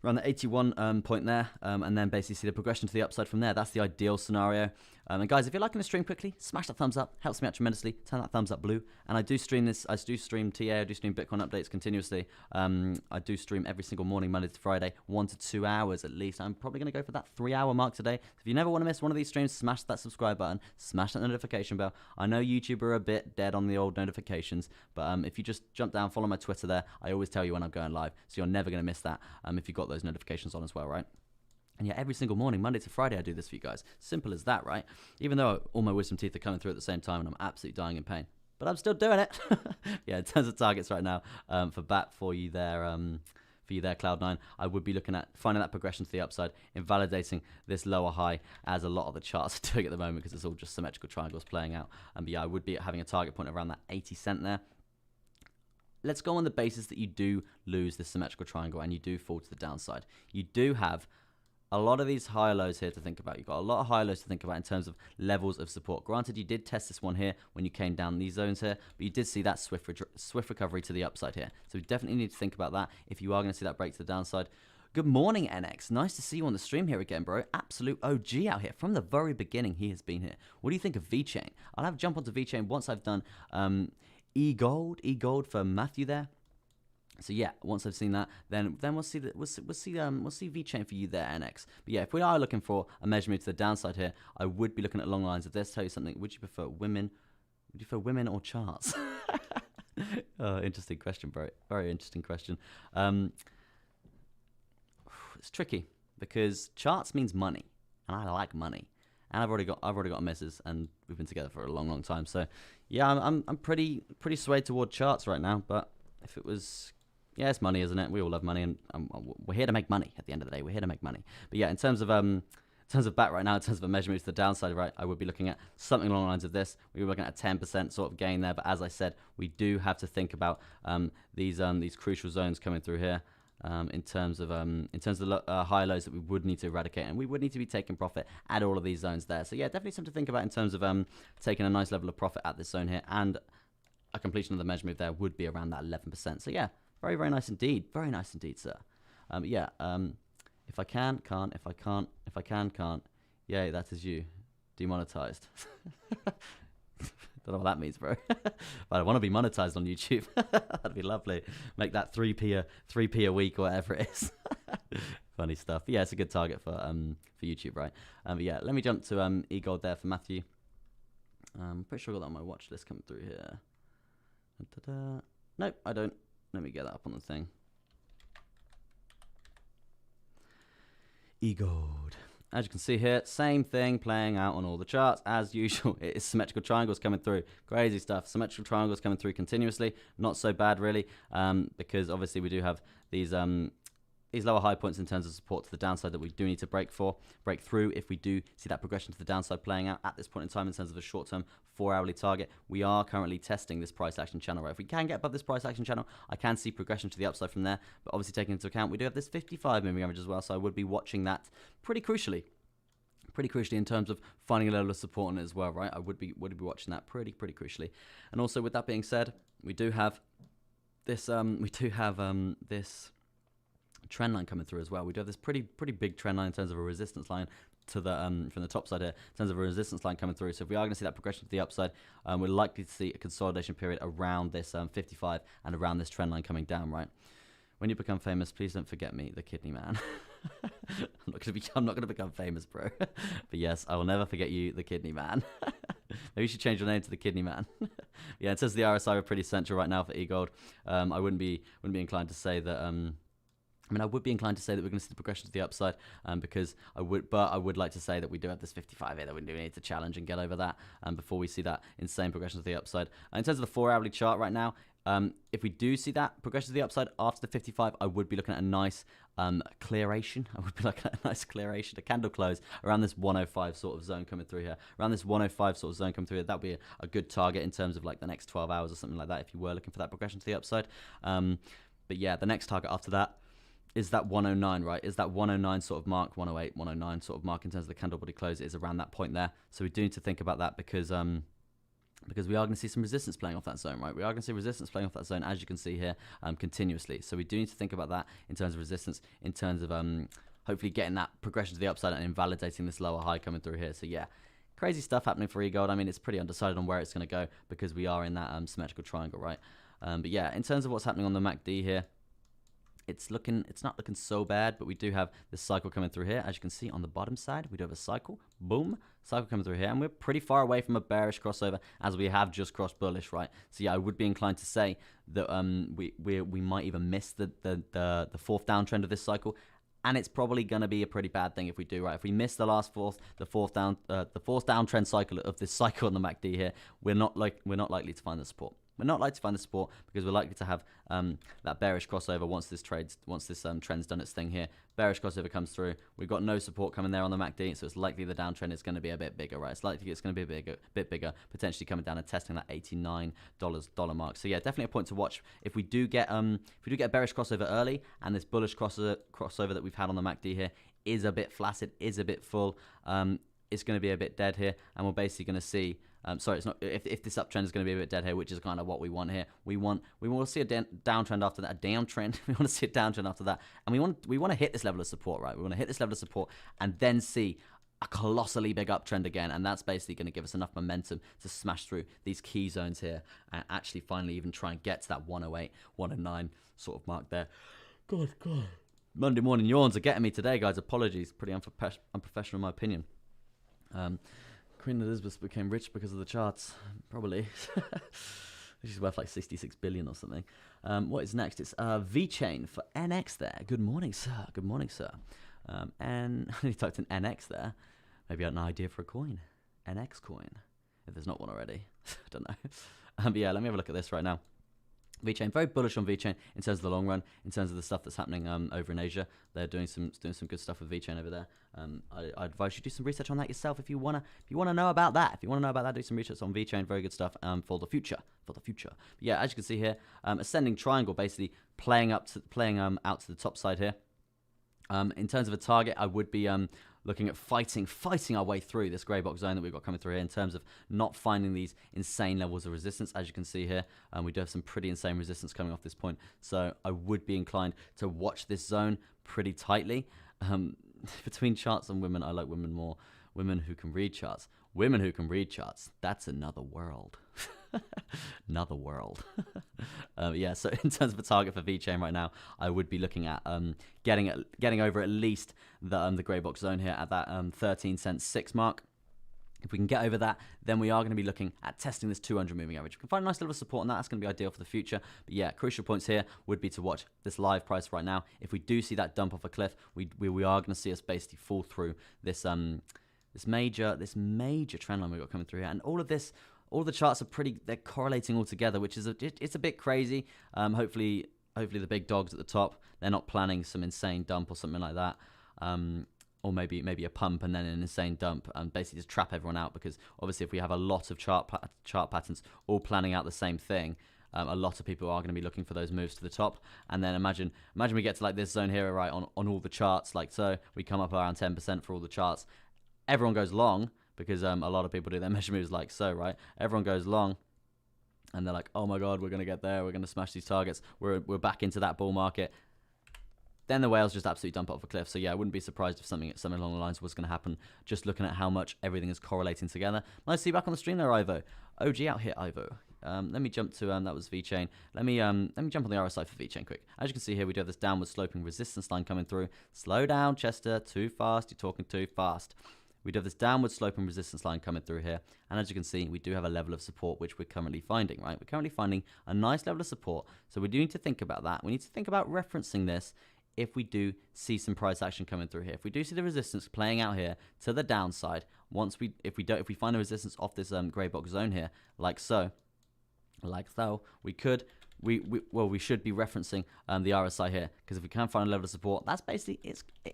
Around the 81 point there, and then basically see the progression to the upside from there. That's the ideal scenario. And guys, if you're liking the stream quickly, smash that thumbs up. Helps me out tremendously. Turn that thumbs up blue. And I do stream this. I do stream TA. I do stream Bitcoin updates continuously. I do stream every single morning, Monday to Friday, 1 to 2 hours at least. I'm probably going to go for that 3-hour mark today. So if you never want to miss one of these streams, smash that subscribe button. Smash that notification bell. I know YouTube are a bit dead on the old notifications, but if you just jump down, follow my Twitter there, I always tell you when I'm going live. So you're never going to miss that if you've got those notifications on as well, right? And yeah, every single morning, Monday to Friday, I do this for you guys. Simple as that, right? Even though all my wisdom teeth are coming through at the same time and I'm absolutely dying in pain. But I'm still doing it. Yeah, in terms of targets right now, for BAT for you there, Cloud9, I would be looking at finding that progression to the upside, invalidating this lower high, as a lot of the charts are doing at the moment because it's all just symmetrical triangles playing out. But yeah, I would be having a target point around that 80 cent there. Let's go on the basis that you do lose this symmetrical triangle and you do fall to the downside. You do have a lot of these high lows here to think about. You've got a lot of high lows to think about in terms of levels of support. Granted, you did test this one here when you came down these zones here, but you did see that swift recovery to the upside here. So we definitely need to think about that if you are going to see that break to the downside. Good morning, NX. Nice to see you on the stream here again, bro. Absolute OG out here. From the very beginning, he has been here. What do you think of VeChain? I'll have a jump onto VeChain once I've done E-Gold for Matthew there. So yeah, once I've seen that, then we'll see VeChain for you there, NX. But yeah, if we are looking for a measure move to the downside here, I would be looking at long lines of this. Tell you something. Would you prefer women? Would you prefer women or charts? Oh, interesting question, bro. Very interesting question. It's tricky because charts means money, and I like money. And I've already got a missus, and we've been together for a long time. So yeah, I'm pretty swayed toward charts right now. But if it was, yeah, it's money, isn't it? We all love money, and we're here to make money. At the end of the day, we're here to make money. But yeah, in terms of BAT right now, in terms of a measure move to the downside, right, I would be looking at something along the lines of this. We were looking at a 10% sort of gain there. But as I said, we do have to think about these crucial zones coming through here. In terms of the high lows that we would need to eradicate, and we would need to be taking profit at all of these zones there. So yeah, definitely something to think about in terms of taking a nice level of profit at this zone here, and a completion of the measure move there would be around that 11%. So yeah, Very, very nice indeed. Very nice indeed, sir. Yeah. If I can, can't. If I can't, if I can, can't. Yay, that is you. Demonetized. Don't know what that means, bro. But I want to be monetized on YouTube. That'd be lovely. Make that 3p a week or whatever it is. Funny stuff. But yeah, it's a good target for YouTube, right? But yeah, let me jump to E-Gold there for Matthew. I'm pretty sure I got that on my watch list coming through here. Da-da-da. Nope, I don't. Let me get that up on the thing. E-Gold. As you can see here, same thing playing out on all the charts as usual. It is symmetrical triangles coming through. Crazy stuff. Symmetrical triangles coming through continuously. Not so bad really, because obviously we do have these lower high points in terms of support to the downside that we do need to break through if we do see that progression to the downside playing out at this point in time in terms of a short-term 4-hourly target. We are currently testing this price action channel, right? If we can get above this price action channel, I can see progression to the upside from there, but obviously taking into account we do have this 55 moving average as well, so I would be watching that pretty crucially in terms of finding a level of support on it as well, right? I would be watching that pretty crucially. And also with that being said, we do have this this trend line coming through as well. We do have this pretty big trend line in terms of a resistance line to the from the top side here, in terms of a resistance line coming through. So if we are going to see that progression to the upside, we're likely to see a consolidation period around this 55 and around this trend line coming down, right? When you become famous, please don't forget me, the kidney man. I'm not gonna become famous, bro. But yes, I will never forget you, the kidney man. Maybe you should change your name to the kidney man. Yeah, it says the RSI are pretty central right now for E-Gold. I wouldn't be inclined to say that. I would be inclined to say that we're going to see the progression to the upside, because I would like to say that we do have this 55 here that we do need to challenge and get over that before we see that insane progression to the upside. In terms of the 4-hourly chart right now, if we do see that progression to the upside after the 55, I would be looking at a nice clearation. I would be looking at a nice clearation, a candle close around this 105 sort of zone coming through here. Around this 105 sort of zone coming through here, that would be a good target in terms of like the next 12 hours or something like that if you were looking for that progression to the upside. But yeah, the next target after that is that 109, right? Is that 109 sort of mark, 108, 109 sort of mark in terms of the candle body close is around that point there. So we do need to think about that because we are going to see some resistance playing off that zone, right? We are going to see resistance playing off that zone, as you can see here, continuously. So we do need to think about that in terms of resistance, in terms of hopefully getting that progression to the upside and invalidating this lower high coming through here. So yeah, crazy stuff happening for E-Gold. I mean, it's pretty undecided on where it's going to go because we are in that symmetrical triangle, right? But yeah, in terms of what's happening on the MACD here, it's not looking so bad, but we do have this cycle coming through here. As you can see on the bottom side, we do have a cycle, boom, cycle coming through here, and we're pretty far away from a bearish crossover as we have just crossed bullish, right? So yeah, I would be inclined to say that we might even miss the fourth downtrend of this cycle. And it's probably going to be a pretty bad thing if we do, right? If we miss the fourth downtrend cycle of this cycle on the MACD here, we're not likely to find the support. We're not likely to find the support because we're likely to have that bearish crossover once this trend's done its thing here. Bearish crossover comes through. We've got no support coming there on the MACD, so it's likely the downtrend is going to be a bit bigger, right? It's likely it's going to be a bit bigger, potentially coming down and testing that $89 mark. So yeah, definitely a point to watch. If we do get a bearish crossover early, and this bullish crossover that we've had on the MACD here is a bit flaccid, is a bit full, it's going to be a bit dead here, and we're basically going to see. Sorry, it's not. If this uptrend is going to be a bit dead here, which is kind of what we want here, we want to see a downtrend after that, a downtrend. We want to see a downtrend after that, and we want to hit this level of support, right? We want to hit this level of support, and then see a colossally big uptrend again, and that's basically going to give us enough momentum to smash through these key zones here, and actually finally even try and get to that 108, 109 sort of mark there. God. Monday morning yawns are getting me today, guys. Apologies, pretty unprofessional in my opinion. Queen Elizabeth became rich because of the charts, probably. She's worth like 66 billion or something. What is next? It's VeChain for NX there. Good morning, sir. Good morning, sir. And he typed in NX there. Maybe I had an idea for a coin. NX coin. If there's not one already. I don't know. But yeah, let me have a look at this right now. VeChain, very bullish on VeChain in terms of the long run, in terms of the stuff that's happening over in Asia. They're doing some good stuff with VeChain over there. I advise you do some research on that yourself if you wanna know about that. If you wanna know about that, do some research on VeChain. Very good stuff for the future. But yeah, as you can see here, ascending triangle basically playing out to the top side here. In terms of a target, I would be looking at fighting our way through this grey box zone that we've got coming through here in terms of not finding these insane levels of resistance. As you can see here, we do have some pretty insane resistance coming off this point. So I would be inclined to watch this zone pretty tightly. Between charts and women, I like women more. Women who can read charts. Women who can read charts. That's another world. Another world. Yeah, so in terms of a target for VeChain right now, I would be looking at getting over at least the grey box zone here at that 13 cent 6 mark. If we can get over that, then we are going to be looking at testing this 200 moving average. We can find a nice level of support on that. That's going to be ideal for the future. But yeah, crucial points here would be to watch this live price right now. If we do see that dump off a cliff, we are going to see us basically fall through this this major trend line we've got coming through here. And all the charts are they're correlating all together, which is it's a bit crazy. Hopefully the big dogs at the top, they're not planning some insane dump or something like that. Or maybe a pump and then an insane dump and basically just trap everyone out, because obviously if we have a lot of chart patterns all planning out the same thing, a lot of people are going to be looking for those moves to the top. And then imagine we get to like this zone here, right, on all the charts, like so. We come up around 10% for all the charts. Everyone goes long, because a lot of people do their measure moves like so, right? Everyone goes long, and they're like, oh my god, we're going to get there, we're going to smash these targets, we're back into that bull market. Then the whales just absolutely dump off a cliff. So yeah, I wouldn't be surprised if something along the lines was going to happen, just looking at how much everything is correlating together. Nice to see you back on the stream there, Ivo. OG out here, Ivo. Let me jump to, that was VeChain. Let me jump on the RSI for VeChain quick. As you can see here, we do have this downward sloping resistance line coming through. Slow down, Chester, too fast, you're talking too fast. We do have this downward sloping resistance line coming through here. And as you can see, we do have a level of support, which we're currently finding, right? We're currently finding a nice level of support. So we do need to think about that. We need to think about referencing this if we do see some price action coming through here. If we do see the resistance playing out here to the downside, if we find the resistance off this grey box zone here, like so, we should be referencing the RSI here, because if we can find a level of support, that's basically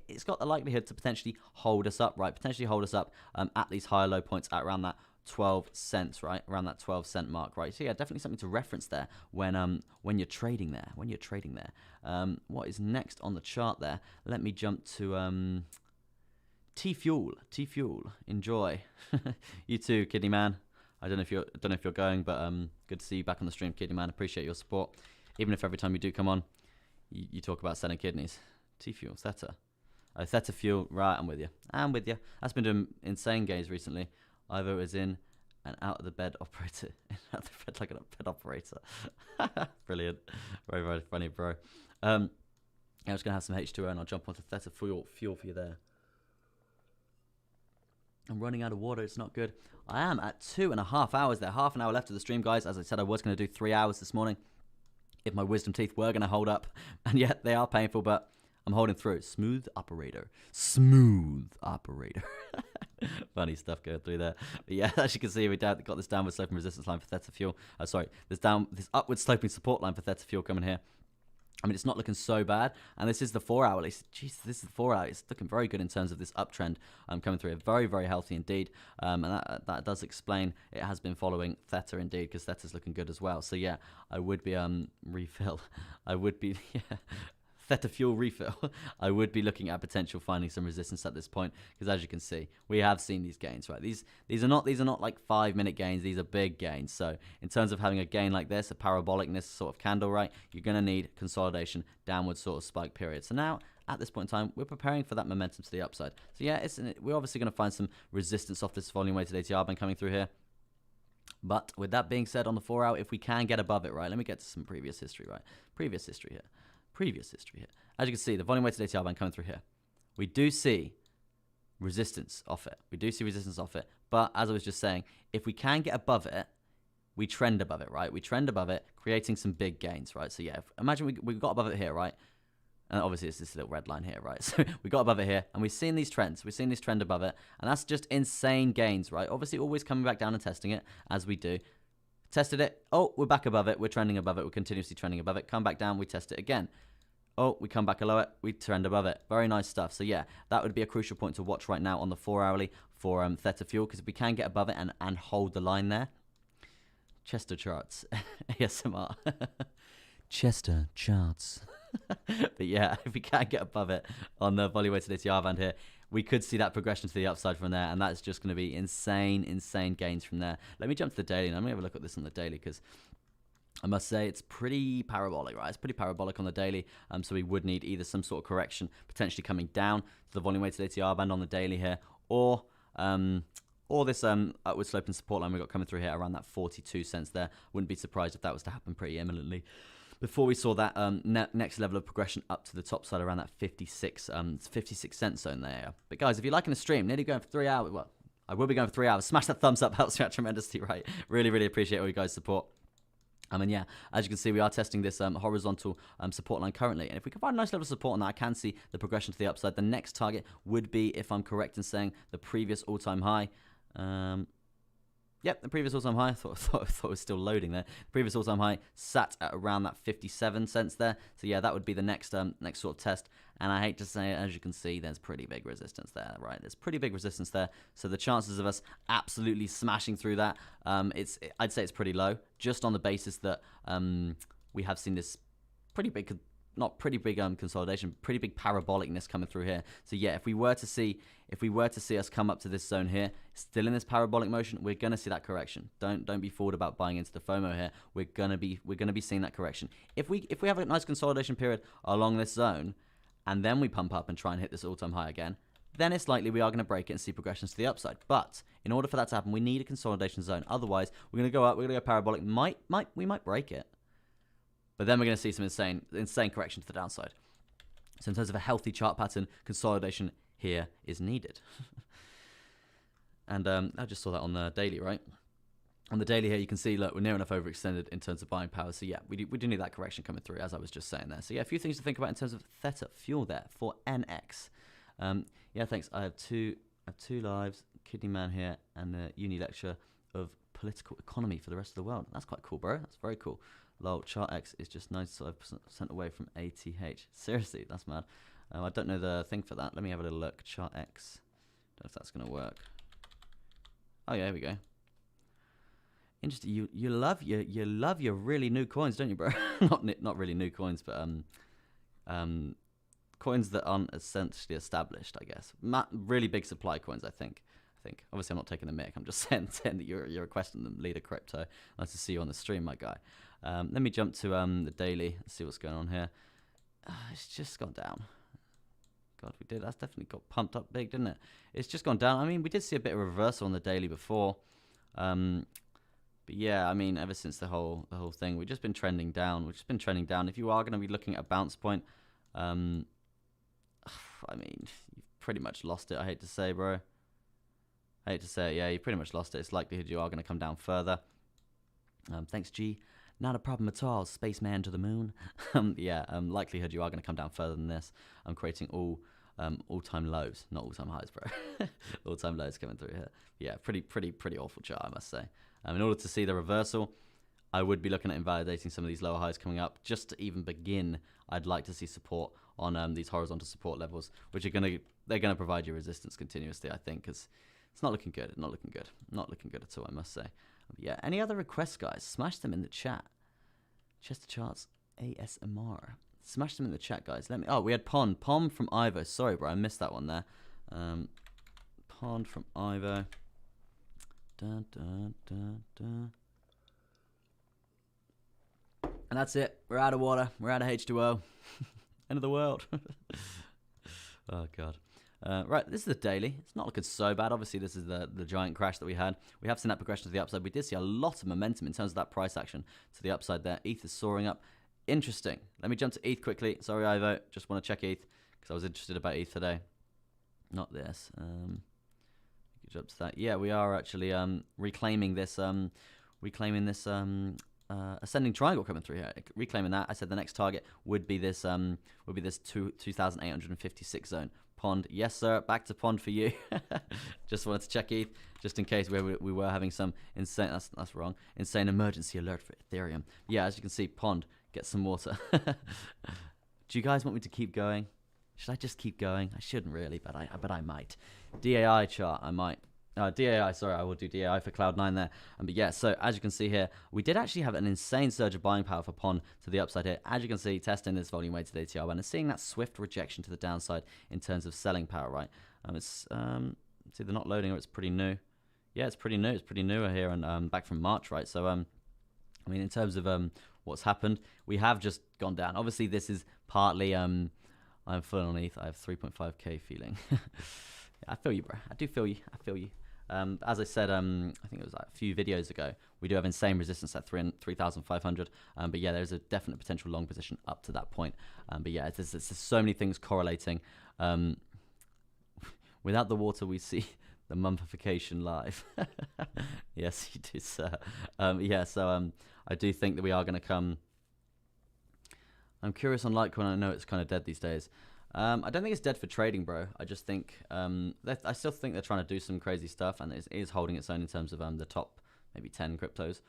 it's got the likelihood to potentially hold us up, right? Potentially hold us up at these higher low points at around that 12 cents, right? Around that 12 cent mark, right? So yeah, definitely something to reference there when you're trading there. What is next on the chart there? Let me jump to T-Fuel. Enjoy. You too, Kidney Man. I don't know if you're going, but good to see you back on the stream, Kidney Man. Appreciate your support. Even if every time you do come on, you talk about selling kidneys. T-Fuel, Theta. Oh, Theta Fuel. Right, I'm with you. That's been doing insane gains recently. Ivo is in and out of the bed operator. Out of the bed like a bed operator. Brilliant. Very, very funny, bro. I'm just going to have some H2O and I'll jump onto Theta Fuel for you there. I'm running out of water. It's not good. I am at 2.5 hours there. Half an hour left of the stream, guys. As I said, I was going to do 3 hours this morning if my wisdom teeth were going to hold up. And yet they are painful, but I'm holding through. Smooth operator. Funny stuff going through there. But yeah, as you can see, we got this downward sloping resistance line for Theta Fuel. This upward sloping support line for Theta Fuel coming here. I mean, it's not looking so bad. And this is the 4 hour. Jeez, this is the 4 hour. It's looking very good in terms of this uptrend coming through. Very, very healthy indeed. And that does explain it has been following Theta indeed, because Theta's looking good as well. So yeah, I would be refill. I would be Theta Fuel refill. I would be looking at potential finding some resistance at this point, because as you can see, we have seen these gains, right? These are not like 5-minute gains. These are big gains. So in terms of having a gain like this, a parabolicness sort of candle, right, you're going to need consolidation, downward sort of spike period. So now at this point in time, we're preparing for that momentum to the upside. So yeah, we're obviously going to find some resistance off this volume weighted ATR band coming through here. But with that being said, on the 4 hour, if we can get above it, right, let me get to some previous history, right? Previous history here. As you can see, the volume weighted ATR band coming through here. We do see resistance off it. But as I was just saying, if we can get above it, we trend above it, right? We trend above it, creating some big gains, right? So yeah, imagine we got above it here, right? And obviously it's this little red line here, right? So we got above it here, and we've seen these trends. We've seen this trend above it, and that's just insane gains, right? Obviously always coming back down and testing it, as we do. Tested it. Oh, we're back above it. We're trending above it. We're continuously trending above it. Come back down. We test it again. Oh, we come back below it. We trend above it. Very nice stuff. So yeah, that would be a crucial point to watch right now on the 4 hourly for Theta Fuel, because if we can get above it and hold the line there. Chester charts. ASMR. Chester charts. But yeah, if we can't get above it on the volume weighted ATR band here, we could see that progression to the upside from there, and that's just going to be insane gains from there. Let me jump to the daily, and I'm going to have a look at this on the daily, because I must say it's pretty parabolic, right? It's pretty parabolic on the daily, so we would need either some sort of correction potentially coming down to the volume weighted ATR band on the daily here, or this upward sloping support line we got coming through here around that 42 cents there. Wouldn't be surprised if that was to happen pretty imminently before we saw that next level of progression up to the top side around that 56 cent zone there. But guys, if you're liking the stream, nearly going for 3 hours, well, I will be going for 3 hours. Smash that thumbs up, helps me out tremendously, right? Really appreciate all you guys' support. And yeah, as you can see, we are testing this horizontal support line currently. And if we can find a nice level of support on that, I can see the progression to the upside. The next target would be, if I'm correct in saying, the previous all-time high. Yep, the previous all-time high. I thought it was still loading there. The previous all-time high sat at around that 57 cents there. So yeah, that would be the next sort of test. And I hate to say it, as you can see, there's pretty big resistance there, right? There's pretty big resistance there. So the chances of us absolutely smashing through that, I'd say it's pretty low, just on the basis that we have seen this pretty big, not pretty big consolidation, pretty big parabolicness coming through here. So yeah, if we were to see us come up to this zone here, still in this parabolic motion, we're gonna see that correction. Don't be fooled about buying into the FOMO here. We're gonna be seeing that correction. If we have a nice consolidation period along this zone, and then we pump up and try and hit this all-time high again, then it's likely we are going to break it and see progressions to the upside. But in order for that to happen, we need a consolidation zone. Otherwise, we're going to go up, we're going to go parabolic. We might break it, but then we're going to see some insane correction to the downside. So in terms of a healthy chart pattern, consolidation here is needed. And I just saw that on the daily, right? On the daily here, you can see, look, we're near enough overextended in terms of buying power. So yeah, we do need that correction coming through, as I was just saying there. So yeah, a few things to think about in terms of THETA fuel there for NX. Yeah, thanks. I have two lives, Kidney Man here, and the uni lecture of political economy for the rest of the world. That's quite cool, bro. That's very cool. Lol, chart X is just 95% away from ATH. Seriously, that's mad. I don't know the thing for that. Let me have a little look. Chart X. Don't know if that's going to work. Oh yeah, here we go. Interesting. You love your really new coins, don't you, bro? not really new coins, but coins that aren't essentially established, I guess. Really big supply coins, I think. Obviously, I'm not taking the mic. I'm just saying that you're requesting them. Leader Crypto. Nice to see you on the stream, my guy. Let me jump to the daily. Let's see what's going on here. It's just gone down. God, we did. That's definitely got pumped up big, didn't it? It's just gone down. I mean, we did see a bit of a reversal on the daily before. But yeah, I mean, ever since the whole thing, we've just been trending down. If you are going to be looking at a bounce point, I mean, you've pretty much lost it. I hate to say, bro. I hate to say it. Yeah, you pretty much lost it. It's likelihood you are going to come down further. Thanks, G. Not a problem at all. Spaceman to the moon. Yeah, likelihood you are going to come down further than this. I'm creating all-time lows, not all-time highs, bro. All-time lows coming through here. Yeah, pretty awful chart, I must say. In order to see the reversal, I would be looking at invalidating some of these lower highs coming up. Just to even begin, I'd like to see support on these horizontal support levels, which they're gonna provide you resistance continuously, I think, because it's not looking good. Not looking good at all, I must say. Yeah. Any other requests, guys? Smash them in the chat. Chester Charts ASMR. Smash them in the chat, guys. Oh, we had Pond from Ivo. Sorry, bro, I missed that one there. Pond from Ivo. Dun, dun, dun, dun. And that's it. We're out of water. We're out of H2O. End of the world. Oh, God. Right, this is the daily. It's not looking so bad. Obviously, this is the giant crash that we had. We have seen that progression to the upside. We did see a lot of momentum in terms of that price action to the upside there. ETH is soaring up. Interesting. Let me jump to ETH quickly. Sorry, Ivo. Just want to check ETH because I was interested about ETH today. Not this. Jump to that. Yeah, we are actually reclaiming this ascending triangle coming through here. Reclaiming that. I said the next target would be this 2,856 zone. Pond, yes sir. Back to Pond for you. Just wanted to check ETH, just in case we were having some insane. That's wrong. Insane emergency alert for Ethereum. Yeah, as you can see, Pond, get some water. Do you guys want me to keep going? Should I just keep going? I shouldn't really, but I might. DAI chart, I might. DAI, sorry, I will do DAI for Cloud9 there. But yeah, so as you can see here, we did actually have an insane surge of buying power for Pond to the upside here. As you can see, testing this volume weighted ATR and seeing that swift rejection to the downside in terms of selling power, right? It's either not loading or it's pretty new. Yeah, it's pretty new. It's pretty newer here and back from March, right? So I mean, in terms of what's happened, we have just gone down. Obviously, this is partly I'm full on ETH. I have 3.5k feeling. Yeah, I feel you, bro. I do feel you. I feel you. As I said, I think it was like a few videos ago, we do have insane resistance at 3,500. But yeah, there's a definite potential long position up to that point. But yeah, there's so many things correlating. Without the water, we see the mummification live. Yes, you do, sir. Yeah, so I do think that we are going to come. I'm curious on Litecoin. I know it's kind of dead these days. I don't think it's dead for trading, bro. I just think I still think they're trying to do some crazy stuff, and it is holding its own in terms of the top maybe 10 cryptos,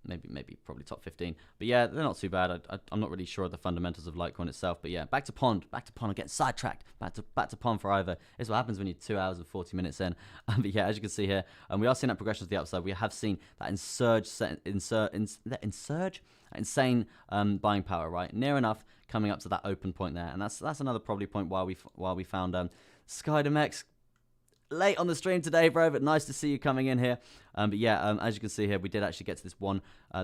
maybe probably top 15. But yeah, they're not too bad. I'm not really sure of the fundamentals of Litecoin itself. But yeah, back to Pond. I'm getting sidetracked. Back to Pond for either. It's what happens when you're 2 hours and 40 minutes in. But yeah, as you can see here, we are seeing that progression to the upside. We have seen that insane buying power, right? Near enough coming up to that open point there, and that's another probably point why we found SkyDMX late on the stream today, bro, but nice to see you coming in here. But yeah, as you can see here, we did actually get to this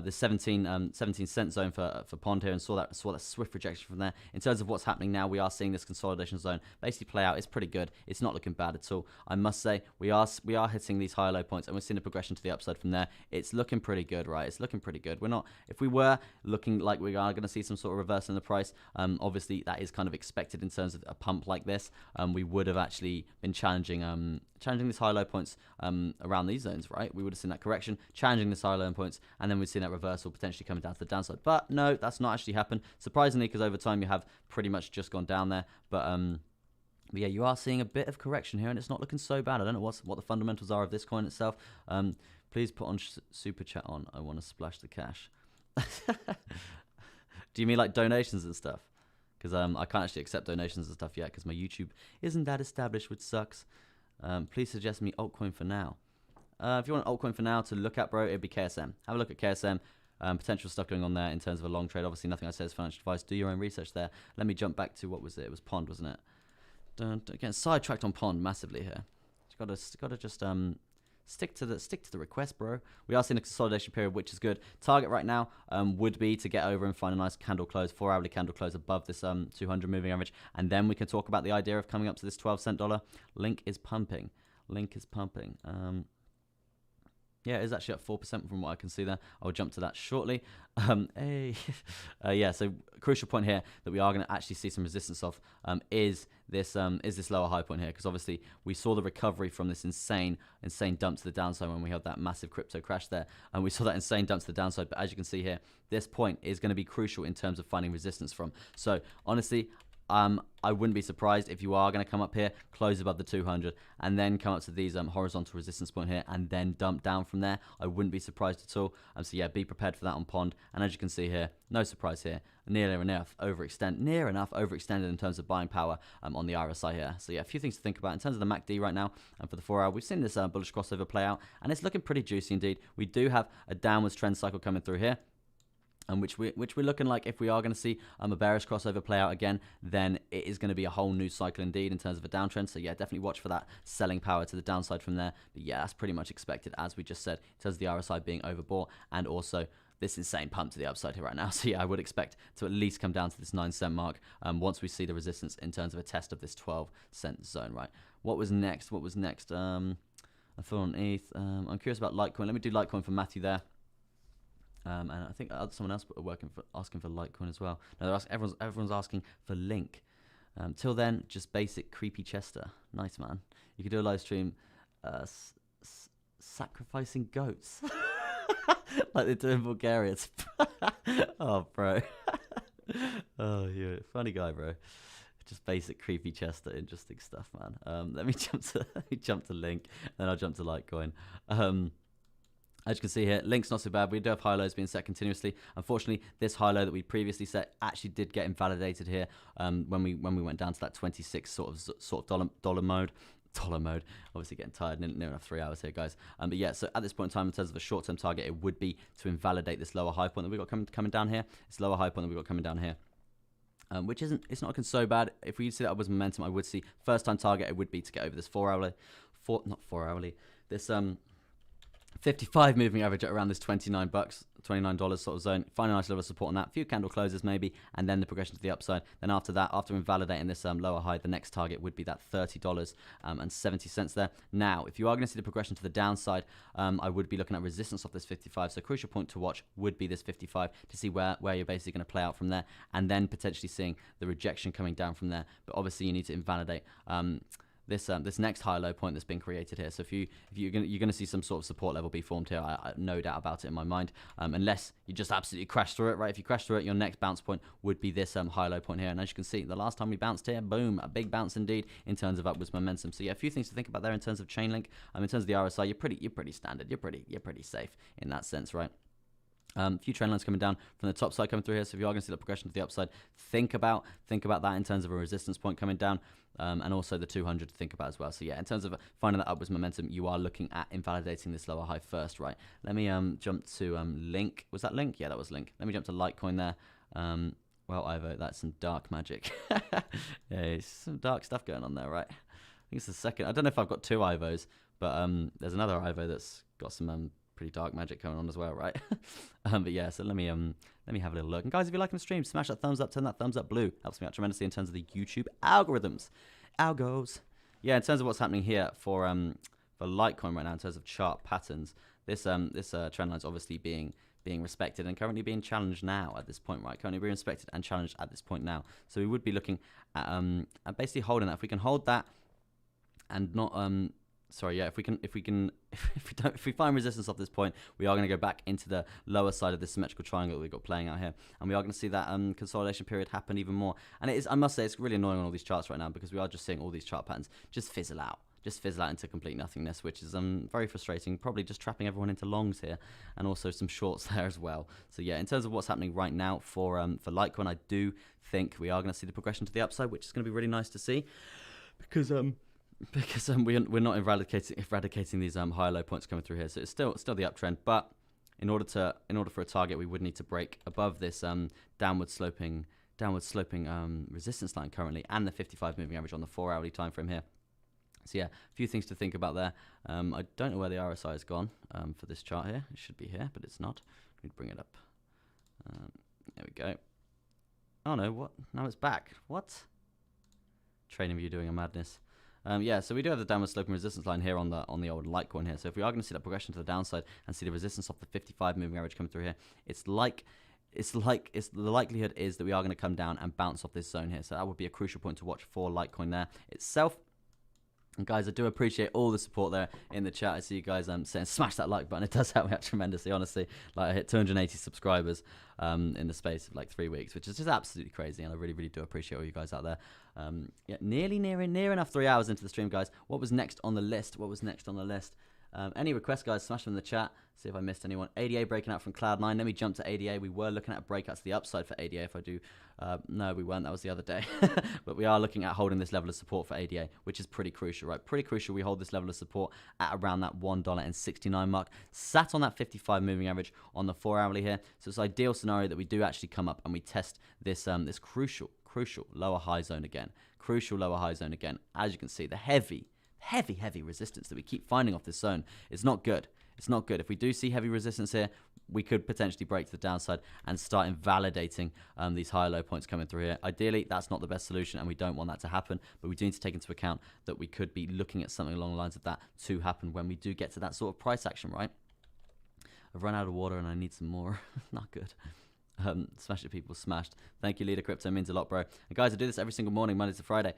the 17 cent zone for Pond here, and saw that swift rejection from there. In terms of what's happening now, we are seeing this consolidation zone basically play out. It's pretty good. It's not looking bad at all. I must say, we are hitting these high low points, and we're seeing a progression to the upside from there. It's looking pretty good, right? It's looking pretty good. If we were looking like we are going to see some sort of reverse in the price, obviously that is kind of expected in terms of a pump like this. We would have actually been challenging these high low points around these zones, right? We would have seen that correction, challenging this high low points, and then we've seen that reversal potentially coming down to the downside. But no, that's not actually happened, surprisingly, because over time you have pretty much just gone down there. But yeah, you are seeing a bit of correction here, and it's not looking so bad. I don't know what the fundamentals are of this coin itself. Please put on super chat on. I want to splash the cash. Do you mean like donations and stuff? Because I can't actually accept donations and stuff yet, because my YouTube isn't that established, which sucks. Please suggest me altcoin for now. If you want an altcoin for now to look at, bro, it'd be KSM. Have a look at KSM. Potential stuff going on there in terms of a long trade. Obviously, nothing I say is financial advice. Do your own research there. Let me jump back to, what was it? It was Pond, wasn't it? Again, sidetracked on Pond massively here. Just gotta just stick to the request, bro. We are seeing a consolidation period, which is good. Target right now would be to get over and find a nice candle close, 4-hourly candle close above this 200 moving average, and then we can talk about the idea of coming up to this 12-cent dollar. Link is pumping. Yeah, it is actually at 4% from what I can see there. I'll jump to that shortly. Yeah, so crucial point here that we are going to actually see some resistance of is this lower high point here, because obviously we saw the recovery from this insane dump to the downside when we had that massive crypto crash there, and we saw that insane dump to the downside. But as you can see here, this point is going to be crucial in terms of finding resistance from. So honestly, I wouldn't be surprised if you are going to come up here, close above the 200, and then come up to these horizontal resistance point here, and then dump down from there. I wouldn't be surprised at all. So yeah, be prepared for that on Pond. And as you can see here, no surprise here. Near enough overextended in terms of buying power on the RSI here. So yeah, a few things to think about in terms of the MACD right now. And for the 4 hour, we've seen this bullish crossover play out, and it's looking pretty juicy indeed. We do have a downwards trend cycle coming through here. Which we're looking like, if we are going to see a bearish crossover play out again, then it is going to be a whole new cycle indeed in terms of a downtrend. So yeah, definitely watch for that selling power to the downside from there. But yeah, that's pretty much expected, as we just said, in terms of the RSI being overbought, and also this insane pump to the upside here right now. So yeah, I would expect to at least come down to this 9-cent mark once we see the resistance in terms of a test of this 12-cent zone, right? What was next? I thought on ETH. I'm curious about Litecoin. Let me do Litecoin for Matthew there. And I think someone else asking for Litecoin as well. No, everyone's asking for Link. Till then, just basic creepy Chester. Nice, man. You could do a live stream sacrificing goats. Like they do in Bulgaria. Oh, bro. Oh, you're a funny guy, bro. Just basic creepy Chester, interesting stuff, man. Let me jump to Link, and then I'll jump to Litecoin. As you can see here, Link's not so bad. We do have high lows being set continuously. Unfortunately, this high low that we previously set actually did get invalidated here when we went down to that 26 sort of dollar mode. dollar mode. Obviously getting tired, near enough 3 hours here, guys. But yeah, so at this point in time, in terms of a short-term target, it would be to invalidate this lower high point that we've got coming down here. This lower high point that we've got coming down here. Which it's not looking so bad. If we see that upwards momentum, I would see first time target, it would be to get over this this 55 moving average at around this $29 sort of zone. Find a nice level of support on that. Few candle closes maybe, and then the progression to the upside. Then after that, after invalidating this lower high, the next target would be that $30.70 there. Now, if you are going to see the progression to the downside, I would be looking at resistance off this 55. So crucial point to watch would be this 55 to see where you're basically going to play out from there, and then potentially seeing the rejection coming down from there. But obviously, you need to invalidate this next high low point that's been created here. So you're gonna see some sort of support level be formed here. I no doubt about it in my mind, unless you just absolutely crash through it, right? If you crash through it, your next bounce point would be this high low point here. And as you can see, the last time we bounced here, boom, a big bounce indeed in terms of upwards momentum. So yeah, a few things to think about there in terms of chain link. In terms of the RSI, you're pretty standard. You're pretty safe in that sense, right? A few trend lines coming down from the top side coming through here. So if you are going to see the progression to the upside, think about that in terms of a resistance point coming down, and also the 200 to think about as well. So yeah, in terms of finding that upwards momentum, you are looking at invalidating this lower high first, right? Let me jump to Link. Was that Link? Yeah, that was Link. Let me jump to Litecoin there. Well, Ivo, that's some dark magic. Yeah, some dark stuff going on there, right? I think it's the second. I don't know if I've got two Ivos, but there's another Ivo that's got some pretty dark magic going on as well, right? But yeah, so let me have a little look. And guys, if you're liking the stream, smash that thumbs up, turn that thumbs up blue. Helps me out tremendously in terms of the YouTube algorithms. Algos. Yeah, in terms of what's happening here for Litecoin right now in terms of chart patterns, this trend line is obviously being respected and currently being challenged now at this point, right? Currently being respected and challenged at this point now. So we would be looking at basically holding that. If we can hold that and not sorry, yeah, if we find resistance off this point, we are going to go back into the lower side of this symmetrical triangle that we've got playing out here, and we are going to see that consolidation period happen even more. And it is, I must say, it's really annoying on all these charts right now because we are just seeing all these chart patterns just fizzle out into complete nothingness, which is very frustrating, probably just trapping everyone into longs here, and also some shorts there as well. So yeah, in terms of what's happening right now for Litecoin, I do think we are going to see the progression to the upside, which is going to be really nice to see, because we're not eradicating these high low points coming through here. So it's still the uptrend, but in order for a target, we would need to break above this downward sloping resistance line currently, and the 55 moving average on the 4-hourly time frame here. So yeah, a few things to think about there. I don't know where the RSI has gone for this chart here. It should be here, but it's not. Let me bring it up. There we go. Oh no, what? Now it's back. What? Trading view doing a madness. Yeah, so we do have the downward sloping resistance line here on the old Litecoin here. So if we are going to see that progression to the downside and see the resistance of the 55 moving average coming through here, the likelihood is that we are going to come down and bounce off this zone here. So that would be a crucial point to watch for Litecoin there itself. And guys, I do appreciate all the support there in the chat. I see you guys saying smash that like button. It does help me out tremendously, honestly. Like, I hit 280 subscribers in the space of like 3 weeks, which is just absolutely crazy. And I really, really do appreciate all you guys out there. Yeah, near enough 3 hours into the stream, guys. What was next on the list? Any requests, guys, smash them in the chat. See if I missed anyone. ADA breaking out from Cloud9. Let me jump to ADA. We were looking at a breakout to the upside for ADA. If I do, no, we weren't. That was the other day. But we are looking at holding this level of support for ADA, which is pretty crucial, right? Pretty crucial. We hold this level of support at around that $1.69 mark. Sat on that 55 moving average on the 4-hourly here. So it's an ideal scenario that we do actually come up and we test this this crucial lower high zone again. Crucial lower high zone again. As you can see, the heavy resistance that we keep finding off this zone is not good. It's not good. If we do see heavy resistance here, we could potentially break to the downside and start invalidating these high low points coming through here. Ideally, that's not the best solution, and we don't want that to happen, but we do need to take into account that we could be looking at something along the lines of that to happen when we do get to that sort of price action, right? I've run out of water and I need some more. Not good. Smash it, people, smashed. Thank you, Leader Crypto, means a lot, bro. And guys, I do this every single morning, Monday to Friday.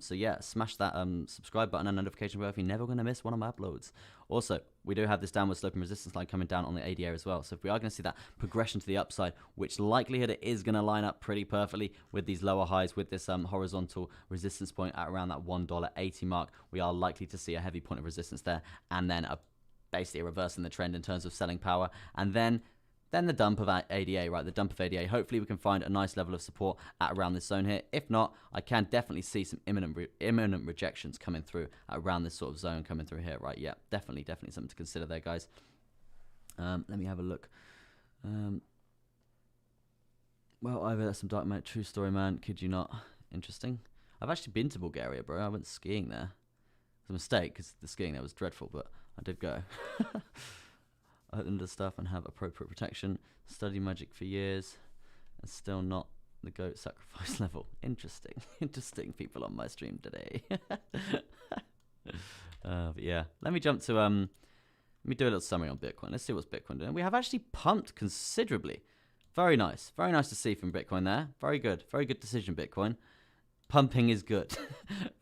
So yeah, smash that subscribe button and notification bell if you're never going to miss one of my uploads. Also, we do have this downward sloping resistance line coming down on the ADA as well. So if we are going to see that progression to the upside, which likelihood it is going to line up pretty perfectly with these lower highs, with this horizontal resistance point at around that $1.80 mark, we are likely to see a heavy point of resistance there, and then basically a reverse in the trend in terms of selling power, and then then the dump of ADA, right? The dump of ADA. Hopefully we can find a nice level of support at around this zone here. If not, I can definitely see some imminent rejections coming through at around this sort of zone coming through here, right? Yeah, definitely something to consider there, guys. Let me have a look. Well, either that's some dark mate, true story, man. Kid you not? Interesting. I've actually been to Bulgaria, bro. I went skiing there. It was a mistake because the skiing there was dreadful, but I did go. I hope the stuff and have appropriate protection. Study magic for years and still not the goat sacrifice level. Interesting. Interesting people on my stream today. But yeah, let me jump to let me do a little summary on Bitcoin. Let's see what's Bitcoin doing. We have actually pumped considerably. Very nice to see from Bitcoin there. Very good decision, Bitcoin. Pumping is good.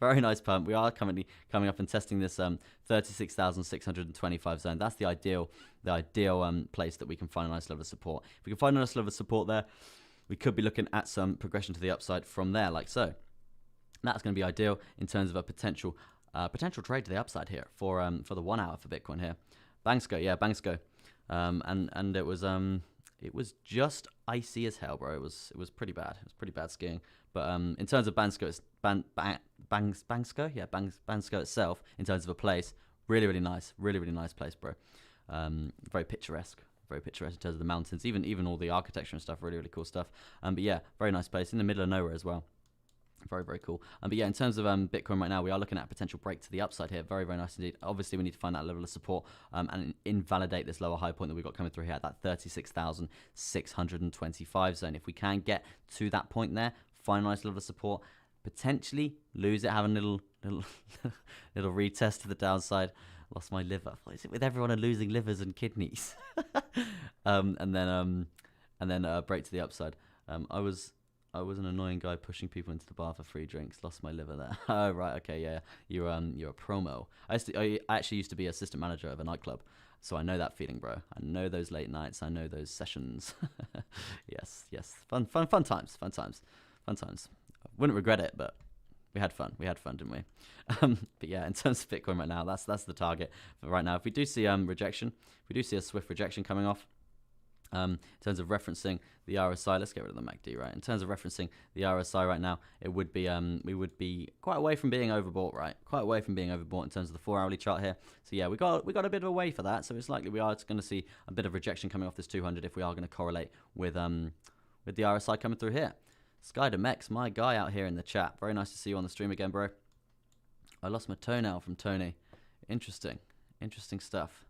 Very nice pump. We are currently coming up and testing this 36,625 zone. That's the ideal place that we can find a nice level of support. If we can find a nice level of support there, we could be looking at some progression to the upside from there, like so. That's going to be ideal in terms of a potential trade to the upside here for the 1 hour for Bitcoin here. Banksco, yeah, Banksco, and it was just icy as hell, bro. It was pretty bad. It was pretty bad skiing. But in terms of Banksco, it's Banksco, yeah, Banksco itself, in terms of a place, really nice place, bro. Very picturesque in terms of the mountains, even all the architecture and stuff, really cool stuff. But yeah, very nice place in the middle of nowhere as well. Very cool. But yeah, in terms of Bitcoin right now, we are looking at a potential break to the upside here. Very nice indeed. Obviously, we need to find that level of support and invalidate this lower high point that we've got coming through here at that 36,625 zone. If we can get to that point there, find a nice level of support, potentially lose it, have a little retest to the downside. Lost my liver. What is it with everyone losing livers and kidneys? and then break to the upside. I was an annoying guy pushing people into the bar for free drinks. Lost my liver there. Oh right, okay, yeah. You're a promo. I actually used to be assistant manager of a nightclub, so I know that feeling, bro. I know those late nights. I know those sessions. Yes. Fun times. Wouldn't regret it, but we had fun. Didn't we? But yeah, in terms of Bitcoin right now, that's the target for right now. If we do see rejection, if we do see a swift rejection coming off, in terms of referencing the RSI, let's get rid of the MACD, right? In terms of referencing the RSI right now, it would be we would be quite away from being overbought, right? Quite away from being overbought in terms of the 4-hourly chart here. So yeah, we got a bit of a way for that. So it's likely we are going to see a bit of rejection coming off this 200 if we are going to correlate with the RSI coming through here. Sky Demex, my guy out here in the chat. Very nice to see you on the stream again, bro. I lost my toenail from Tony. Interesting stuff.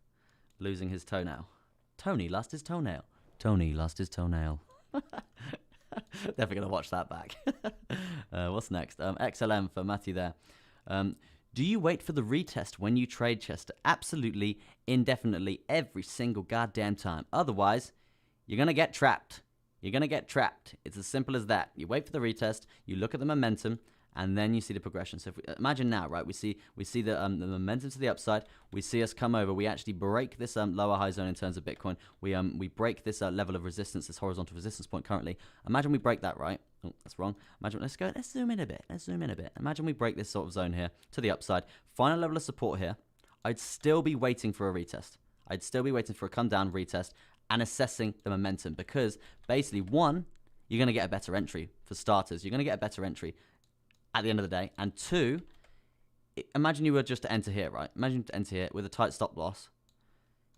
Losing his toenail. Tony lost his toenail. Definitely gonna watch that back. What's next? XLM for Matty there. Do you wait for the retest when you trade, Chester? Absolutely, indefinitely, every single goddamn time. Otherwise, you're gonna get trapped. It's as simple as that. You wait for the retest, you look at the momentum, and then you see the progression. So imagine now, right? We see the momentum to the upside. We see us come over. We actually break this lower high zone in terms of Bitcoin. We break this level of resistance, this horizontal resistance point currently. Imagine we break that, right? Oh, that's wrong. Let's zoom in a bit. Imagine we break this sort of zone here to the upside. Find a level of support here. I'd still be waiting for a retest. I'd still be waiting for a come down retest and assessing the momentum, because basically, one, you're going to get a better entry for starters. You're going to get a better entry at the end of the day. And two, imagine you were just to enter here, right? Imagine to enter here with a tight stop loss.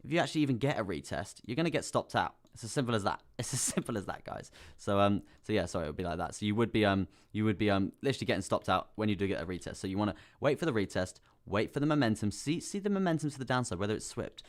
If you actually even get a retest, you're going to get stopped out. It's as simple as that. Guys. So yeah, sorry, it would be like that. So you would be literally getting stopped out when you do get a retest. So you want to wait for the retest, wait for the momentum, see the momentum to the downside, whether it's switched.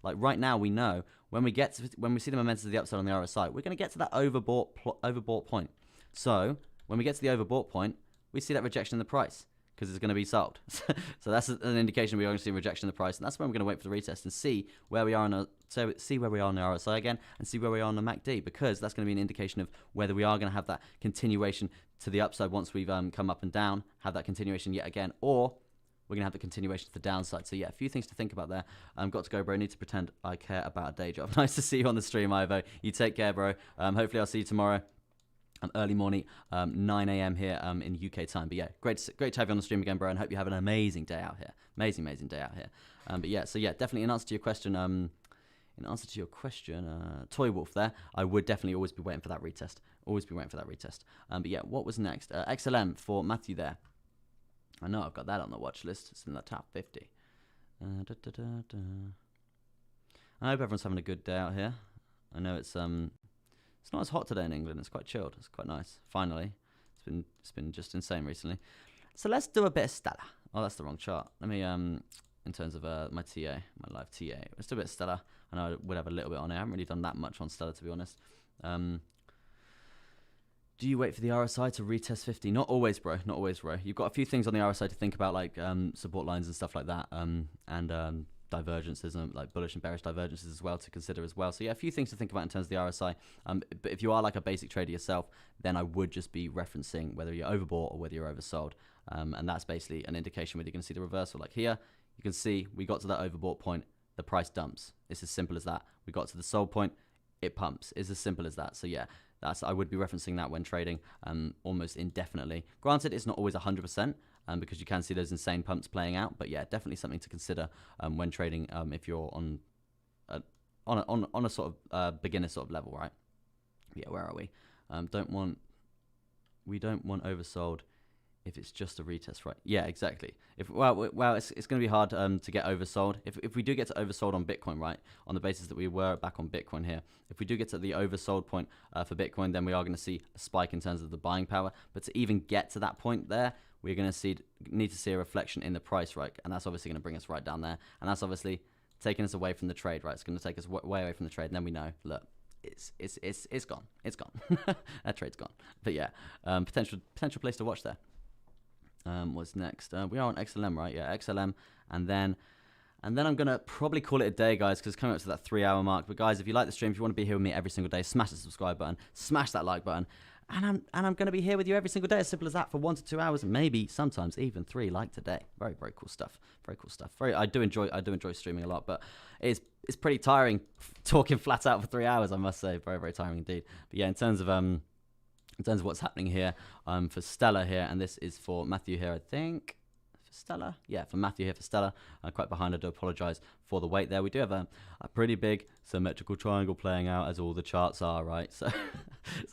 Like right now, we know when we see the momentum to the upside on the RSI, we're going to get to that overbought point. So when we get to the overbought point, we see that rejection in the price because it's going to be sold. So that's an indication we're going to see rejection in the price, and that's when we're going to wait for the retest and see where we are on the RSI again, and see where we are on the MACD, because that's going to be an indication of whether we are going to have that continuation to the upside once we've come up and down, have that continuation yet again, or we're going to have the continuation to the downside. So yeah, a few things to think about there. Got to go, bro. Need to pretend I care about a day job. Nice to see you on the stream, Ivo. You take care, bro. Hopefully I'll see you tomorrow. Early morning, 9 a.m. here in UK time. But yeah, great to have you on the stream again, bro, and hope you have an amazing day out here. Amazing day out here. But yeah, so yeah, definitely in answer to your question, in answer to your question, Toy Wolf there, I would definitely always be waiting for that retest. Always be waiting for that retest. But yeah, what was next? XLM for Matthew there. I know I've got that on the watch list. It's in the top 50. I hope everyone's having a good day out here. I know it's not as hot today in England. It's quite chilled. It's quite nice. Finally, it's been just insane recently. So let's do a bit of Stellar. Oh, that's the wrong chart. Let me in terms of my TA, my live TA. Let's do a bit of Stellar. I know I would have a little bit on it. I haven't really done that much on Stellar, to be honest. Do you wait for the RSI to retest 50? Not always, bro. Not always, bro. You've got a few things on the RSI to think about, like support lines and stuff like that, and divergences and like bullish and bearish divergences as well to consider as well. So yeah, a few things to think about in terms of the RSI. But if you are like a basic trader yourself, then I would just be referencing whether you're overbought or whether you're oversold. And that's basically an indication whether you're going to see the reversal. Like here, you can see we got to that overbought point, the price dumps. It's as simple as that. We got to the sold point, it pumps. It's as simple as that. So yeah, I would be referencing that when trading almost indefinitely. Granted, it's not always 100%. Because you can see those insane pumps playing out, but yeah, definitely something to consider when trading if you're on a sort of beginner sort of level, right? Yeah, where are we? We don't want oversold if it's just a retest, right? Yeah, exactly. It's going to be hard to get oversold. If we do get to oversold on Bitcoin, right, on the basis that we were back on Bitcoin here, if we do get to the oversold point for Bitcoin, then we are going to see a spike in terms of the buying power. But to even get to that point there, we're going to need to see a reflection in the price, right? And that's obviously going to bring us right down there. And that's obviously taking us away from the trade, right? It's going to take us way away from the trade. And then we know, look, it's gone. It's gone. That trade's gone. But yeah, potential place to watch there. What's next? We are on XLM, right? Yeah, XLM. And then I'm going to probably call it a day, guys, because it's coming up to that 3-hour mark. But guys, if you like the stream, if you want to be here with me every single day, smash the subscribe button, smash that like button. And I'm going to be here with you every single day, as simple as that, for 1 to 2 hours, and maybe sometimes even 3, like today. Very, very cool stuff. Very cool stuff. I do enjoy streaming a lot, but it's pretty tiring talking flat out for 3 hours, I must say. Very, very tiring indeed. But yeah, in terms of what's happening here, for Stellar here, and this is for Matthew here, I think. Stellar, yeah, for Matthew here for Stellar. Quite behind. I do apologize for the wait there. We do have a pretty big symmetrical triangle playing out, as all the charts are, right? So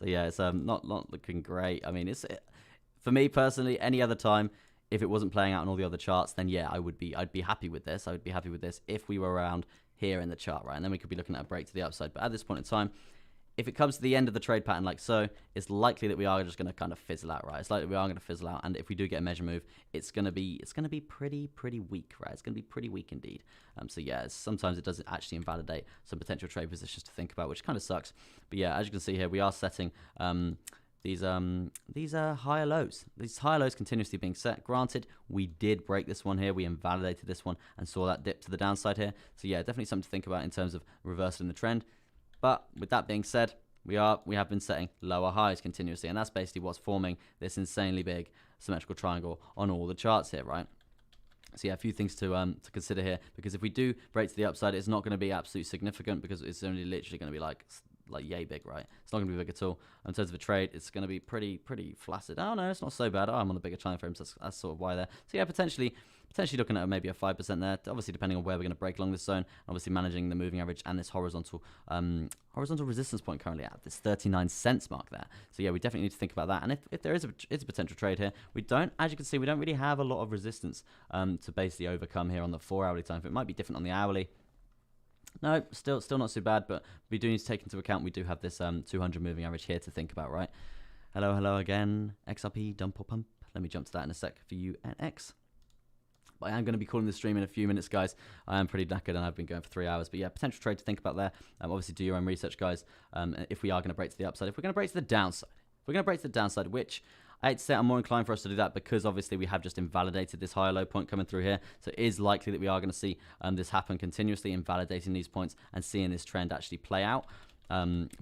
yeah, it's not looking great. I mean, for me personally, any other time, if it wasn't playing out on all the other charts, then yeah, I'd be happy with this. I would be happy with this if we were around here in the chart, right? And then we could be looking at a break to the upside. But at this point in time, if it comes to the end of the trade pattern like so, it's likely that we are just going to kind of fizzle out, right? It's likely we are going to fizzle out, and if we do get a measure move, it's going to be pretty weak, right? It's going to be pretty weak indeed. So yeah, sometimes it doesn't actually invalidate some potential trade positions to think about, which kind of sucks. But yeah, as you can see here, we are setting these higher lows. These higher lows continuously being set. Granted, we did break this one here. We invalidated this one and saw that dip to the downside here. So yeah, definitely something to think about in terms of reversing the trend. But with that being said, we have been setting lower highs continuously, and that's basically what's forming this insanely big symmetrical triangle on all the charts here, right? So yeah, a few things to consider here, because if we do break to the upside, it's not going to be absolutely significant, because it's only literally going to be like yay big, right? It's not going to be big at all. In terms of a trade, it's going to be pretty flaccid. Oh no, it's not so bad. Oh, I'm on the bigger time frame, so that's sort of why there. So yeah, potentially looking at maybe a 5% there, obviously depending on where we're going to break along this zone, obviously managing the moving average and this horizontal resistance point currently at this 39 cents mark there. So yeah, we definitely need to think about that. And if there is a potential trade here, as you can see, we don't really have a lot of resistance to basically overcome here on the 4-hourly time frame. It might be different on the hourly. No, still not so bad, but we do need to take into account we do have this 200 moving average here to think about, right? Hello again, XRP, dump or pump. Let me jump to that in a sec for you and X. But I am going to be calling the stream in a few minutes, guys. I am pretty knackered and I've been going for 3 hours. But yeah, potential trade to think about there. Obviously, do your own research, guys. If we are going to break to the upside, if we're going to break to the downside, which I'd say I'm more inclined for us to do that, because obviously we have just invalidated this higher low point coming through here. So it is likely that we are going to see this happen continuously, invalidating these points and seeing this trend actually play out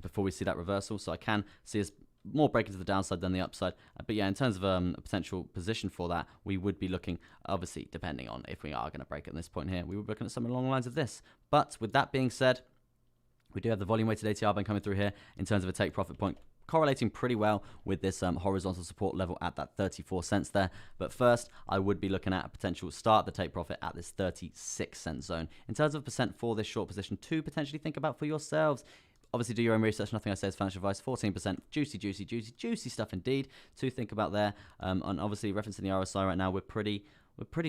before we see that reversal. So I can see us more breaking to the downside than the upside. But yeah, in terms of a potential position for that, we would be looking, obviously, depending on if we are going to break at this point here, we would be looking at something along the lines of this. But with that being said, we do have the volume weighted ATR band coming through here in terms of a take profit point correlating pretty well with this horizontal support level at that 34 cents there. But first, I would be looking at a potential start the take profit at this 36 cent zone. In terms of percent for this short position to potentially think about for yourselves, obviously do your own research. Nothing I say is financial advice. 14%, juicy stuff indeed to think about there. And obviously referencing the RSI right now, we're pretty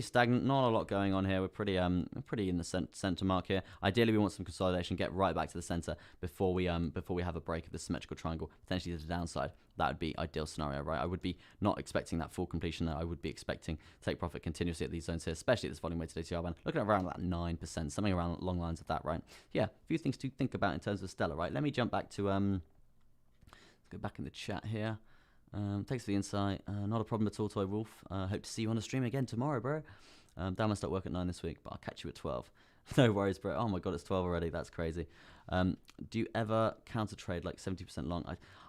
stagnant. Not a lot going on here. We're pretty in the center mark here. Ideally, we want some consolidation, get right back to the center before we have a break of the symmetrical triangle, potentially to the downside. That would be ideal scenario, right? I would be not expecting that full completion there. I would be expecting take profit continuously at these zones here, especially at this volume weighted ATR band. Looking at around that 9%, something around long lines of that, right? Yeah, a few things to think about in terms of Stellar, right? Let me jump back to let's go back in the chat here. Thanks for the insight. Not a problem at all, Toy Wolf. Hope to see you on the stream again tomorrow, bro. Dan must start work at 9 this week, but I'll catch you at 12. No worries, bro. Oh my god, it's 12 already. That's crazy. Do you ever counter trade like 70% long?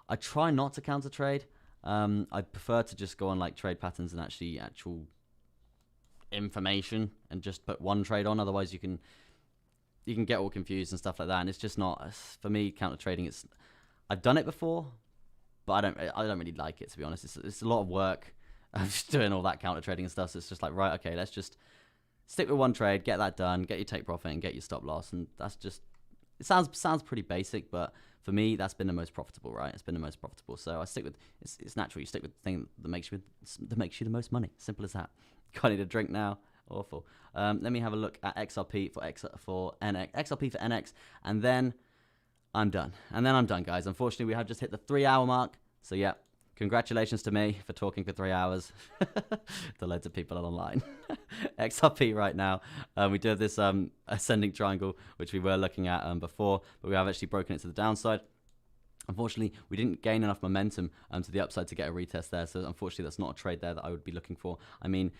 I try not to counter trade. I prefer to just go on like trade patterns and actual information and just put one trade on. Otherwise, you can get all confused and stuff like that. And it's just not for me. Counter trading. I've done it before, but I don't really like it, to be honest. It's a lot of work. I'm just doing all that counter trading and stuff. So it's just like, right, okay, let's just stick with one trade, get that done, get your take profit and get your stop loss. And that's just, it sounds pretty basic, but for me, that's been the most profitable, right? It's been the most profitable. So I stick with, it's natural. You stick with the thing that makes you the most money. Simple as that. Can't need a drink now. Awful. Let me have a look at XRP for NX, XRP for NX, and then I'm done. And then I'm done, guys. Unfortunately, we have just hit the 3-hour mark. So yeah, congratulations to me for talking for 3 hours. The loads of people online. XRP right now. We do have this ascending triangle, which we were looking at before, but we have actually broken it to the downside. Unfortunately, we didn't gain enough momentum to the upside to get a retest there. So unfortunately, that's not a trade there that I would be looking for. I mean,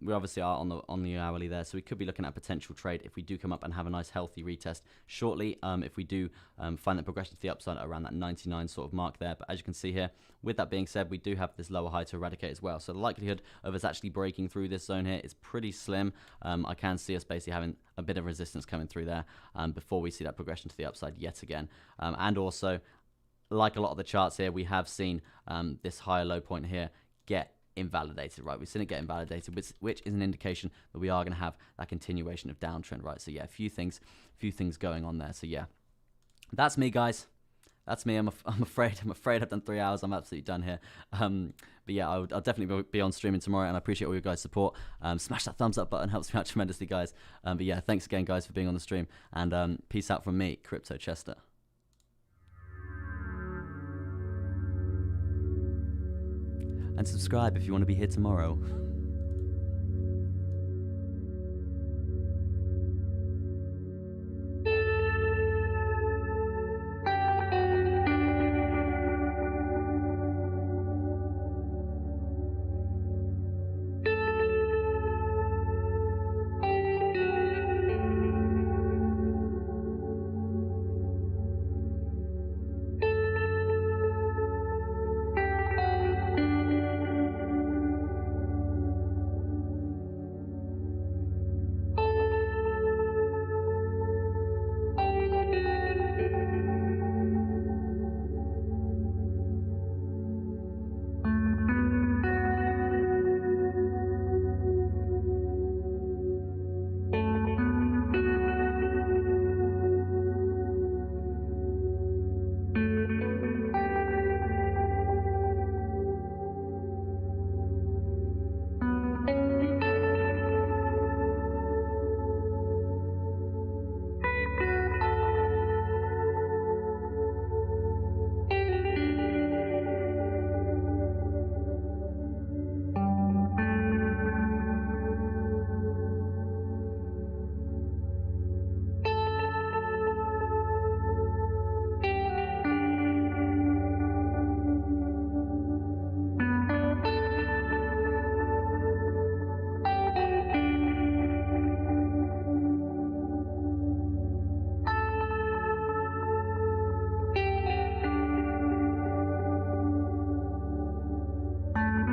we obviously are on the hourly there, so we could be looking at a potential trade if we do come up and have a nice healthy retest shortly. If we do find that progression to the upside around that 99 sort of mark there. But as you can see here, with that being said, we do have this lower high to eradicate as well. So the likelihood of us actually breaking through this zone here is pretty slim. I can see us basically having a bit of resistance coming through there before we see that progression to the upside yet again. And also, like a lot of the charts here, we have seen this higher low point here get invalidated, right? We've seen it get invalidated, which is an indication that we are going to have that continuation of downtrend, right? So yeah, a few things going on there. So yeah, that's me, guys. That's me. I'm afraid I've done 3 hours. I'm absolutely done here. But yeah, I'll definitely be on streaming tomorrow, and I appreciate all your guys' support. Smash that thumbs up button, helps me out tremendously, guys. But yeah, thanks again, guys, for being on the stream, and peace out from me, Crypto Chester. And subscribe if you want to be here tomorrow.